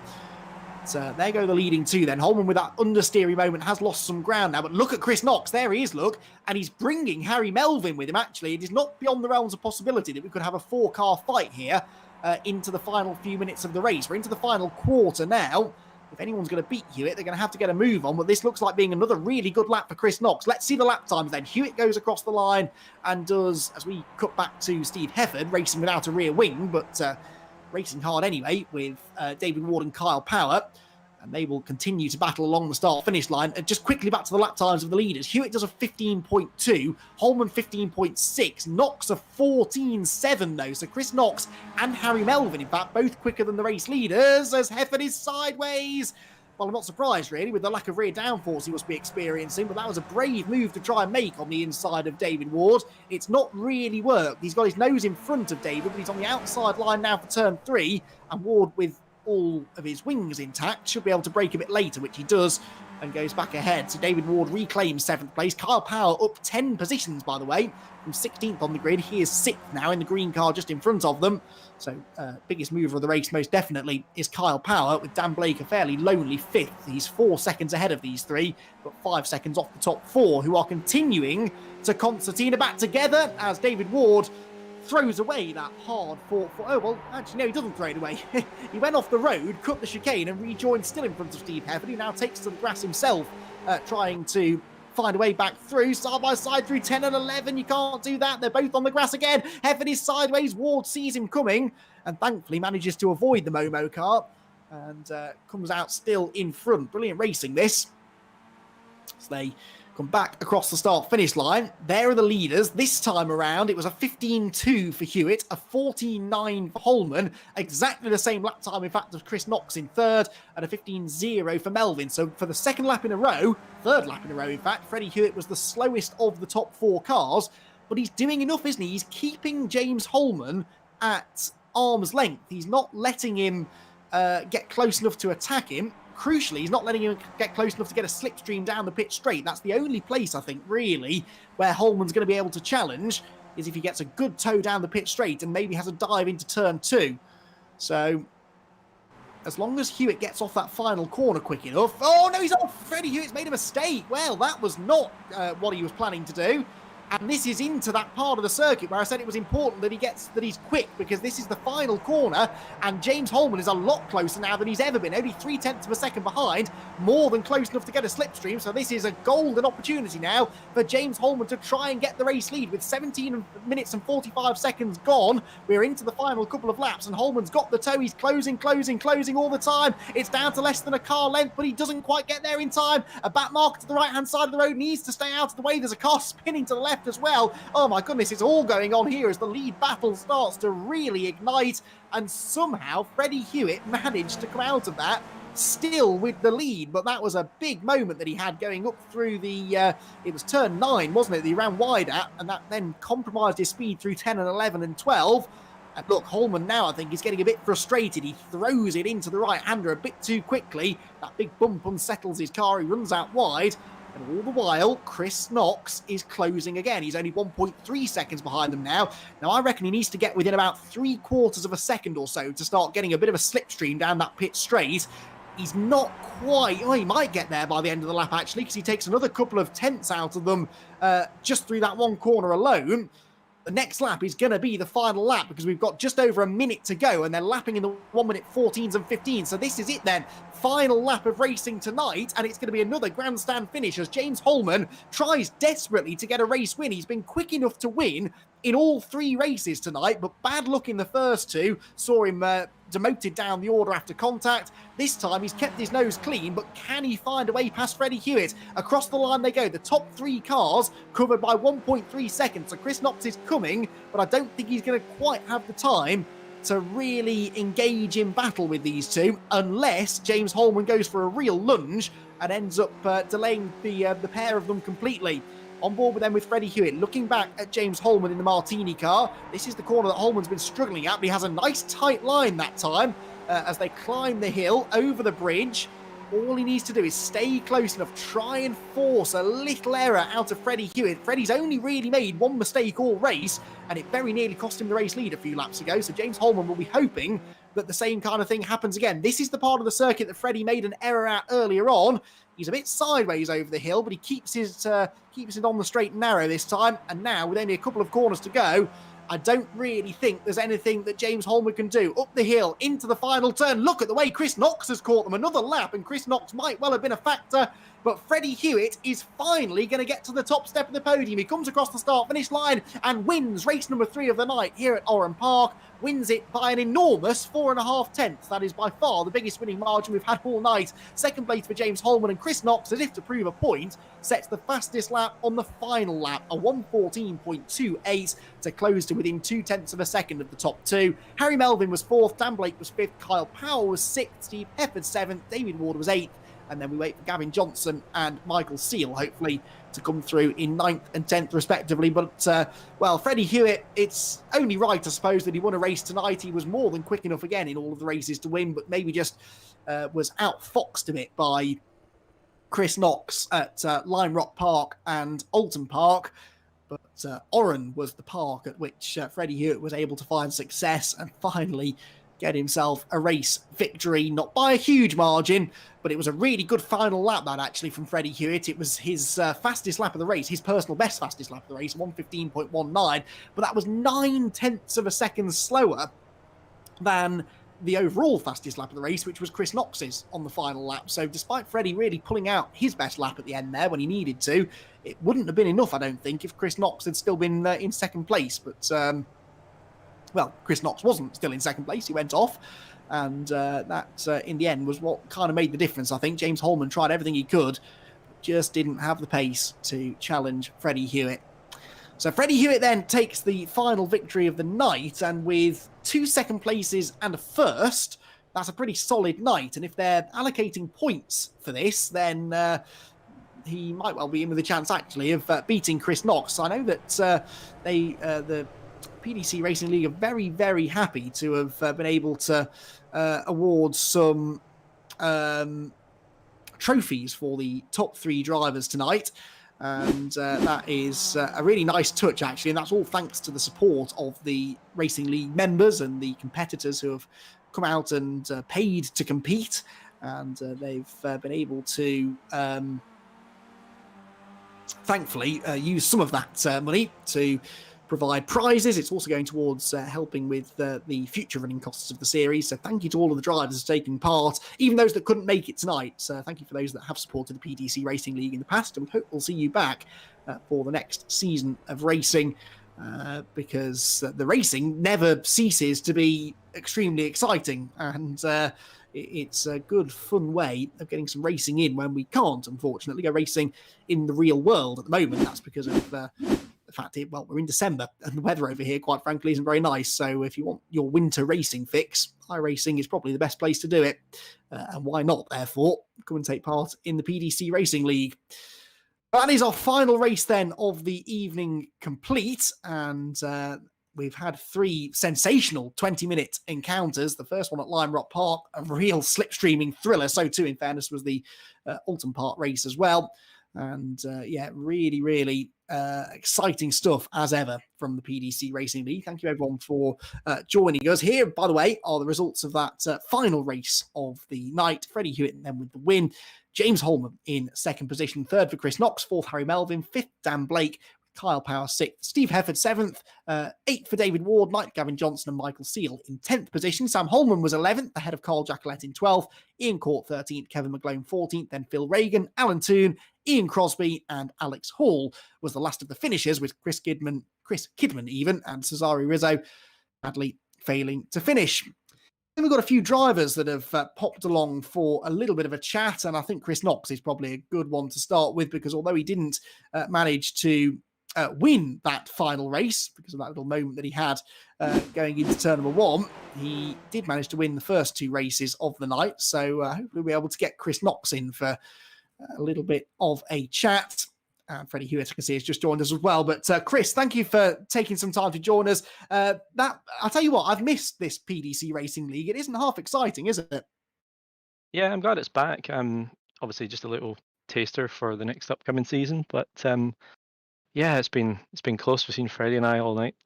So there go the leading two then. Holman with that understeery moment has lost some ground now, but look at Chris Knox. There he is, look. And he's bringing Harry Melvin with him, actually. It is not beyond the realms of possibility that we could have a 4-car fight here into the final few minutes of the race. We're into the final quarter now. If anyone's going to beat Hewitt, they're going to have to get a move on, but this looks like being another really good lap for Chris Knox. Let's see the lap times then. Hewitt goes across the line and does, as we cut back to Steve Hefford, racing without a rear wing, but racing hard anyway with David Ward and Kyle Power. And they will continue to battle along the start-finish line. And just quickly back to the lap times of the leaders. Hewitt does a 15.2, Holman 15.6, Knox a 14.7 though. So Chris Knox and Harry Melvin, in fact, both quicker than the race leaders as Hefford is sideways. Well, I'm not surprised, really, with the lack of rear downforce he must be experiencing, but that was a brave move to try and make on the inside of David Ward. It's not really worked. He's got his nose in front of David, but he's on the outside line now for turn 3, and Ward, with all of his wings intact, should be able to brake a bit later, which he does, and goes back ahead. So David Ward reclaims 7th place. Kyle Power up 10 positions, by the way, from 16th on the grid. He is 6th now in the green car just in front of them. So biggest mover of the race, most definitely, is Kyle Power, with Dan Blake a fairly lonely 5th. He's 4 seconds ahead of these 3, but 5 seconds off the top 4, who are continuing to concertina back together as David Ward throws away that hard fought for... Oh, well, actually, no, he doesn't throw it away. He went off the road, cut the chicane, and rejoined still in front of Steve Hefford, who now takes to the grass himself, trying to find a way back through, side by side through 10 and 11. You can't do that. They're both on the grass again. Hefford is sideways. Ward sees him coming and thankfully manages to avoid the Momo car and comes out still in front. Brilliant racing, this. So they come back across the start-finish line. There are the leaders. This time around, it was a 15.2 for Hewitt, a 14.9 for Holman, exactly the same lap time, in fact, as Chris Knox in 3rd, and a 15.0 for Melvin. So for the 2nd lap in a row, 3rd lap in a row, in fact, Freddie Hewitt was the slowest of the top 4 cars, but he's doing enough, isn't he? He's keeping James Holman at arm's length. He's not letting him get close enough to attack him. Crucially, he's not letting him get close enough to get a slipstream down the pit straight. That's the only place, I think, really, where Holman's going to be able to challenge. is if he gets a good toe down the pit straight and maybe has a dive into turn 2. So as long as Hewitt gets off that final corner quick enough... Oh, no, he's off! Freddie Hewitt's made a mistake. Well, that was not what he was planning to do. And this is into that part of the circuit where I said it was important that he's quick, because this is the final corner, and James Holman is a lot closer now than he's ever been. Only 0.3 of a second behind, more than close enough to get a slipstream. So this is a golden opportunity now for James Holman to try and get the race lead with 17 minutes and 45 seconds gone. We're into the final couple of laps, and Holman's got the toe. He's closing all the time. It's down to less than a car length, but he doesn't quite get there in time. A back marker to the right-hand side of the road needs to stay out of the way. There's a car spinning to the left as well. Oh my goodness, it's all going on here as the lead battle starts to really ignite, and somehow Freddie Hewitt managed to come out of that still with the lead. But that was a big moment that he had going up through the it was turn 9, wasn't it, that he ran wide at, and that then compromised his speed through 10 and 11 and 12. And look, Holman now, I think, is getting a bit frustrated. He throws it into the right-hander a bit too quickly. That big bump unsettles his car. He runs out wide. And all the while, Chris Knox is closing again. He's only 1.3 seconds behind them now. Now, I reckon he needs to get within about 3/4 of a second or so to start getting a bit of a slipstream down that pit straight. He's not quite... Oh, he might get there by the end of the lap, actually, because he takes another couple of tenths out of them just through that one corner alone. The next lap is going to be the final lap, because we've got just over a minute to go, and they're lapping in the 1 minute 14s and 15s. So this is it then. Final lap of racing tonight, and it's going to be another grandstand finish as James Holman tries desperately to get a race win. He's been quick enough to win in all 3 races tonight, but bad luck in the first 2. Saw him demoted down the order after contact. This time he's kept his nose clean, but can he find a way past Freddie Hewitt? Across the line they go. The top 3 cars covered by 1.3 seconds. So Chris Knox is coming, but I don't think he's going to quite have the time to really engage in battle with these two, unless James Holman goes for a real lunge and ends up delaying the pair of them completely. On board with them with Freddie Hewitt, looking back at James Holman in the Martini car. This is the corner that Holman's been struggling at, but he has a nice tight line that time as they climb the hill over the bridge. All he needs to do is stay close enough, try and force a little error out of Freddie Hewitt. Freddie's only really made one mistake all race, and it very nearly cost him the race lead a few laps ago, so James Holman will be hoping that the same kind of thing happens again. This is the part of the circuit that Freddie made an error at earlier on. He's a bit sideways over the hill, but he keeps it on the straight and narrow this time, and now, with only a couple of corners to go, I don't really think there's anything that James Holman can do. Up the hill, into the final turn. Look at the way Chris Knox has caught them. Another lap, and Chris Knox might well have been a factor. But Freddie Hewitt is finally going to get to the top step of the podium. He comes across the start-finish line and wins race number 3 of the night here at Oran Park. Wins it by an enormous 4.5 tenths. That is by far the biggest winning margin we've had all night. Second place for James Holman, and Chris Knox, as if to prove a point, sets the fastest lap on the final lap, a 1:14.28 to close to within 0.2 of a second of the top 2. Harry Melvin was 4th, Dan Blake was 5th, Kyle Powell was 6th, Steve Hefford 7th, David Ward was 8th, and then we wait for Gavin Johnson and Michael Seal, hopefully, to come through in 9th and 10th, respectively. But, well, Freddie Hewitt, it's only right, I suppose, that he won a race tonight. He was more than quick enough again in all of the races to win, but maybe just was outfoxed a bit by Chris Knox at Lime Rock Park and Alton Park. But Oran was the park at which Freddie Hewitt was able to find success and finally get himself a race victory, not by a huge margin, but it was a really good final lap, that actually, from Freddie Hewitt. It was his fastest lap of the race, his personal best fastest lap of the race, 1:15.19, but that was 0.9 of a second slower than the overall fastest lap of the race, which was Chris Knox's on the final lap. So despite Freddie really pulling out his best lap at the end there when he needed to, it wouldn't have been enough, I don't think, if Chris Knox had still been in second place. But well, Chris Knox wasn't still in second place. He went off. And that, in the end, was what kind of made the difference, I think. James Holman tried everything he could, just didn't have the pace to challenge Freddie Hewitt. So Freddie Hewitt then takes the final victory of the night, and with 2 second places and a first, that's a pretty solid night. And if they're allocating points for this, then he might well be in with a chance, actually, of beating Chris Knox. I know that the PDC Racing League are very, very happy to have been able to award some trophies for the top 3 drivers tonight. And that is a really nice touch, actually. And that's all thanks to the support of the Racing League members and the competitors who have come out and paid to compete. And they've been able to, thankfully, use some of that money to provide prizes. It's also going towards helping with the future running costs of the series. So thank you to all of the drivers taking part, even those that couldn't make it tonight. So thank you for those that have supported the PDC Racing League in the past, and we hope we'll see you back for the next season of racing, because the racing never ceases to be extremely exciting, and it's a good, fun way of getting some racing in when we can't, unfortunately, go racing in the real world at the moment. That's because of the fact well, we're in December and the weather over here, quite frankly, isn't very nice. So if you want your winter racing fix, iRacing is probably the best place to do it. And why not, therefore, come and take part in the PDC Racing League. That is our final race then of the evening complete. And we've had 3 sensational 20-minute encounters. The first one at Lime Rock Park, a real slipstreaming thriller. So too, in fairness, was the Alton Park race as well. And yeah, really, really exciting stuff as ever from the PDC Racing League. Thank you everyone for joining us. Here, by the way, are the results of that final race of the night. Freddie Hewitt then with the win. James Holman in second position. Third for Chris Knox. Fourth, Harry Melvin. Fifth, Dan Blake. Kyle Power 6th, Steve Hefford 7th, 8th for David Ward, Mike Gavin Johnson and Michael Seal in 10th position. Sam Holman was 11th, ahead of Carl Jackalette in 12th, Ian Court 13th, Kevin McGlone 14th, then Phil Reagan, Alan Toon, Ian Crosby and Alex Hall was the last of the finishers, with Chris Kidman even, and Cesare Rizzo sadly failing to finish. Then we've got a few drivers that have popped along for a little bit of a chat, and I think Chris Knox is probably a good one to start with, because although he didn't manage to win that final race because of that little moment that he had going into turn number 1, he did manage to win the first 2 races of the night. So hopefully we'll be able to get Chris Knox in for a little bit of a chat. And Freddie Hewitt, I can see, has just joined us as well. But Chris, thank you for taking some time to join us. I'll tell you what, I've missed this PDC Racing League. It isn't half exciting, is it? Yeah, I'm glad it's back. Obviously just a little taster for the next upcoming season, but yeah, it's been close between Freddie and I all night.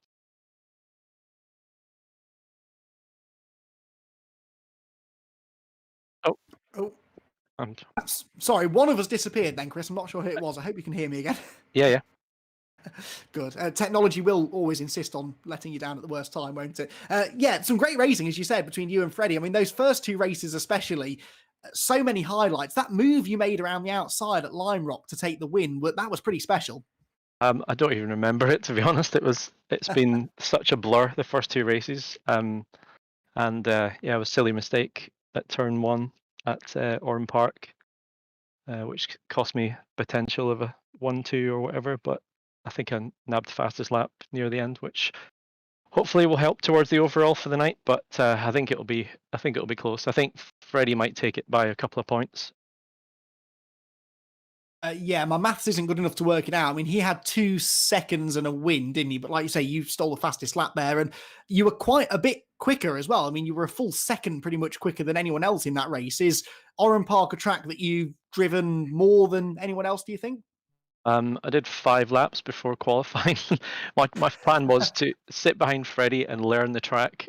Oh. Sorry, one of us disappeared then, Chris. I'm not sure who it was. I hope you can hear me again. Yeah. Good. Technology will always insist on letting you down at the worst time, won't it? Yeah, some great racing, as you said, between you and Freddie. I mean, those first 2 races especially, so many highlights. That move you made around the outside at Lime Rock to take the win, that was pretty special. I don't even remember it, to be honest. It's been such a blur, the first 2 races. And yeah, it was a silly mistake at turn 1 at Orm Park, which cost me potential of a 1-2 or whatever, but I think I nabbed the fastest lap near the end, which hopefully will help towards the overall for the night. But I think it'll be close. I think Freddie might take it by a couple of points. Yeah, my maths isn't good enough to work it out. I mean, he had 2 seconds and a win, didn't he? But like you say, you stole the fastest lap there, and you were quite a bit quicker as well. I mean, you were a full second pretty much quicker than anyone else in that race. Is Orem Park a track that you've driven more than anyone else, do you think? I did 5 laps before qualifying. my plan was to sit behind Freddie and learn the track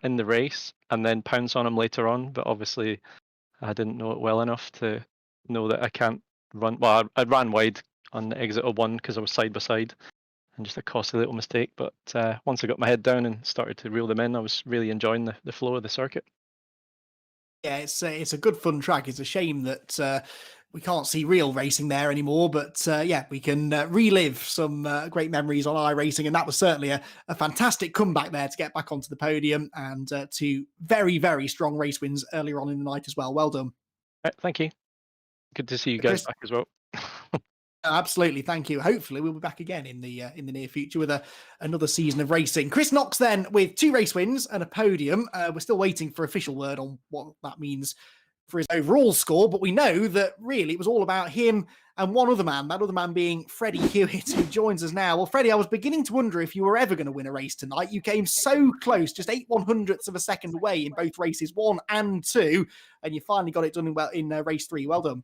in the race and then pounce on him later on, but obviously I didn't know it well enough to know that I can't run. Well, I ran wide on the exit of 1 because I was side by side, and just a costly little mistake. But once I got my head down and started to reel them in, I was really enjoying the flow of the circuit. Yeah, it's a good fun track. It's a shame that we can't see real racing there anymore, but yeah, we can relive some great memories on iRacing, and that was certainly a fantastic comeback there to get back onto the podium, and 2 very, very strong race wins earlier on in the night as well. Well done. Right, thank you. Good to see you guys back as well. Absolutely, thank you. Hopefully we'll be back again in the near future with another season of racing. Chris Knox then with 2 race wins and a podium. We're still waiting for official word on what that means for his overall score, but we know that really it was all about him and one other man, that other man being Freddie Hewitt, who joins us now. Well, Freddie, I was beginning to wonder if you were ever going to win a race tonight. You came so close, just 8/100ths of a second away in both races 1 and 2, and you finally got it done in race 3. Well done.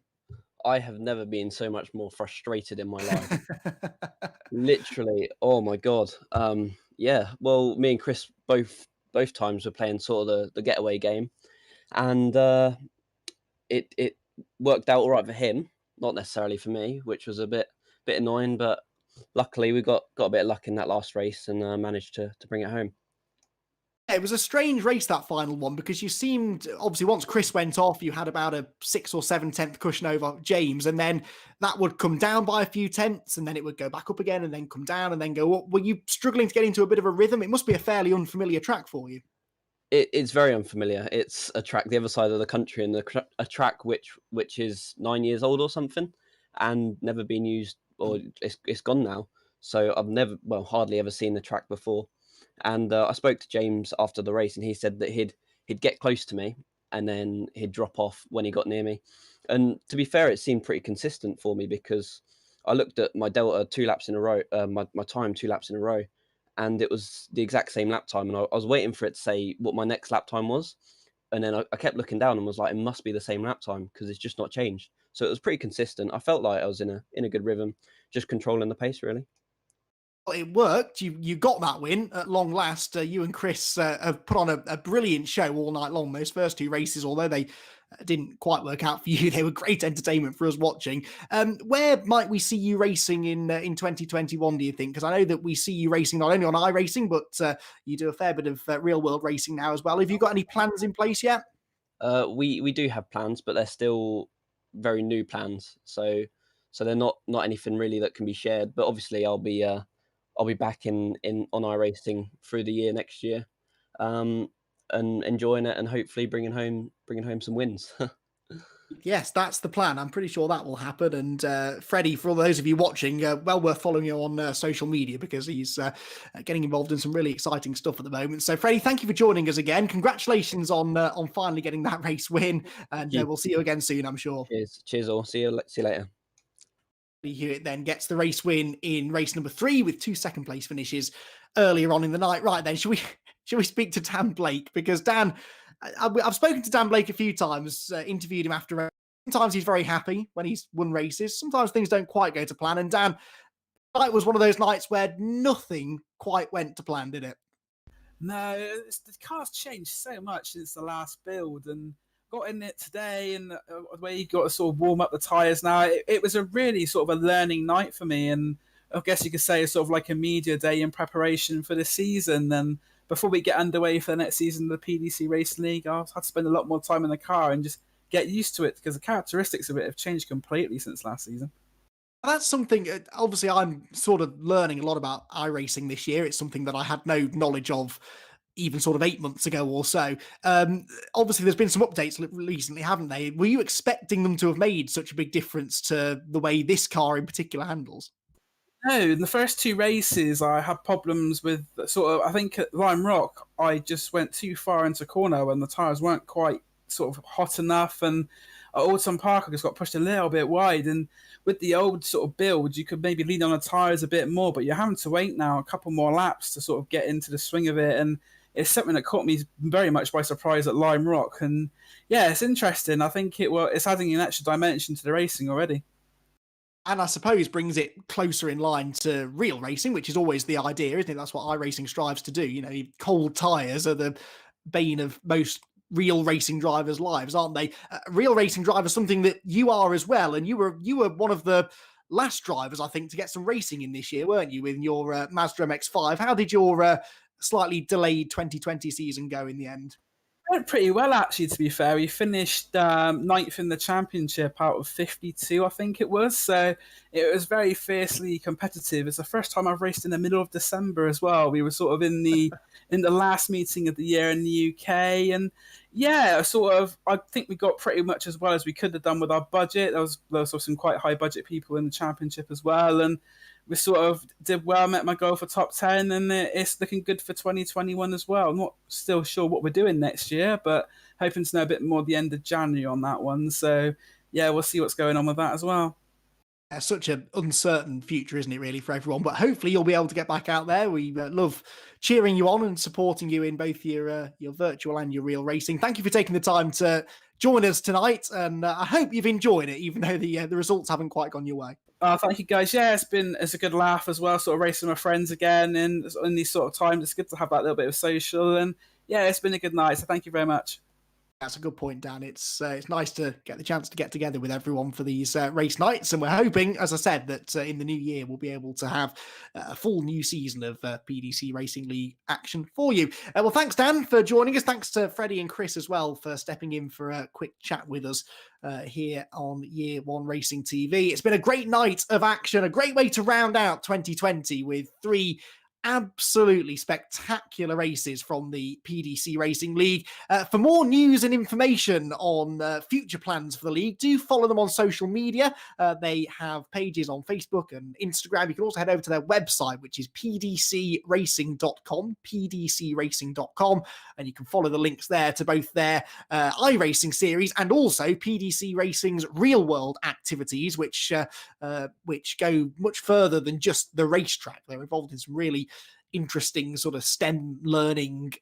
I have never been so much more frustrated in my life. Literally, oh my god. Yeah. Well, me and Chris both times were playing sort of the getaway game, and it worked out all right for him, not necessarily for me, which was a bit annoying. But luckily, we got a bit of luck in that last race and managed to bring it home. It was a strange race, that final one, because you seemed, obviously, once Chris went off, you had about a 6 or 7 tenth cushion over James, and then that would come down by a few tenths, and then it would go back up again, and then come down, and then go up. Were you struggling to get into a bit of a rhythm? It must be a fairly unfamiliar track for you. It's very unfamiliar. It's a track the other side of the country, and a track which is 9 years old or something, and never been used, or it's gone now. So I've never, well, hardly ever seen the track before. And I spoke to James after the race, and he said that he'd get close to me, and then he'd drop off when he got near me. And to be fair, it seemed pretty consistent for me, because I looked at my delta 2 laps in a row, my time 2 laps in a row, and it was the exact same lap time. And I was waiting for it to say what my next lap time was, and then I kept looking down and was like, it must be the same lap time, because it's just not changed. So it was pretty consistent. I felt like I was in a good rhythm, just controlling the pace really. Well, it worked. You got that win at long last. You and Chris have put on a brilliant show all night long. Those first 2 races, although they didn't quite work out for you, they were great entertainment for us watching. Where might we see you racing in 2021, do you think? Because I know that we see you racing not only on iRacing, but you do a fair bit of real world racing now as well. Have you got any plans in place yet? We do have plans, but they're still very new plans. So they're not anything really that can be shared. But obviously, I'll be back in on iRacing through the year next year, and enjoying it, and hopefully bringing home some wins. Yes, that's the plan. I'm pretty sure that will happen. And Freddie, for all those of you watching, well worth following you on social media, because he's getting involved in some really exciting stuff at the moment. So, Freddie, thank you for joining us again. Congratulations on finally getting that race win, and we'll see you again soon, I'm sure. Cheers all. See you later. Hewitt then gets the race win in race number 3 with 2 second place finishes earlier on in the night. Right then, should we speak to Dan Blake? Because Dan, I've spoken to Dan Blake a few times, interviewed him after. Sometimes he's very happy when he's won races. Sometimes things don't quite go to plan. And Dan, tonight was one of those nights where nothing quite went to plan, did it? No, the car's changed so much since the last build, and got in it today, and the way you got to sort of warm up the tyres now, it was a really sort of a learning night for me, and I guess you could say it's sort of like a media day in preparation for the season. And before we get underway for the next season of the PDC Racing League, I've had to spend a lot more time in the car and just get used to it, because the characteristics of it have changed completely since last season. That's something, obviously, I'm sort of learning a lot about iRacing this year. It's something that I had no knowledge of even sort of 8 months ago or so. Obviously, there's been some updates recently, haven't they? Were you expecting them to have made such a big difference to the way this car in particular handles? No, in the first 2 races, I had problems with sort of, I think at Lime Rock, I just went too far into corner and the tyres weren't quite sort of hot enough. And at Alton Park, I just got pushed a little bit wide. And with the old sort of build, you could maybe lean on the tyres a bit more, but you're having to wait now a couple more laps to sort of get into the swing of it. And it's something that caught me very much by surprise at Lime Rock. And yeah, it's interesting. I think it's adding an extra dimension to the racing already. And I suppose brings it closer in line to real racing, which is always the idea, isn't it? That's what iRacing strives to do. You know, cold tyres are the bane of most real racing drivers' lives, aren't they? Real racing drivers, something that you are as well. And you were one of the last drivers, I think, to get some racing in this year, weren't you, with your Mazda MX-5? How did your slightly delayed 2020 season go in the end? Went pretty well, actually, to be fair. He finished 9th in the championship out of 52, I think it was. So it was very fiercely competitive. It's the first time I've raced in the middle of December as well. We were sort of in the last meeting of the year in the UK. And yeah, I think we got pretty much as well as we could have done with our budget. There was some quite high budget people in the championship as well. And we sort of did well, met my goal for top 10, and it's looking good for 2021 as well. I'm not still sure what we're doing next year, but hoping to know a bit more at the end of January on that one. So yeah, we'll see what's going on with that as well. Such an uncertain future, isn't it, really, for everyone? But hopefully you'll be able to get back out there. We love cheering you on and supporting you in both your virtual and your real racing. Thank you for taking the time to join us tonight, and I hope you've enjoyed it, even though the results haven't quite gone your way. Thank you, guys. Yeah, it's a good laugh as well, sort of racing with my friends again, and in these sort of times, it's good to have that little bit of social, and yeah, it's been a good night, so thank you very much. That's a good point, Dan. It's nice to get the chance to get together with everyone for these race nights, and we're hoping, as I said, that in the new year we'll be able to have a full new season of PDC Racing League action for you. Well, thanks, Dan, for joining us. Thanks to Freddie and Chris as well for stepping in for a quick chat with us here on Year One Racing TV. It's been a great night of action, a great way to round out 2020 with 3 absolutely spectacular races from the PDC Racing League. For more news and information on future plans for the league, do follow them on social media. They have pages on Facebook and Instagram. You can also head over to their website, which is pdcracing.com, pdcracing.com, and you can follow the links there to both their iRacing series and also PDC Racing's real world activities, which go much further than just the racetrack. They're involved in some really interesting sort of STEM learning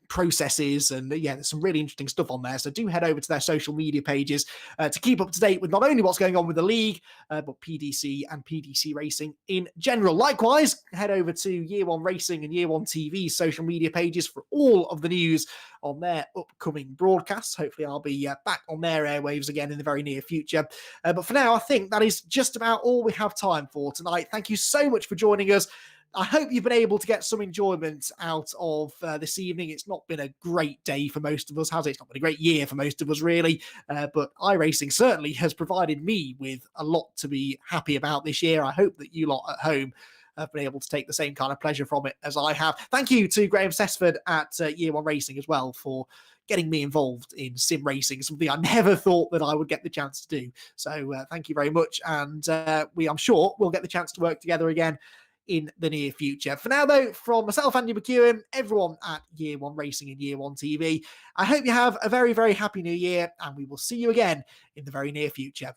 processes, and yeah, there's some really interesting stuff on there. So do head over to their social media pages to keep up to date with not only what's going on with the league, but PDC and PDC Racing in general. Likewise, head over to Year One Racing and Year One TV's social media pages for all of the news on their upcoming broadcasts. Hopefully I'll be back on their airwaves again in the very near future. But for now, I think that is just about all we have time for tonight. Thank you so much for joining us. I hope you've been able to get some enjoyment out of this evening. It's not been a great day for most of us, has it? It's not been a great year for most of us, really. But iRacing certainly has provided me with a lot to be happy about this year. I hope that you lot at home have been able to take the same kind of pleasure from it as I have. Thank you to Graham Sessford at Year One Racing as well for getting me involved in sim racing, something I never thought that I would get the chance to do. So thank you very much. And I'm sure we'll get the chance to work together again in the near future. For now, though, from myself, Andy McEwen, everyone at Year One Racing and Year One TV, I hope you have a very, very happy new year, and we will see you again in the very near future.